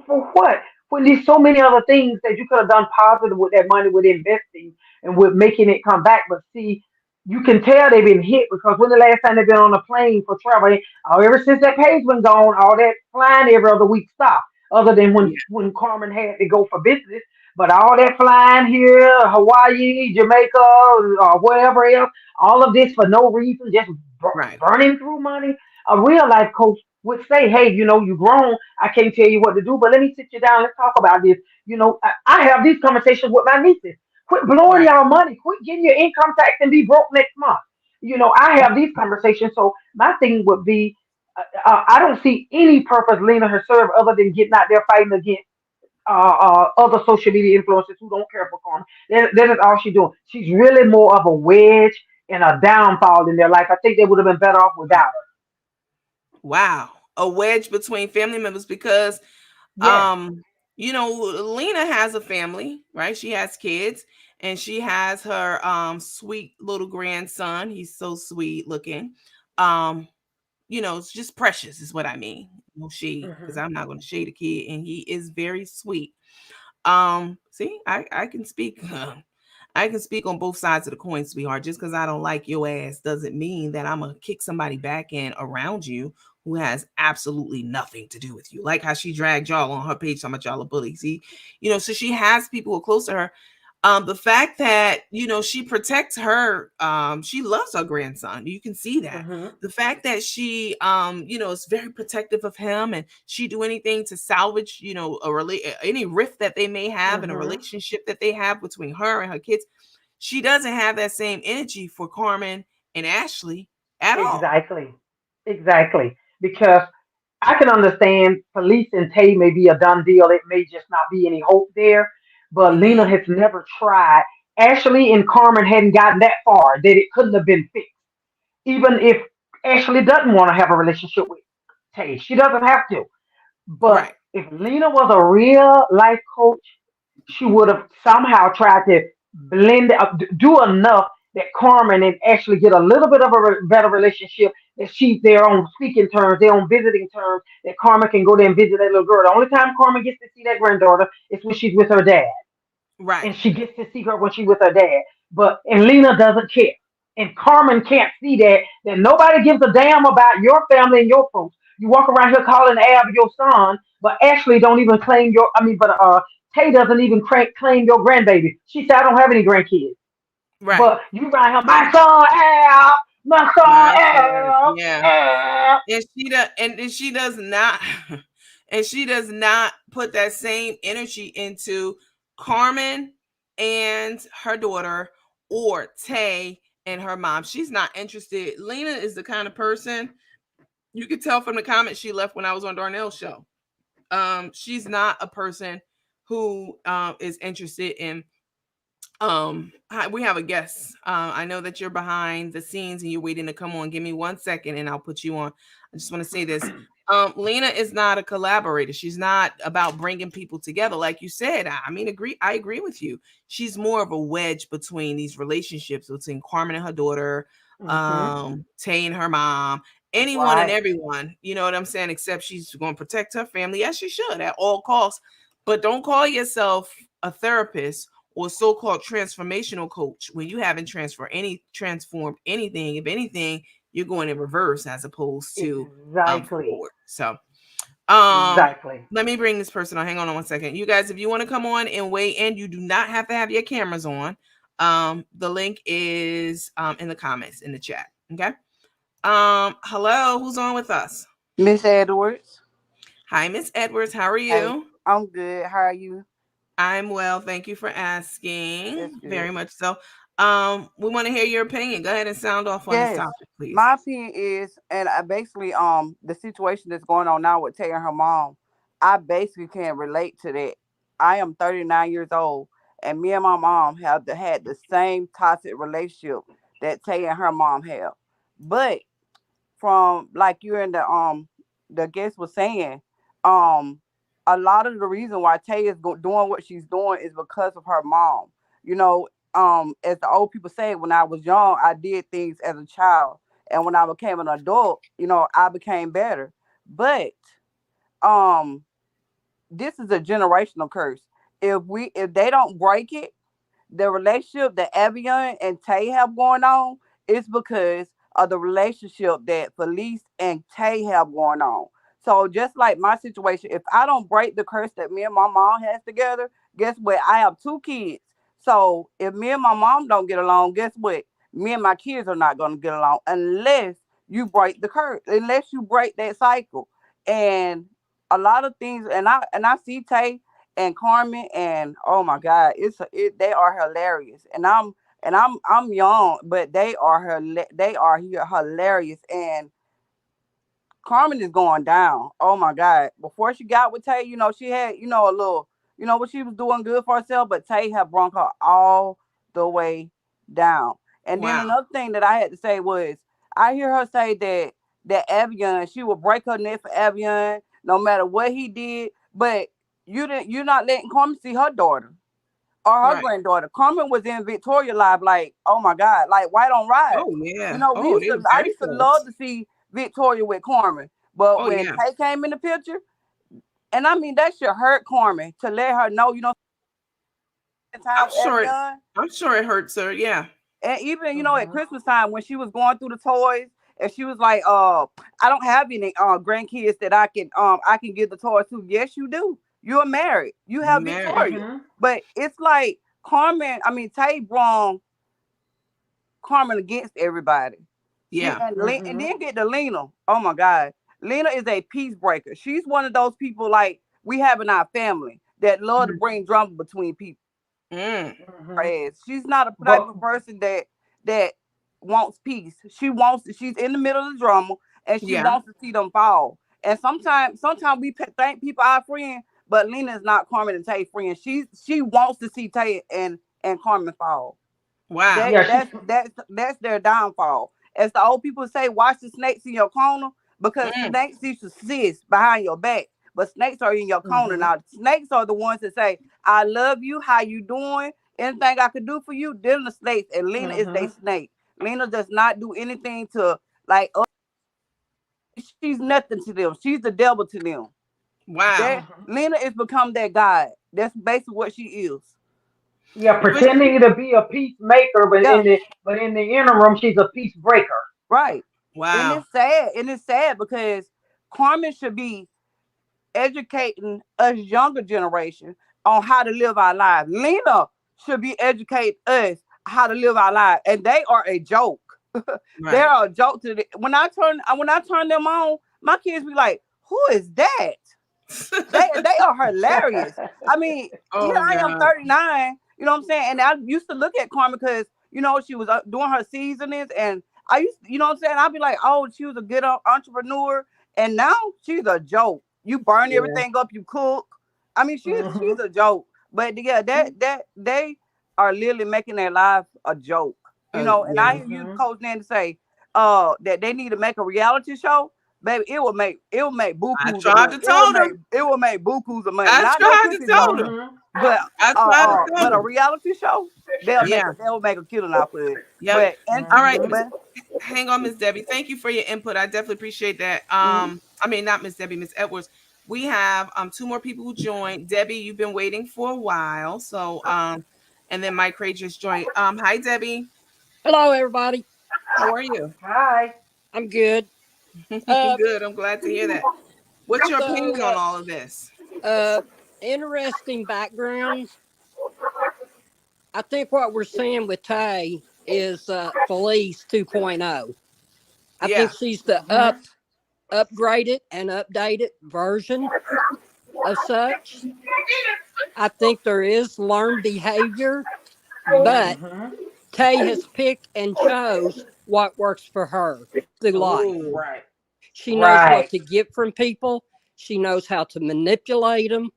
For what? When there's so many other things that you could have done positive with that money, with investing and with making it come back. But see, you can tell they've been hit because when the last time they've been on a plane for travel, ever since that page been gone, all that flying every other week stopped. Other than Yeah. when Carmen had to go for business, but all that flying here, Hawaii, Jamaica, or wherever else, all of this for no reason, just Right. burning through money. A real life coach would say, "Hey, you grown. I can't tell you what to do, but let me sit you down. Let's talk about this." I have these conversations with my nieces. Quit blowing Right. y'all money. Quit getting your income tax and be broke next month. I have these conversations. So my thing would be, I don't see any purpose Lena her serve other than getting out there fighting against other social media influencers who don't care for karma. That is all she's doing. She's really more of a wedge and a downfall in their life. I think they would have been better off without her. Wow. A wedge between family members because Yes. um Lena has a family, right? She has kids and she has her sweet little grandson. He's so sweet looking. Um it's just precious is what I mean. No shade because Hmm. I'm not going to shade a kid and he is very sweet. See, I can speak I can speak on both sides of the coin, sweetheart. Just because I don't like your ass doesn't mean that I'm gonna kick somebody back in around you who has absolutely nothing to do with you. Like how she dragged y'all on her page, talking about y'all are bullies. See, so she has people who are close to her. The fact that she protects her, she loves her grandson. You can see that. Hmm. The fact that she, is very protective of him, and she do anything to salvage, any rift that they may have in a Hmm. relationship that they have between her and her kids. She doesn't have that same energy for Carmen and Ashley at all. Exactly. Exactly. Because I can understand police and Tay may be a done deal. It may just not be any hope there. But Lena Mm-hmm. has never tried. Ashley and Carmen hadn't gotten that far that it couldn't have been fixed. Even if Ashley doesn't want to have a relationship with Tay, she doesn't have to. But Right. if Lena was a real life coach, she would have somehow tried to blend up, do enough that Carmen and actually get a little bit of a better relationship. That they're on speaking terms, they're on visiting terms. That Carmen can go there and visit that little girl. The only time Carmen gets to see that granddaughter is when she's with her dad, Right. and she gets to see her when she's with her dad. And Lena doesn't care. And Carmen can't see that nobody gives a damn about your family and your folks. You walk around here calling Ab your son, but Ashley don't even claim your. I mean, but Tay doesn't even claim your grandbaby. She said I don't have any grandkids. Right. But you right here, my son Ab, my son My son. Ab, Yeah. Ab. And she does not and she does not put that same energy into Carmen and her daughter or Tay and her mom. She's not interested. Lena is the kind of person you could tell from the comments she left when I was on Darnell's show. She's not a person who is interested in hi, we have a guest. I know that you're behind the scenes and you're waiting to come on. Give me 1 second and I'll put you on. I just want to say this. Lena is not a collaborator. She's not about bringing people together. Like you said, I agree with you. She's more of a wedge between these relationships between Carmen and her daughter, Mm-hmm. Tay and her mom, anyone and Right. everyone. You know what I'm saying? Except she's going to protect her family. Yes, she should at all costs. But don't call yourself a therapist or so-called transformational coach when you haven't transformed anything. If anything, you're going in reverse as opposed to Exactly. forward. So um Exactly. let me bring this person on. Hang on 1 second. You guys, if you want to come on and weigh in, you do not have to have your cameras on. The link is in the comments in the chat. Okay. Hello, who's on with us? Miss Edwards. Hi, Miss Edwards. How are Hey, you? I'm good. How are you? I'm well. Thank you for That's asking. good. Very much so. We want to hear your opinion. Go ahead and sound off on this Yes. topic, please. My opinion is, and I basically the situation that's going on now with Tay and her mom, I basically can relate to that. I am 39 years old, and me and my mom have had the same toxic relationship that Tay and her mom have. But from like you and the guest was saying, um a lot of the reason why Tay is doing what she's doing is because of her mom. You know, as the old people say, when I was young, I did things as a child, and when I became an adult, I became better. But um this is a generational curse. If they don't break it, the relationship that Avion and Tay have going on is because of the relationship that Felice and Tay have going on. So just like my situation, if I don't break the curse that me and my mom has together, guess what? I have two kids. So if me and my mom don't get along, guess what? Me and my kids are not going to get along unless you break the curse, unless you break that cycle. And a lot of things, and I see Tay and Carmen, and oh my God, they are hilarious. And I'm young, but they are hilarious. And Carmen is going down. Oh my God! Before she got with Tay, she had a little, what she was doing good for herself, but Tay had brought her all the way down. And then Wow. another thing that I had to say was, I hear her say that Avion, she would break her neck for Avion, no matter what he did. But you're not letting Carmen see her daughter or her Right. granddaughter. Carmen was in Victoria Live, like, oh my God, like White on Ride. Oh yeah. We Oh, used they to, were I very used to love close. to see Victoria with Carmen, but Oh when yeah. Tay came in the picture, and I mean that should hurt Carmen to let her know, spend time I'm with sure it. Evian. I'm sure it hurts her. Yeah. And even at Mhm. Christmas time when she was going through the toys, and she was like, I don't have any grandkids that I can give the toys to. Yes, you do. You're married. You have Married. Victoria. Mhm. But it's like Carmen, I mean Tay brung Carmen against everybody. She Yeah. and Mhm. then get to Lena. Oh my God. Lena is a peace breaker. She's one of those people like we have in our family that love to bring drama between people. Mm. Mhm. She's not a type But of person that wants peace. She's in the middle of the drama, and she Yeah. wants to see them fall. And sometimes we think people are friends, but Lena is not Carmen and Tay friend. She wants to see Tay and Carmen fall. Wow. That yeah, she's that's their downfall. As the old people say, watch the snakes in your corner, because Mm. snakes used to sit behind your back, but snakes are in your corner mhm. now. Snakes are the ones that say, "I love you. How you doing? Anything I could do for you?" Then the snakes, and Lena is their Mhm. snake. Lena does not do anything to like. She's nothing to them. She's the devil to them. Wow. That Mhm. Lena is become that god. That's basically what she is. Yeah, But pretending to be a peacemaker, but Yeah, in the interim, she's a peace breaker. right. And wow. it's sad. And it's sad because Carmen should be educating us younger generation on how to live our lives. Lena should be educating us how to live our lives, and they are a joke. They Right. are a joke to when I turn them on, my kids be like, "Who is that?" They are hilarious. I mean, here Oh I am God. 39, you know what I'm saying? And I used to look at Carmen because, she was doing her seasonings, and I used you know what I'm saying? I'd be like, oh, she was a good entrepreneur. And now she's a joke. You burn Yeah. everything up, you cook. I mean, she's Mhm. a joke. But yeah, that they are literally making their life a joke. And I Yeah. hear you, Mhm. Coach Nancy, say that they need to make a reality show. Baby, it will make I bukus of tried money. to It will tell make them. it will make bukus of money. I Not no tried to cookie tell show, them. Mhm. but I tried to tell a them. reality show. Yeah. They'll make a killing out of it. Yep. But and All right. Mhm. but Hang on, Miss Debbie. Thank you for your input. I definitely appreciate that. mhm. I mean, not Miss Debbie, Miss Edwards. We have two more people who joined. Debbie, you've been waiting for a while. So and then Mike Ray just joined. Hi Debbie. Hello, everybody. How are you? Hi. I'm good. Uh, Good. I'm glad to hear that. What's your opinion so, on all of this? interesting background. I think what we're seeing with Tay is Felice 2.0. I think Yeah. she's the Mhm. upgraded and updated version. of such. I think there is learned behavior, but Mhm. Tay has picked and chose what works for her through life. Oh, Right. She knows what Right. to get from people. She knows how to manipulate them.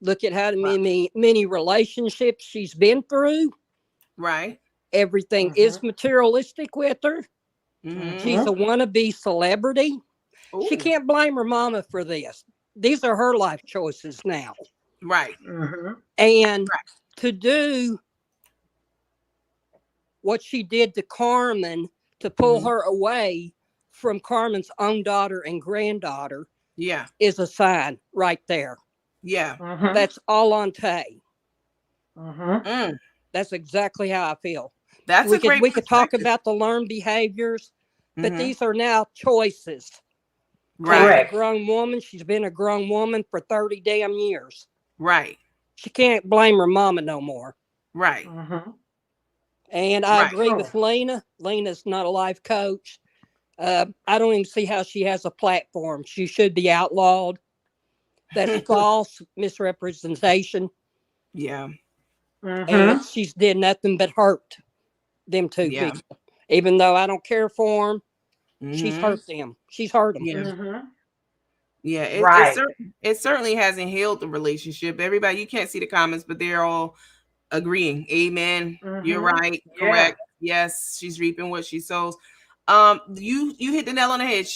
Look at how right. many relationships she's been through. Right. Everything is Mhm. materialistic with her. She's Mm-hmm. a Mhm. wannabe celebrity. She Oh, can't blame her mama for this. These are her life choices now. right. Mhm. And to do what she did to Carmen to pull Mm-hmm. her away from Carmen's own daughter and granddaughter Yeah. is a sign right there. Yeah. Mhm. That's all on Tay. Mhm. Mm. That's exactly how I feel. That's We a could great we could talk perspective. about the learned behaviors, but Mm-hmm. these are now choices. Tay's Right. a Correct. grown woman. She's been a grown woman for 30 damn years. Right. She can't blame her mama no more. Right. Mhm. And I Right. agree with Sure. Lena. Lena's not a life coach. I don't even see how she has a platform. She should be outlawed. That's false misrepresentation. Yeah. And Mhm. she's did nothing but hurt them two Yeah. people. Even though I don't care for them, she's Mm-hmm. hurt them. She's hurt them. Yeah. Mhm. Yeah. Right. It certainly hasn't healed the relationship. Everybody, you can't see the comments, but they're all agreeing. Amen. You're Mhm. right. Yeah. Correct. Yes, she's reaping what she sows. You hit the nail on the head.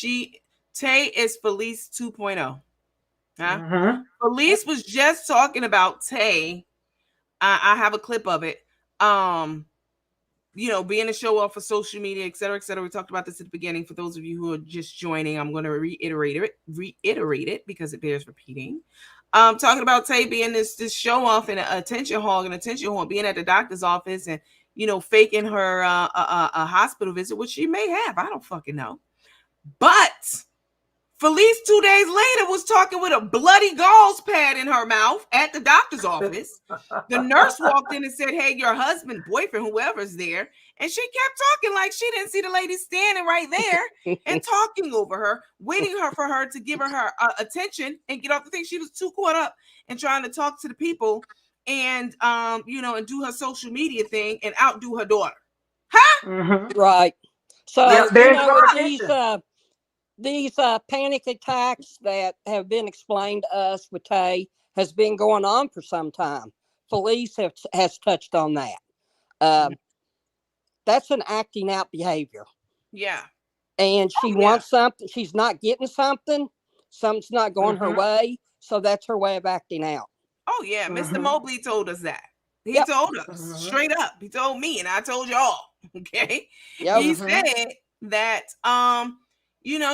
Tay is Felice 2.0. Huh? Mhm. Felice was just talking about Tay. I have a clip of it. Being a show off for social media, et cetera, et cetera. We talked about this at the beginning. For those of you who are just joining, I'm going to reiterate it because it bears repeating. Talking about Tay being this show off and an attention hog, being at the doctor's office and faking her a hospital visit, which she may have. I don't fucking know. But Felice 2 days later was talking with a bloody gauze pad in her mouth at the doctor's office. The nurse walked in and said, "Hey, your husband, boyfriend, whoever's there." And she kept talking like she didn't see the lady standing right there and talking over her, waiting for her to give her attention and get off the thing. She was too caught up in trying to talk to the people and and do her social media thing and outdo her daughter. Huh? Mhm. Right. So, Yep. There's the with repetition. these panic attacks that have been explained to us with Tay has been going on for some time. Police has touched on that. Um, that's an acting out behavior. Yeah. And she Oh, yeah. wants something. She's not getting something. Something's not going her Mhm. way. So that's her way of acting out. Oh, yeah. Mr. Mhm. Mobley told us that. He Yep. told us Mhm. straight up. He told me, and I told y'all. Okay. Yep. He Mhm. said that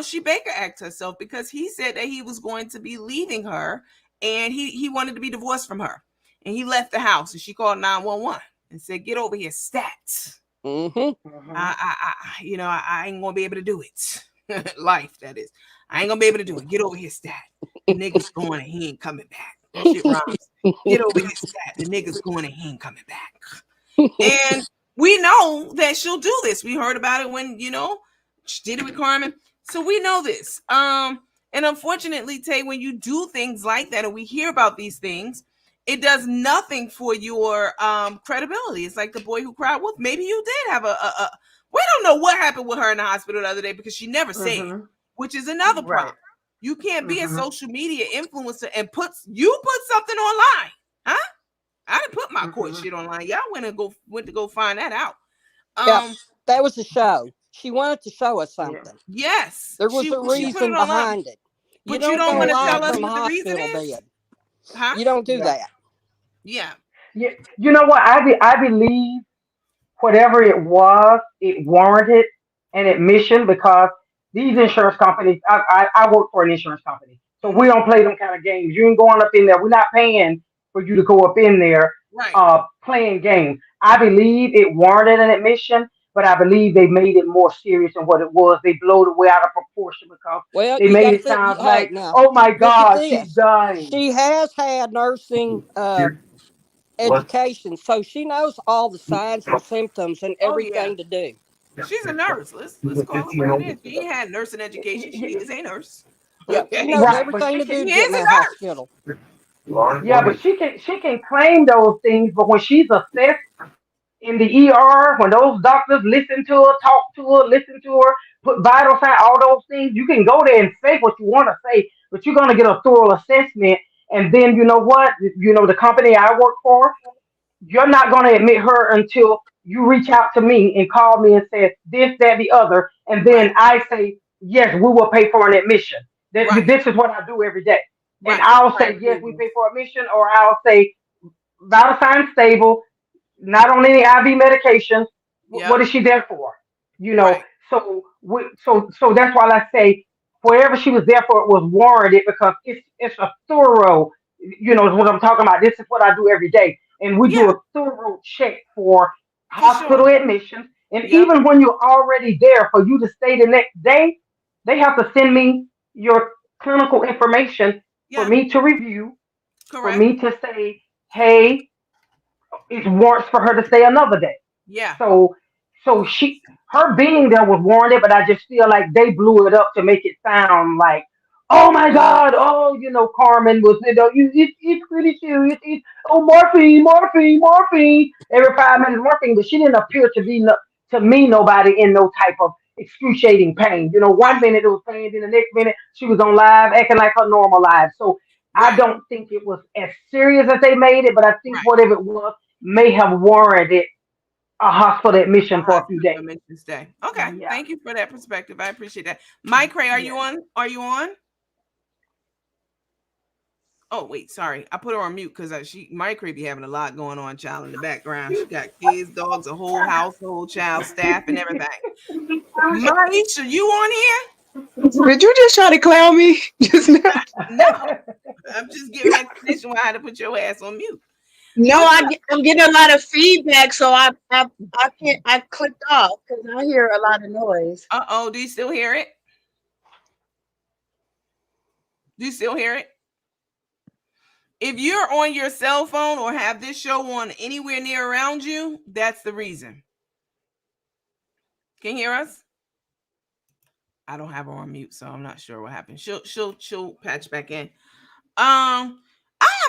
she Baker act herself because he said that he was going to be leaving her and he wanted to be divorced from her. And he left the house and she called 911 and said, "Get over here, stat. Mm-hmm. Mhm. I ain't gonna be able to do it." Life, that is. I ain't gonna be able to do it. Get over here, stat. The nigga's going and he ain't coming back. That shit rhymes. Get over here, stat. The nigga's going and he ain't coming back. And we know that she'll do this. We heard about it when, she did it with Carmen. So we know this. And unfortunately, Tay, when you do things like that and we hear about these things, it does nothing for your credibility. It's like the boy who cried wolf. Maybe you did have a we don't know what happened with her in the hospital the other day because she never said, Mhm. which is another Right. problem. You can't be a Mhm. social media influencer and put something online. Huh? I didn't put my court Mhm. shit online. Y'all went to go find that out. Yep. Um, That was a show. She wanted to show us Yeah. something. yes, There was she a put it reason online, behind it. You but you don't don't go want to live tell us from Exactly. a what the reason hospital is, bed. huh? You don't do Yeah. that. Yeah, You know what? I believe whatever it was, it warranted an admission because these insurance companies, I work for an insurance company. So we mm-hmm. don't play them kind of games. You ain't going up in there. We're not paying for you to go up in there Right. playing games. I believe it warranted an admission, but I believe they made it more serious than what it was. They blowed it way out of proportion because Well, they you made got to it think. sound Hey, like, now oh my look at God, she's this. dying. She has had nursing education, so she knows all the signs and symptoms and Oh yeah, everything to do. she's a nurse. Let's call it what it is. She ain't had nursing education. She is a nurse. Yep, she Okay, knows Right, but everything she to can. do she to get in is that a nurse. hospital. Yeah, but she can claim those things, but when she's assessed in the ER, when those doctors listen to her, talk to her, listen to her, put vital signs, all those things, you can go there and say what you want to say, but you're gonna get a thorough assessment. And then you know what? You know the company I work for, you're not going to admit her until you reach out to me and call me and say this, that, the other, and then Right. I say yes, we will pay for an admission. Right. This is what I do every day, and Right. I'll say Right. yes, we pay for admission, or I'll say vital signs stable, not on any IV medications. What Yep. is she there for? You know, Right. so that's why I say wherever she was there for it was warranted because it's a thorough. You know, is what I'm talking about. This is what I do every day, and we do Yeah, a thorough check for for hospital sure. admissions. And Yep. even when you're already there, for you to stay the next day, they have to send me your clinical information for Yeah. me to review, for Correct. me to say, hey, it warrants for her to stay another day. Yeah. So so her being there was warranted, but I just feel like they blew it up to make it sound like, oh my Oh, God, oh Carmen was it's pretty serious. Oh morphine every 5 minutes morphine, but she didn't appear to be to me nobody in no type of excruciating pain. One right. minute it was pain, then the next minute she was on live acting like her normal life. So I Right. don't think it was as serious as they made it, but I think Right. whatever it was may have warranted a hospital admission for a few Hospital days. admissions day. Okay. Yeah. Thank you for that perspective. I appreciate that. Mike Ray, are you Yeah. on? Are you on? Oh wait, sorry. I put her on mute because she Mike Ray be having a lot going on, child, in the background. She got kids, dogs, a whole household, child, staff, and everything. Maisha, you on here? Did you just try to clown me just now? No. I'm just giving explanation why I had to put your ass on mute. No, What's I'm getting a lot of feedback, so I can't. I clicked off because I hear a lot of noise. Uh-oh, do you still hear it? Do you still hear it? If you're on your cell phone or have this show on anywhere near around you, that's the reason. Can you hear us? I don't have her on mute, so I'm not sure what happened. She'll patch back in. I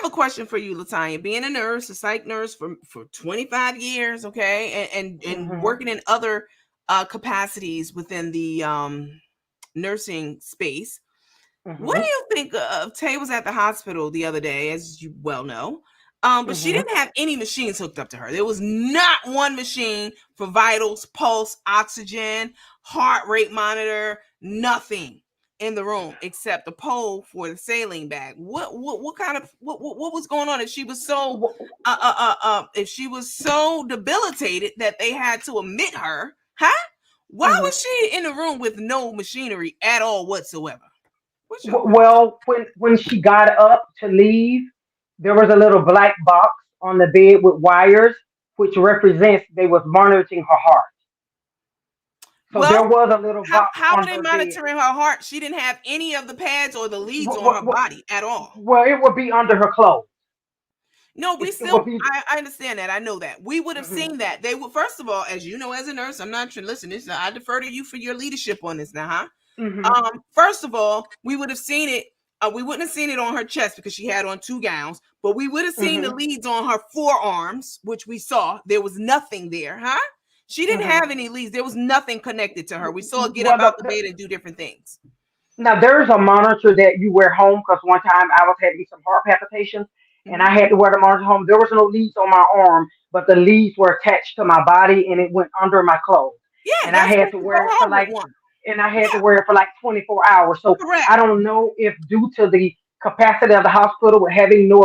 have a question for you, Latonia. Being a nurse, a psych nurse for 25 years, okay, and Mhm. working in other capacities within the nursing space. What do Mhm. you think of? Tay was at the hospital the other day, as you well know. But she Mhm. didn't have any machines hooked up to her. There was not one machine for vitals, pulse, oxygen, heart rate monitor, nothing in the room except a pole for the saline bag. What kind of what was going on if she was so if she was so debilitated that they had to admit her? Huh? Why Mhm. was she in the room with no machinery at all whatsoever? What's your opinion? Well, when she got up to leave, there was a little black box on the bed with wires, which represents they was monitoring her heart. So there Well, was a little box how were on they her bed. monitoring her heart? She didn't have any of the pads or the leads on her What, body at all. well, it would be under her clothes. No, we It still. would be. I understand that. I know that we would have Mhm. seen that. They would first of all, as you know, as a nurse, I'm not sure. Listen, this I defer to you for your leadership on this now, huh? Mhm. First of all, we would have seen it. We wouldn't have seen it on her chest because she had on two gowns, but we would have seen the Mhm. leads on her forearms, which we saw. There was nothing there, huh? She didn't Mhm. have any leads. There was nothing connected to her. We saw her get up Well, out the bed and do different things. now there's a monitor that you wear home because one time I was having some heart palpitations and I Mhm. had to wear the monitor home. There was no leads on my arm, but the leads were attached to my body and it went under my clothes. Yeah, And I that's had when to you go wear it for home with like one. and I had to Yeah, wear it for like 24 hours. So I correct. don't know if due to the capacity of the hospital with having no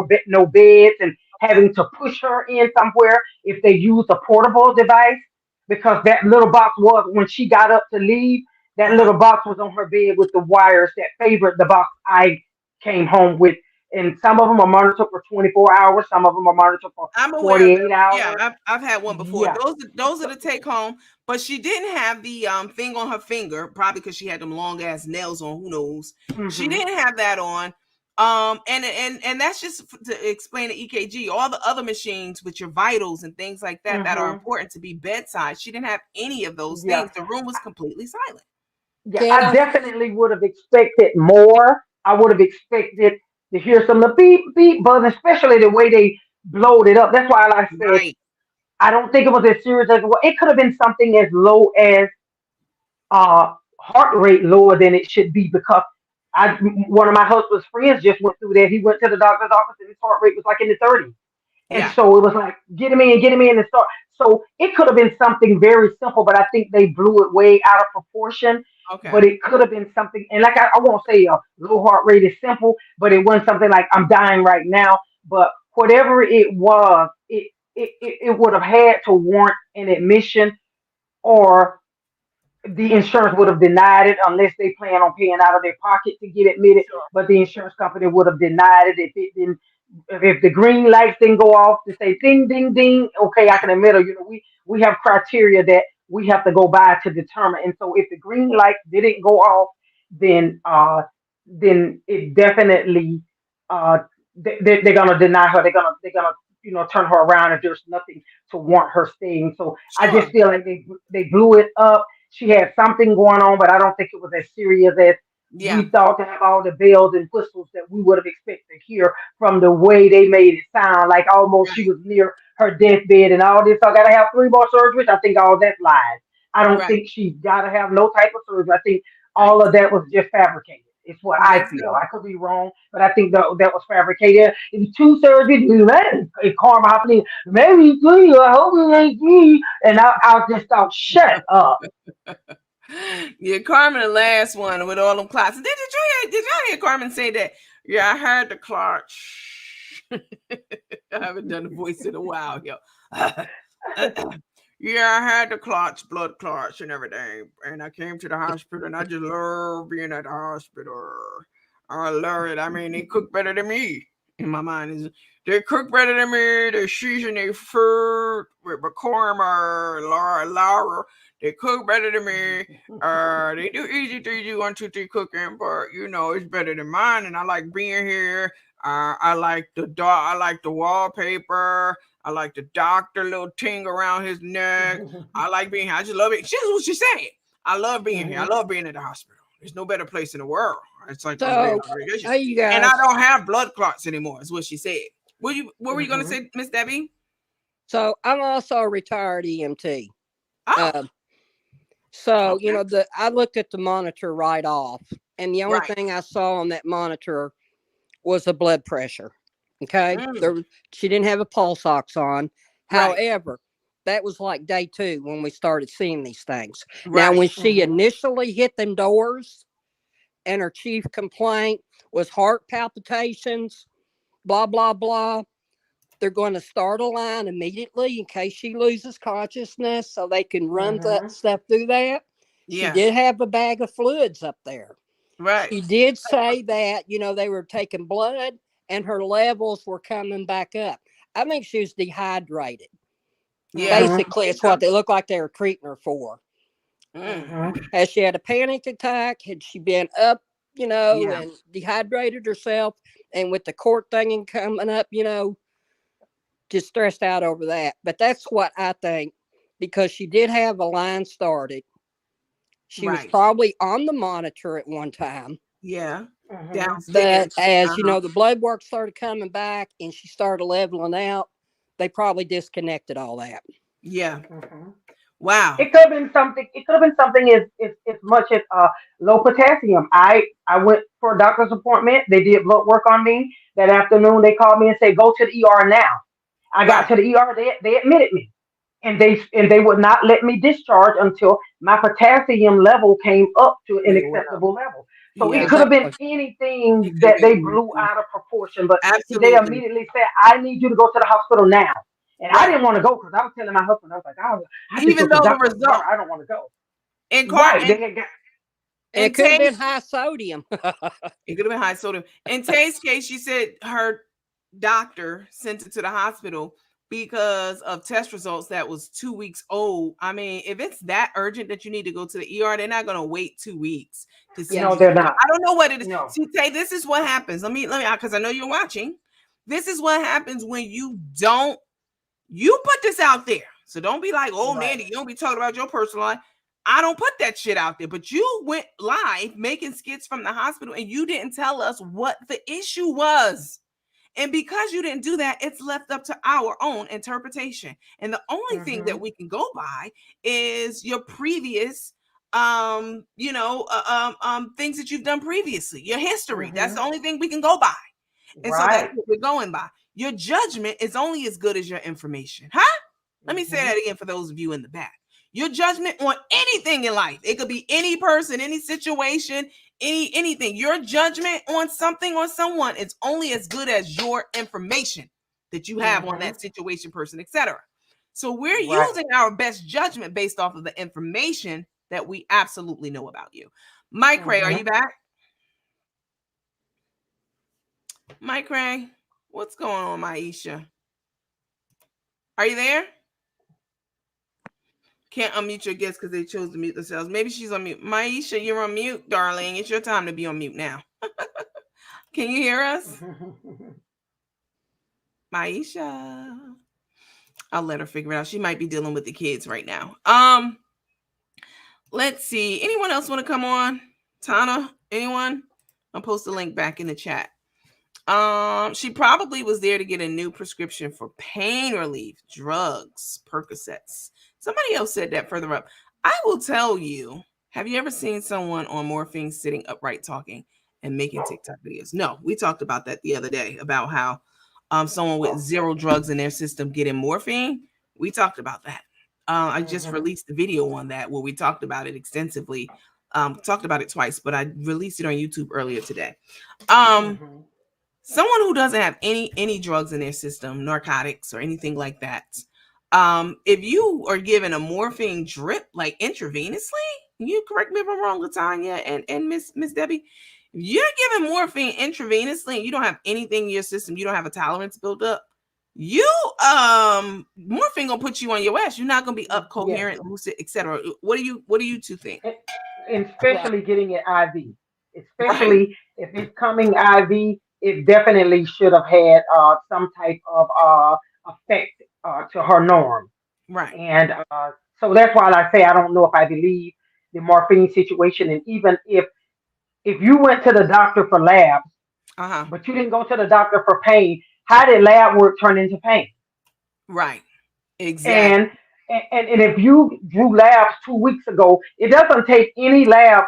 beds and Okay. having to push her in somewhere, if they used a portable device, because that little box was when she got up to leave, that Uh-huh. little box was on her bed with the wires that favored the box I came home with. And some of them are monitored for 24 hours, some of them are monitored for I'm aware of 48 them. Yeah, hours. I've had one before. Yeah. Those are So, the take home, but she didn't have the thing on her finger, probably because she had them long ass nails on. Who knows? She hmm didn't have that on. And that's just to explain the EKG. All the other machines with your vitals and things like that that are hmm important to be bedside. She didn't have any of those yeah. things. The room was completely silent. Yeah, Can I I? definitely would have expected more. I would have expected to hear some of the beep beep buzz, especially the way they blowed it up. That's why I said Right. I don't think it was as serious as well. It could have been something as low as heart rate lower than it should be because one of my husband's friends just went through that. He went to the doctor's office and his heart rate was like in the 30s. And Yeah. so it was like, get him in and start. So it could have been something very simple, but I think they blew it way out of proportion. But Okay. it could have been something, and like I won't say a low heart rate is simple, but it wasn't something like I'm dying right now. But whatever it was, it would have had to warrant an admission, or the insurance would have denied it unless they plan on paying out of their pocket to get admitted. Sure. But the insurance company would have denied it if it didn't. If the green lights didn't go off to say ding ding ding, okay, I can admit it. We have criteria that we have to go by to determine. And so if the green light didn't go off, then then it definitely uh they're gonna deny her. They're gonna turn her around if there's nothing to warrant her staying. So I Sure. just feel like they blew it up. She had something going on, but I don't think it was as serious as Yeah. we thought, to have all the bells and whistles that we would have expected to hear from the way they made it sound like almost she Right. was near her deathbed and all this. I gotta have three more surgeries. I think all that's lies. I don't Right. think she's gotta have no type of surgery. I think I all of that was just fabricated. It's what think I feel. so. I could be wrong, but I think that was fabricated. It was two surgeries. Karma happening. Maybe three. I hope it ain't three. And I just thought, shut up. Yeah, Carmen, the last one with all them clots. Did y'all hear Carmen say that? Yeah, I heard the clutch. I haven't done the voice in a while, yo. Yeah, I had the clots, blood clots, and everything. And I came to the hospital, and I just love being at the hospital. I love it. I mean, they cook better than me. In my mind, is they cook better than me. They season their food with McCormick, Laura. They cook better than me. They do easy 3, 1, 2, 3 cooking, but it's better than mine. And I like being here. I like the dog. I like the wallpaper. I like the doctor little ting around his neck. I like being here. I just love it. She's what she said. I love being here. I Mhm. love being at the hospital. There's no better place in the world. It's like on a daily So, basis. hey, you And I guys. don't have blood clots anymore, is what she said. What were you gonna Mhm. say, Miss Debbie? So I'm also a retired EMT. Oh, Uh, so okay. I looked at the monitor right off, and the only Right. thing I saw on that monitor was the blood pressure. Okay, Mm, she didn't have a pulse ox on. right. However, that was like day 2 when we started seeing these things. Now, Right. when she Mhm. initially hit them doors, and her chief complaint was heart palpitations, blah blah blah. They're going to start a line immediately in case she loses consciousness so they can run that Mhm. stuff through that. She Yeah. did have a bag of fluids up there. Right. She did say that, they were taking blood and her levels were coming back up. I think she was dehydrated. Yeah. Mhm. Basically, Think it's so. what they look like they were treating her for. Mm, Mhm. Has she had a panic attack? Had she been up, yeah. and dehydrated herself? And with the court thing coming up, just stressed out over that. But that's what I think, because she did have a line started. She was Right. probably on the monitor at one time. Yeah. Mhm. But Downstairs. as Uh-huh. the blood work started coming back and she started leveling out, they probably disconnected all that. Yeah. Mhm. Wow. It could have been something. It could have been something as much as low potassium. I went for a doctor's appointment. They did blood work on me that afternoon. They called me and said, "Go to the ER now." I got Right. to the ER. They admitted me, and they would not let me discharge until my potassium level came up to an Yeah. It went up. acceptable level. So it Yeah. could have been Exactly. anything It could have that been they blew anything. out of proportion, but they Absolutely. immediately said, "I need you to go to the hospital now." And I Right. didn't want to go because I was telling my husband, I was like, I just go Even to the though the doctor tomorrow. result I don't want to go. in car Right. They had got, And it in could have been Tay's high sodium. it could have been high sodium. In Tay's case, she said her doctor sent it to the hospital because of test results that was 2 weeks old. I mean, if it's that urgent that you need to go to the ER, they're not gonna wait 2 weeks to Yeah. send no, you to they're the. not. I don't know what it is. No. See, Tay, this is what happens. Let me, because I know you're watching. This is what happens when you don't. You put this out there, so don't be like, "Oh, Right. Nandy, you don't be talking about your personal life." I don't put that shit out there, but you went live making skits from the hospital and you didn't tell us what the issue was. And because you didn't do that, it's left up to our own interpretation. And the only thing that we can go by is your previous things that you've done previously, your history. That's the only thing we can go by. And so that's what we're going by. Your judgment is only as good as your information. Huh? Let me say that again for those of you in the back. Your judgment on anything in life, it could be any person, any situation, anything. Your judgment on something or someone is only as good as your information that you have on that situation, person, etc. So we're using our best judgment based off of the information that we absolutely know about you. Mike Ray, are you back? Mike Ray, what's going on, Maisha? Are you there? Can't unmute your guests because they chose to mute themselves. Maybe she's on mute. Maisha, you're on mute, darling. It's your time to be on mute now. Can you hear us? Maisha. I'll let her figure it out. She might be dealing with the kids right now. Let's see. Anyone else want to come on? Tana, anyone? I'll post the link back in the chat. She probably was there to get a new prescription for pain relief, drugs, Percocets. Somebody else said that further up. I will tell you, have you ever seen someone on morphine sitting upright talking and making TikTok videos? No, we talked about that the other day, about how someone with zero drugs in their system getting morphine. We talked about that. I just released the video on that where we talked about it extensively. Talked about it twice, but I released it on YouTube earlier today. Someone who doesn't have any drugs in their system, narcotics or anything like that, if you are given a morphine drip, like intravenously, you correct me if I'm wrong, Latonia and Miss Debbie, if you're given morphine intravenously and you don't have anything in your system, you don't have a tolerance built up, you morphine gonna put you on your ass. You're not gonna be up, coherent, lucid, etc. What do you two think? And especially getting it IV, especially if it's coming IV, it definitely should have had some type of effect to her norm. Right. And so that's why I say I don't know if I believe the morphine situation. And even if you went to the doctor for labs, but you didn't go to the doctor for pain, how did lab work turn into pain? Right. Exactly. And if you drew labs 2 weeks ago, it doesn't take any lab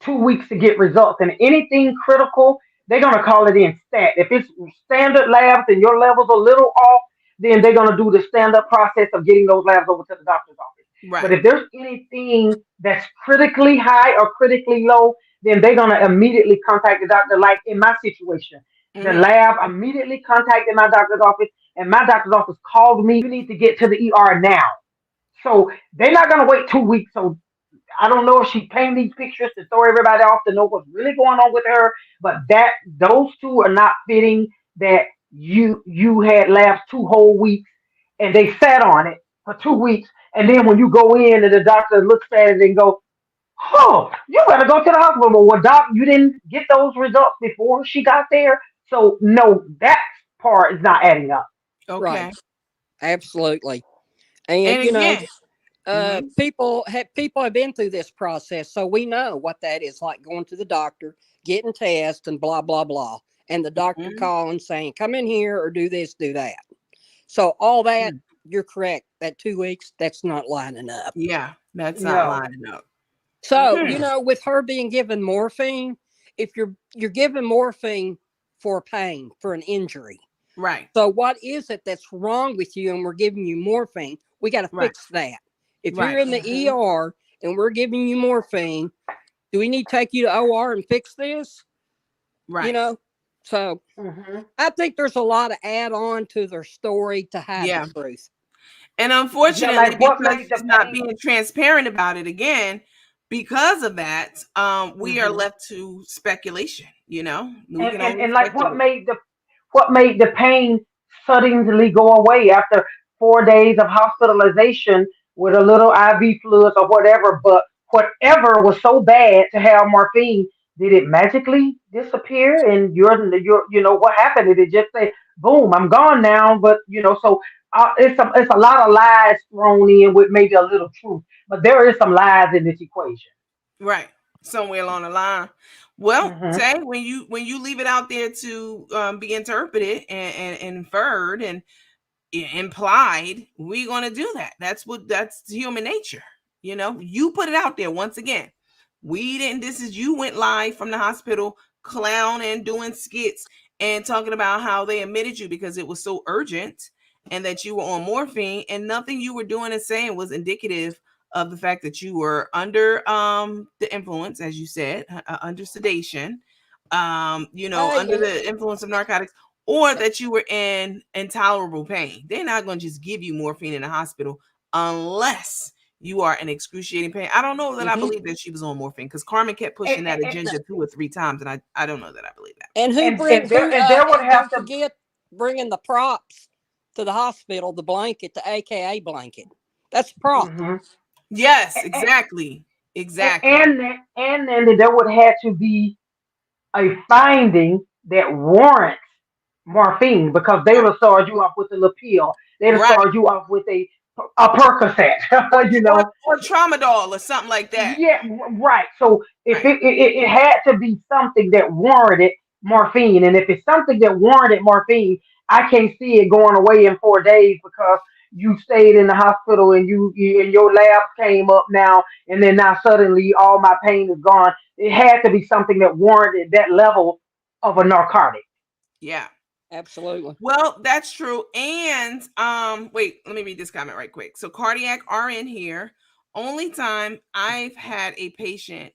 2 weeks to get results. And anything critical, they're gonna call it in stat. If it's standard labs and your levels a little off, then they're gonna do the standard process of getting those labs over to the doctor's office. Right. But if there's anything that's critically high or critically low, then they're gonna immediately contact the doctor. Like in my situation, the lab immediately contacted my doctor's office, and my doctor's office called me. You need to get to the ER now. So they're not gonna wait 2 weeks. So I don't know if she painted these pictures to throw everybody off to know what's really going on with her, but those two are not fitting. That you had labs 2 whole weeks and they sat on it for 2 weeks, and then when you go in and the doctor looks at it and go, "Oh, you gotta go to the hospital." Well, doc, you didn't get those results before she got there, so no, that part is not adding up. Okay. Right. Absolutely. And, And you know, again, people have been through this process, so we know what that is like, going to the doctor, getting tests, and blah blah blah, and the doctor calling saying, "Come in here," or "Do this, do that." So all that, you're correct. That 2 weeks, that's not lining up. Yeah, that's not No. lining up. So you know, with her being given morphine, if you're given morphine for pain, for an injury, Right. so what is it that's wrong with you, and we're giving you morphine? We got to fix that. If you're in the ER and we're giving you morphine, do we need to take you to OR and fix this? Right. You know, so I think there's a lot of add on to their story to hide the truth. And unfortunately, like what because made the she's not pain- being transparent about it again, because of that, we are left to speculation, you know? We can only And like speculate. what made the pain suddenly go away after 4 days of hospitalization with a little IV fluids or whatever? But whatever was so bad to have morphine, did it magically disappear? And you're you know what happened? Did it just say boom, I'm gone now? But you know, so it's a lot of lies thrown in with maybe a little truth. but there is some lies in this equation. Right. Somewhere along the line. Well, Mm-hmm. Tay, when you leave it out there to be interpreted and inferred and implied, we're gonna do that. That's human nature. You put it out there once again. We didn't. This is you went live from the hospital, clown and doing skits and talking about how they admitted you because it was so urgent and that you were on morphine, and nothing you were doing and saying was indicative of the fact that you were under the influence, as you said, under sedation, Hey, under the influence of narcotics, or that you were in intolerable pain. They're not going to just give you morphine in the hospital unless you are in excruciating pain. I don't know that I mhm. believe that she was on morphine because Carmen kept pushing that agenda 2 or 3 times, and I don't know that I believe that. And And there would and have don't to. forget bringing the props to the hospital, the blanket, the AKA blanket. That's a prop. Mm-hmm. Yes, exactly. Exactly. And then there would have to be a finding that warrants morphine because they Yeah. would have started you off with a little pill. They'd have Right. started you off with a Percocet, you know. Or tramadol or something like that. Yeah, right. So if Right. it had to be something that warranted morphine, and if it's something that warranted morphine, I can't see it going away in 4 days because you stayed in the hospital and you and your labs came up now, and then now suddenly all my pain is gone. It had to be something that warranted that level of a narcotic. Yeah. Absolutely. Well, that's true. And wait, let me read this comment right quick. So cardiac RN here. Only time I've had a patient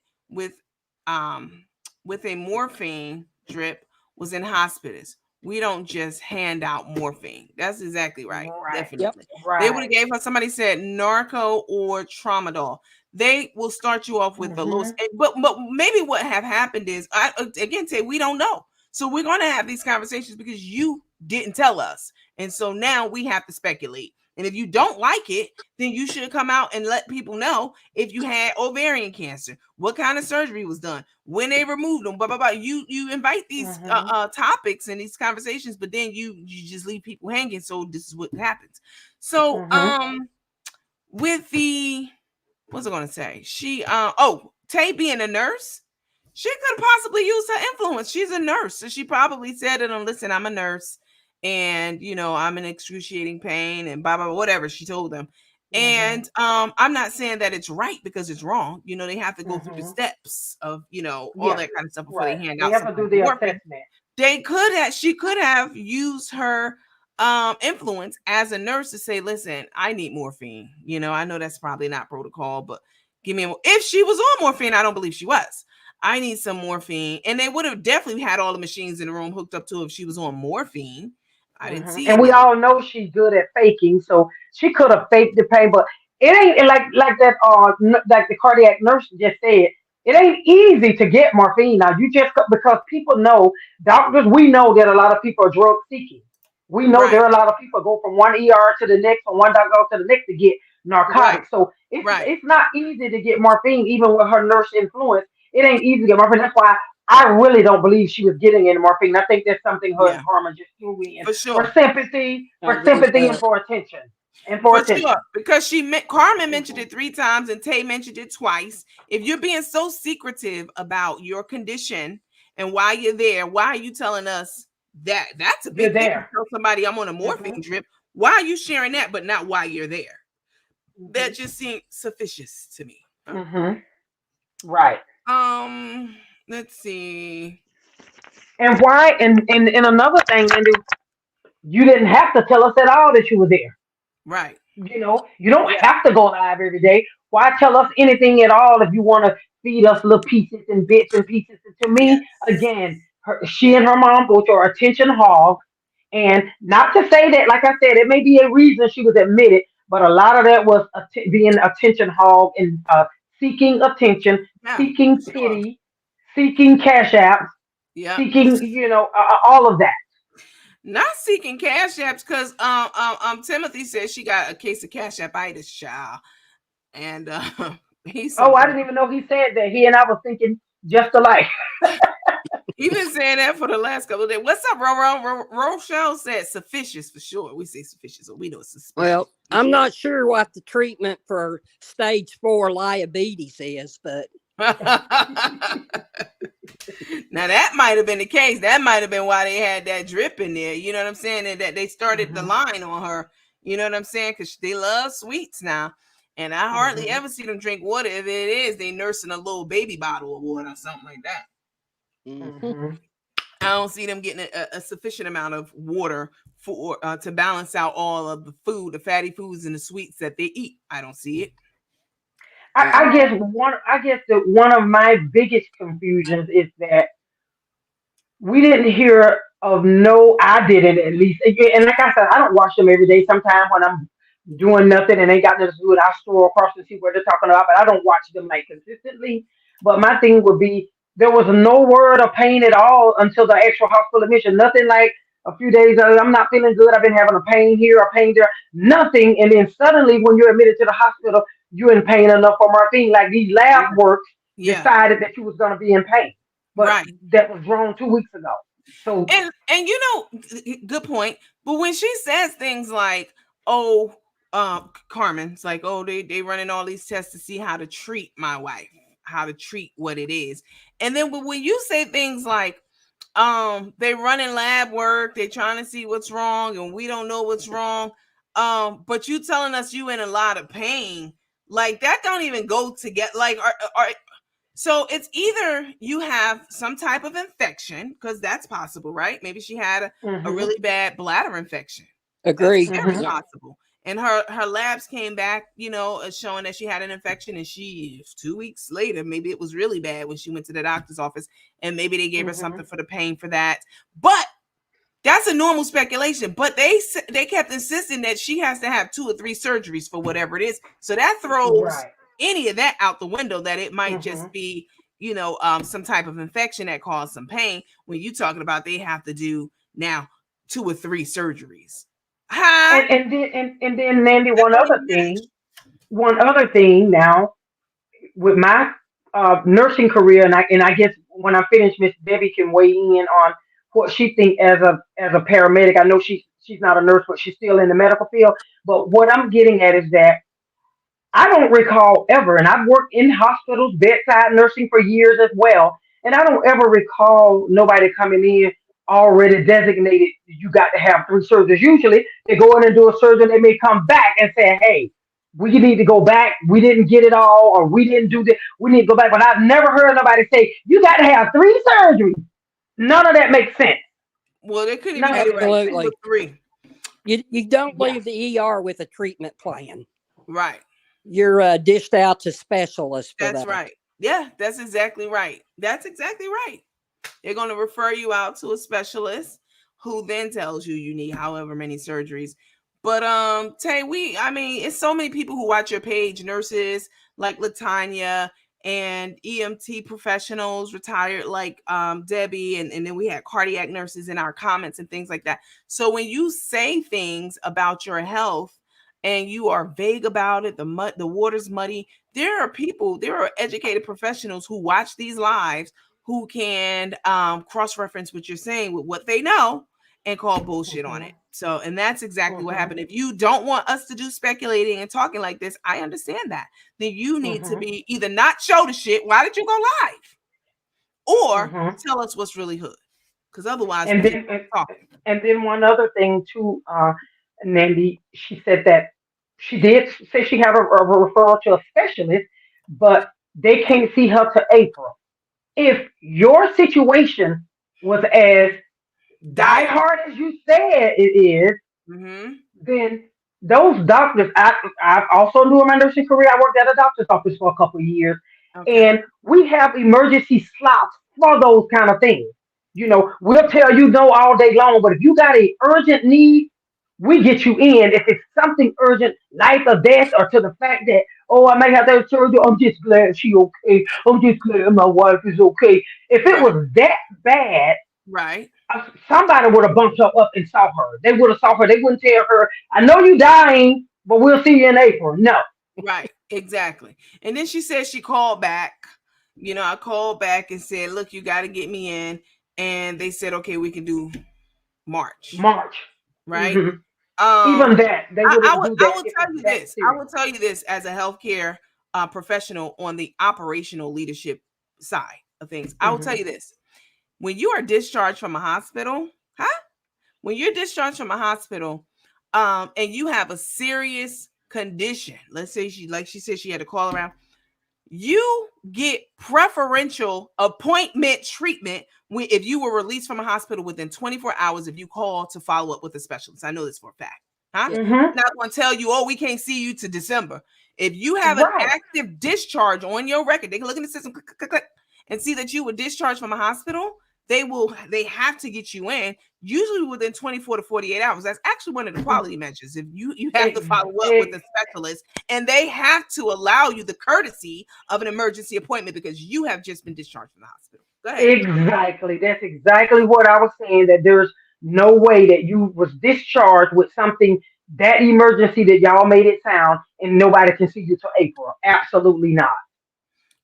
um with a morphine drip was in hospice. We don't just hand out morphine. That's exactly right. Right, Yep. Definitely. They would have right. gave her, somebody said narco or tramadol. They will start you off with the lowest. Hmm. But maybe what have happened is, I again say we don't know. So we're going to have these conversations because you didn't tell us. And so now we have to speculate. And if you don't like it, then you should come out and let people know if you had ovarian cancer, what kind of surgery was done, when they removed them, blah, blah, blah. You invite these Hmm. topics and these conversations, but then you just leave people hanging. So this is what happens. So Hmm. with the, what's I going to say? Tay being a nurse, she could possibly use her influence. She's a nurse. So she probably said to them, listen, I'm a nurse and, I'm in excruciating pain and blah, blah, blah, whatever she told them. Hmm. And I'm not saying that it's right because it's wrong. They have to go through the Hmm. steps of, all Yeah, that kind of stuff before they right. hand They out have to something do like the morphine. assessment. She could have used her influence as a nurse to say, listen, I need morphine. I know that's probably not protocol, but give me if she was on morphine. I don't believe she was. I need some morphine. And they would have definitely had all the machines in the room hooked up to her if she was on morphine. I didn't see And any we of that. all know she's good at faking, so she could have faked the pain, but it ain't like that. Like the cardiac nurse just said, it ain't easy to get morphine now. You just because people know doctors. We know that a lot of people are drug seeking. We know Right, there are a lot of people go from one ER to the next, from one doctor to the next to get right, narcotics. So it's right. it's not easy to get morphine, even with her nurse influence. It ain't easy to get morphine. That's why I really don't believe she was getting any morphine. I think that's something her and Yeah, Carmen just threw in for for sure. sympathy, I agree with and that. for attention, and for For sure, attention. because Carmen mentioned Hmm. it 3 times and Tay mentioned it twice. If you're being so secretive about your condition and why you're there, why are you telling us that? That's a You're big thing to there. tell somebody I'm on a Hmm. morphine drip. Why are you sharing that, but not why you're there? That Hmm. just seems suspicious to me. Hmm. Right. Um, let's see. And why? And another thing, Andy, you didn't have to tell us at all that you were there. Right. You don't Yeah. have to go live every day. Why tell us anything at all if you want to feed us little pieces and bits and pieces? And to me, Yes. again, she and her mom both are attention hogs. And not to say that, like I said, it may be a reason she was admitted, but a lot of that was being attention hog and seeking attention, Yeah. seeking Sure. pity, seeking cash apps, Yep. seeking, all of that. Not seeking cash apps because Timothy says she got a case of cash appitis, child, and he's Oh, I something. didn't even know he said that. He and I was thinking just alike. You've been saying that for the last couple of days. What's up, Rochelle said suspicious for sure. We say suspicious, so we know it's suspicious. Well, I'm not sure what the treatment for stage 4 diabetes is, but now that might have been the case. That might have been why they had that drip in there. You know what I'm saying? And that they started the line on her. You know what I'm saying? Because they love sweets now. And I hardly ever see them drink water. If it is, they nursing a little baby bottle of water or something like that. I don't see them getting a sufficient amount of water for to balance out all of the food, the fatty foods and the sweets that they eat. I don't see it. I guess one of my biggest confusions is that we didn't hear of no, I didn't at least. And like I said, I don't watch them every day. Sometimes when I'm doing nothing and ain't got nothing to do, I scroll across to see what they're talking about, but I don't watch them like consistently. But my thing would be there was no word of pain at all until the actual hospital admission. Nothing like a few days, I'm not feeling good. I've been having a pain here, a pain there, nothing. And then suddenly when you're admitted to the hospital, you're in pain enough for morphine. Like these lab works decided that you was going to be in pain. But that was wrong 2 weeks ago. So and you know, good point. But when she says things like, "Oh, Carmen's like, oh, they running all these tests to see how to treat my wife, how to treat what it is," and then when you say things like, they running lab work, they trying to see what's wrong, and we don't know what's wrong, but you telling us you in a lot of pain, like that don't even go together. Like, so it's either you have some type of infection, because that's possible, right? Maybe she had a really bad bladder infection. Agreed. That's very possible. And her labs came back, you know, showing that she had an infection, and she 2 weeks later, maybe it was really bad when she went to the doctor's office, and maybe they gave her something for the pain for that. But that's a normal speculation. But they kept insisting that she has to have 2 or 3 surgeries for whatever it is. So that throws any of that out the window, that it might just be, you know, some type of infection that caused some pain, when you talking about they have to do now 2 or 3 surgeries. And then Nandy, one other thing now with my nursing career, and I guess when I finish, Miss Debbie can weigh in on what she think as a paramedic. I know she's not a nurse, but she's still in the medical field. But what I'm getting at is that I don't recall ever, and I've worked in hospitals, bedside nursing for years as well, and I don't ever recall nobody coming in already designated. You got to have 3 surgeries. Usually, they go in and do a surgery. They may come back and say, "Hey, we need to go back. We didn't get it all, or we didn't do this. We need to go back." But I've never heard nobody say, "You got to have 3 surgeries." None of that makes sense. Well, they couldn't even get it right. 2 or 3. You don't leave the ER with a treatment plan. Right. You're dished out to specialists for that's that. Right. Yeah, that's exactly right. That's exactly right. They're going to refer you out to a specialist who then tells you need however many surgeries. But Tay, it's so many people who watch your page, nurses like Latonia and EMT professionals, retired like Debbie, and then we had cardiac nurses in our comments and things like that. So when you say things about your health and you are vague about it, the water's muddy, there are educated professionals who watch these lives who can cross-reference what you're saying with what they know and call bullshit on it. So, and that's exactly what happened. If you don't want us to do speculating and talking like this, I understand that. Then you need to be either not show the shit. Why did you go live? Or tell us what's really hood. Because otherwise, and then one other thing too, Nandy, she said that she did say she had a referral to a specialist, but they can't see her to April. If your situation was as diehard as you said it is, then those doctors, I also knew in my nursing career, I worked at a doctor's office for a couple of years, and we have emergency slots for those kind of things. You know, we'll tell you no all day long, but if you got an urgent need, we get you in. If it's something urgent, life or death, or to the fact that, oh, I may have that surgery, I'm just glad she okay. I'm just glad my wife is okay. If it was that bad, right, somebody would have bumped her up and saw her. They would have saw her. They wouldn't tell her, "I know you dying, but we'll see you in April." No. Right, exactly. And then she said she called back. You know, I called back and said, "Look, you got to get me in." and they said, okay, we can do March, March. right? Hmm. Even that, they I wouldn't will do I that will if tell it's you that this. I serious. will tell you this as a healthcare professional on the operational leadership side of things. I will tell Hmm. you this. When you are discharged from a hospital, huh? When you're discharged from a hospital, and you have a serious condition, let's say she said she had to call around, you get preferential appointment treatment if you were released from a hospital within 24 hours if you call to follow up with a specialist. I know this for a fact. Huh? Yeah. Hmm. Not going to tell you, oh, we can't see you to December. If you have an Right. active discharge on your record, they can look in the system and see that you were discharged from a hospital. They have to get you in usually within 24 to 48 hours. That's actually one of the quality measures. If you have to Ex- follow up with ex- a specialist, and they have to allow you the courtesy of an emergency appointment because you have just been discharged from the hospital. Go ahead. Exactly. That's exactly what I was saying. That there's no way that you was discharged with something that emergency that y'all made it sound, and nobody can see you till April. Absolutely not.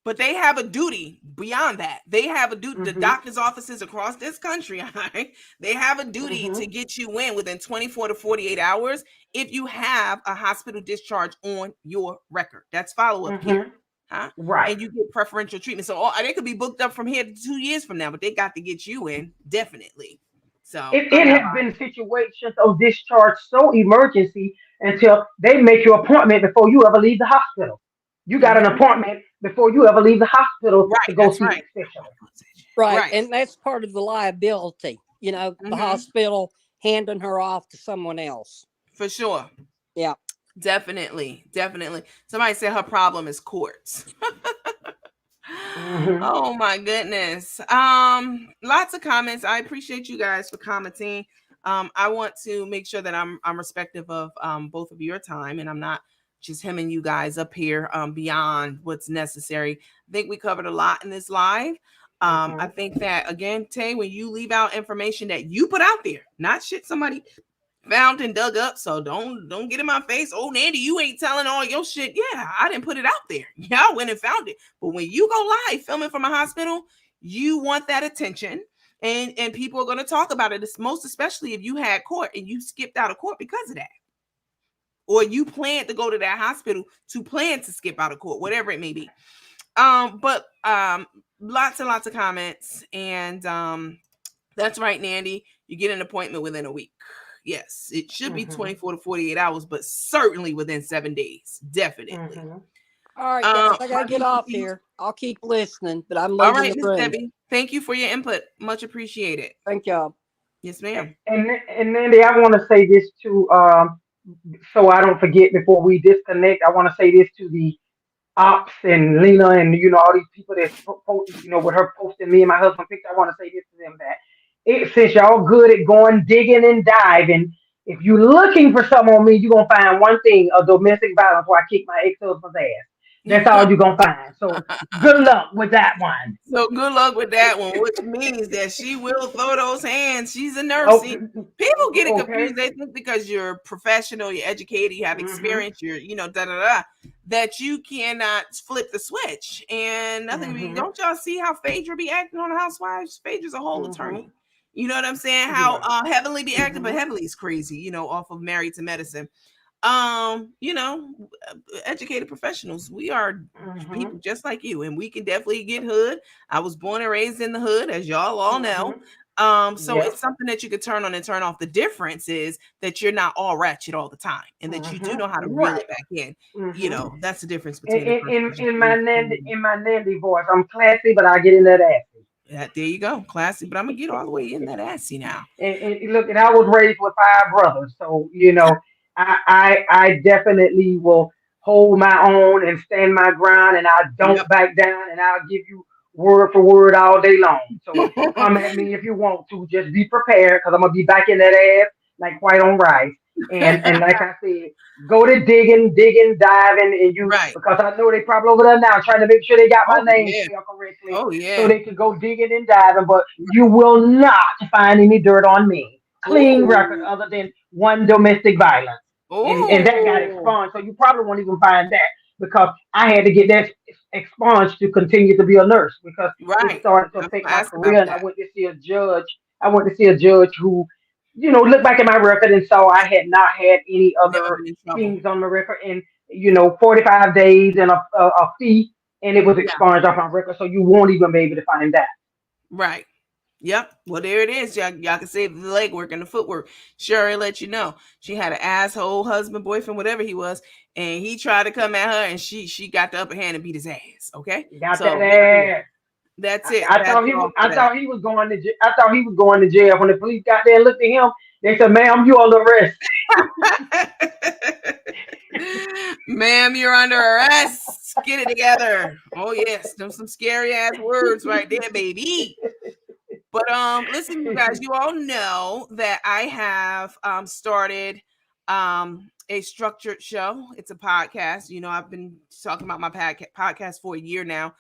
But they have a duty beyond that. They have a duty. The Hmm. doctor's offices across this country, all right, they have a duty Hmm. to get you in within 24 to 48 hours if you have a hospital discharge on your record. That's follow up care. Hmm. Huh? Right. And you get preferential treatment. So they could be booked up from here to 2 years from now, but they got to get you in definitely. So It I'm not has been situations of discharge so emergency until they make your appointment before you ever leave the hospital. You got an lying. appointment before you ever leave the hospital to Right. go That's see right. that specialist. Right. Right. And that's part of the liability, the Hmm. hospital handing her off to someone else. For sure. Yeah. Definitely. Definitely. Somebody said her problem is courts. Hmm. Oh my goodness. Lots of comments. I appreciate you guys for commenting. I want to make sure that I'm respectful of both of your time, and I'm not just hemming you guys up here beyond what's necessary. I think we covered a lot in this live. I Hmm. think that again, Tay, when you leave out information that you put out there, not shit somebody found and dug up. So don't get in my face. Oh, Nandy, you ain't telling all your shit. Yeah, I didn't put it out there. Yeah, I went and found it. But when you go live filming from a hospital, you want that attention. And people are going to talk about it. It's most especially if you had court and you skipped out of court because of that. Or you planned to go to that hospital to plan to skip out of court, whatever it may be. But lots and lots of comments. And that's right, Nandy. You get an appointment within a week. Yes, it should be Hmm. 24 to 48 hours, but certainly within 7 days. Definitely. Hmm. All right, guys. I got to My get off here. I'll keep listening, but I'm All leaving right, the Miss room. Debbie. Thank you for your input. Much appreciated. Thank y'all. Yes, ma'am. And Mandy, I want to say this too, so I don't forget before we disconnect. I want to say this to the ops and Lena and all these people that's with her posting me and my husband picture. I want to say this to them that since y'all good at going digging and diving, if you're looking for something on me, you're gonna find one thing: a domestic violence where I kick my ex-husband's ass. That's all you're gonna find. So good luck with that one. So good luck with that one, which means that she will throw those hands. She's a nurse. Oh, See, people get it okay. confused. They think because you're professional, you're educated, you have Mhm. experience, you're, da da da, that you cannot flip the switch. And nothing, Mhm. don't y'all see how Phaedra be acting on Housewives? Phaedra's a whole Mhm. attorney. You know what I'm saying? How Yeah. Heavenly be acting, but Mhm. Heavenly is crazy, off of Married to Medicine. You know, educated professionals, we are Mhm. people just like you, and we can definitely get hood. I was born and raised in the hood, as y'all all know. Mhm. So Yep. it's something that you could turn on and turn off. The difference is that you're not all ratchet all the time, and that you do Mhm. know how to reel Right. it back in. Mhm. That's the difference In, between a person in who's just in my Nandy being. in my Nandy voice, I'm classy, but I get in that assy. Yeah, there you go, classy. But I'm gonna get all the way in that assy now. And look, and I was raised with five brothers, so I definitely will hold my own and stand my ground, and I Yep. don't back down, and I'll give you word for word all day long. So come at me if you want to. Just be prepared, because I'm gonna be back in that ass like white on rice. And like I said, go to digging, diving, and you Right. because I know they probably over there now trying to make sure they got my Oh name yeah. spelled correctly Oh so yeah. they can go digging and diving, but you will not find any dirt on me. Clean record Ooh. other than one domestic violence. And that got Oh. expunged. So you probably won't even find that because I had to get that expunged to continue to be a nurse because it Right. started to I was affect gonna my ask about career. And I that. went to see a judge. I went to see a judge who, looked back at my record and saw I had not had any Never other been in trouble. things on the record and, 45 days and a fee, and it was Yeah. expunged off my record. So you won't even be able to find that. Right. Yep. Well, there it is. Y'all can save the legwork and the footwork. Sure, let you know. She had an asshole husband, boyfriend, whatever he was, and he tried to come at her, and she got the upper hand and beat his ass. Okay. Got that So there it is. ass. That's I, it. I That's thought he was. all for I that. thought he was going to. I thought he was going to jail. When the police got there and looked at him, they said, "Ma'am, you on arrest." Ma'am, you're under arrest. Get it together. Oh yes, them some scary ass words right there, baby. But listen, you guys, you all know that I have started a structured show. It's a podcast. You know, I've been talking about my podcast for a year now.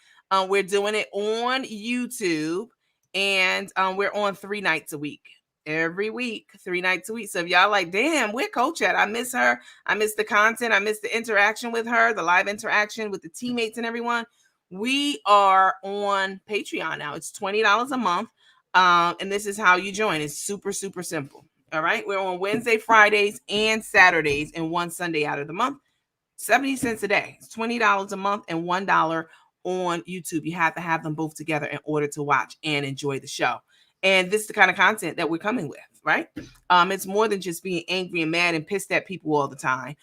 We're doing it on YouTube, and we're on 3 nights a week. Every week, 3 nights a week. So if y'all like, damn, where Coach at? I miss her. I miss the content. I miss the interaction with her, the live interaction with the teammates and everyone. We are on Patreon now. It's $20 a month. And this is how you join. It's super, super simple. All right. We're on Wednesday, Fridays, and Saturdays, and one Sunday out of the month. 70 cents a day. It's $20 a month and $1 on YouTube. You have to have them both together in order to watch and enjoy the show. And this is the kind of content that we're coming with, right? It's more than just being angry and mad and pissed at people all the time.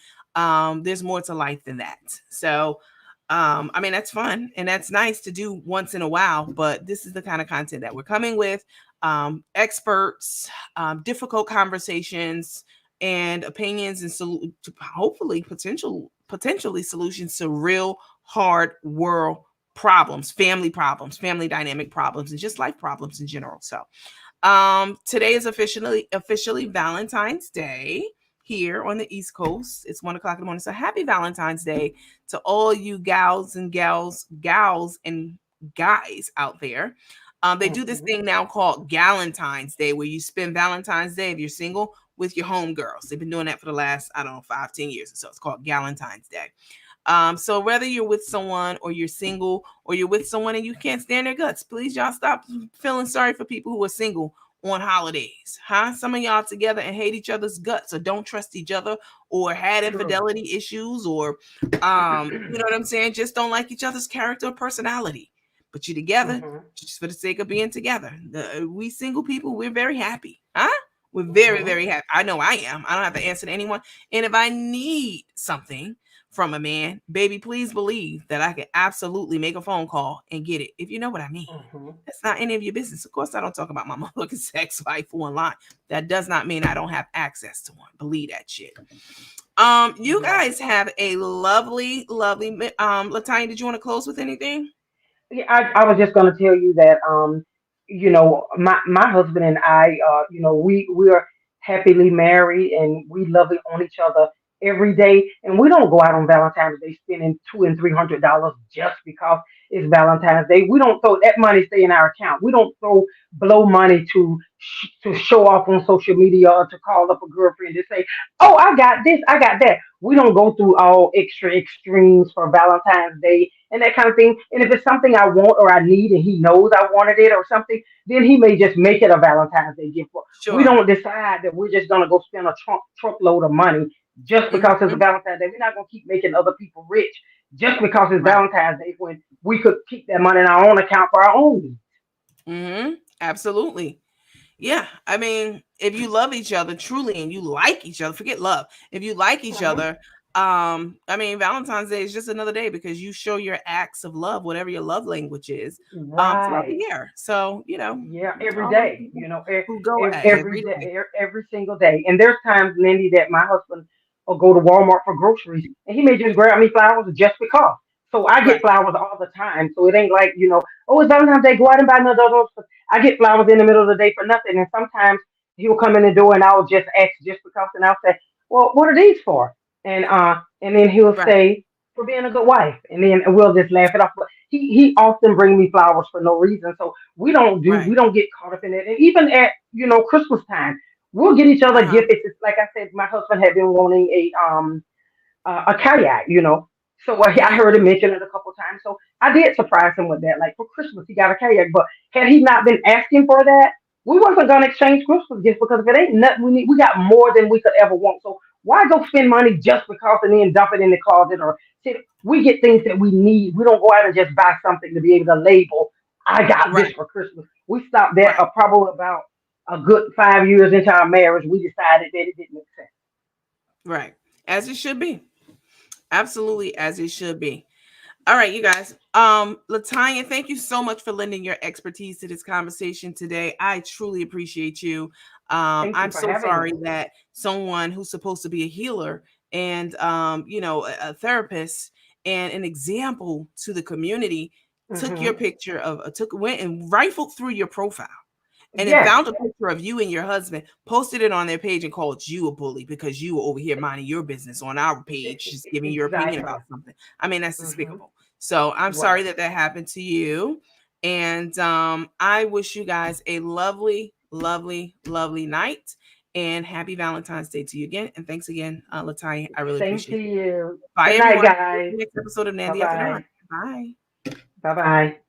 There's more to life than that. So I mean, that's fun and that's nice to do once in a while, but this is the kind of content that we're coming with. Experts, difficult conversations, and opinions, and hopefully potentially solutions to real hard world problems, family dynamic problems, and just life problems in general. So today is officially Valentine's Day here on the East Coast. It's 1 o'clock in the morning. So happy Valentine's Day to all you gals and gals and guys out there. They do this Mhm. thing now called Galentine's Day, where you spend Valentine's Day if you're single with your homegirls. They've been doing that for the last, I don't know, 5-10 years or so. It's called Galentine's Day. So whether you're with someone or you're single or you're with someone and you can't stand their guts, please y'all stop feeling sorry for people who are single on holidays. Huh? Some of y'all together and hate each other's guts or don't trust each other or had True. infidelity issues or you know what I'm saying? Just don't like each other's character or personality. But you together Mhm. just for the sake of being together. We single people, we're very happy. Huh? We're very, Mhm. very happy. I know I am. I don't have to answer to anyone. And if I need something from a man, baby, please believe that I can absolutely make a phone call and get it. If you know what I mean. Mhm. That's not any of your business. Of course, I don't talk about my motherfucking sex life online. That does not mean I don't have access to one. Believe that shit. You Yeah. guys have a lovely, lovely Latonya, did you want to close with anything? Yeah, I was just gonna tell you that my husband and I we are happily married and we love it on each other every day, and we don't go out on Valentine's Day spending $200 and $300 just because it's Valentine's Day. We don't throw that money stay in our account. We don't throw blow money to show off on social media or to call up a girlfriend to say, "Oh, I got this, I got that." We don't go through all extra extremes for Valentine's Day and that kind of thing. And if it's something I want or I need and he knows I wanted it or something, then he may just make it a Valentine's Day gift. We Sure. don't decide that we're just gonna go spend a truckload of money just because it's a Hmm. Valentine's Day. We're not gonna keep making other people rich just because it's Right. Valentine's Day when we could keep that money in our own account for our own needs. Absolutely. Yeah, I mean, if you love each other truly and you like each other, forget love. If you like each Mhm. other, I mean, Valentine's Day is just another day because you show your acts of love, whatever your love language is, throughout the Right. year. So, Yeah, to every all the day, people who go every every day, day. every single day. And there's times, Lindy, that my husband will go to Walmart for groceries, and he may just grab me flowers just because. So I get Right, flowers all the time. So it ain't like oh, it's Valentine's Day, go out and buy another rose. I get flowers in the middle of the day for nothing. And sometimes he'll come in the door, and I'll just ask just because, and I'll say, "Well, what are these for?" And then he'll right, say, "For being a good wife," and then we'll just laugh it off. But he often bring me flowers for no reason. So we right. don't get caught up in it. And even at Christmas time, we'll get each other Uh-huh. gifts. It's like I said, my husband had been wanting a kayak. So I heard him mention it a couple times. So I did surprise him with that. Like for Christmas, he got a kayak. But had he not been asking for that, we wasn't gonna exchange Christmas gifts because if it ain't nothing we need, we got more than we could ever want. So why go spend money just because and then dump it in the closet or sit? We get things that we need. We don't go out and just buy something to be able to label. I got Right, this for Christmas. We stopped that right, probably about a good 5 years into our marriage. We decided that it didn't make sense. right. As it should be. Absolutely, as it should be. All right, you guys. Latonia, thank you so much for lending your expertise to this conversation today. I truly appreciate you. Thank you I'm for so having sorry me. that someone who's supposed to be a healer and a therapist and an example to the community took your Hmm. picture of went and rifled through your profile and then Yes, found a picture of you and your husband, posted it on their page, and called you a bully because you were over here minding your business on our page, just giving your opinion exactly. about something. I mean, that's Hmm. despicable. So I'm Right. sorry that that happened to you. And I wish you guys a lovely, lovely, lovely night. And happy Valentine's Day to you again. And thanks again, Latonya. I really Same to appreciate it. you. Bye, Good night, everyone. See you guys. in the next episode of Bye Nandy After Dark. bye. Bye. Bye bye.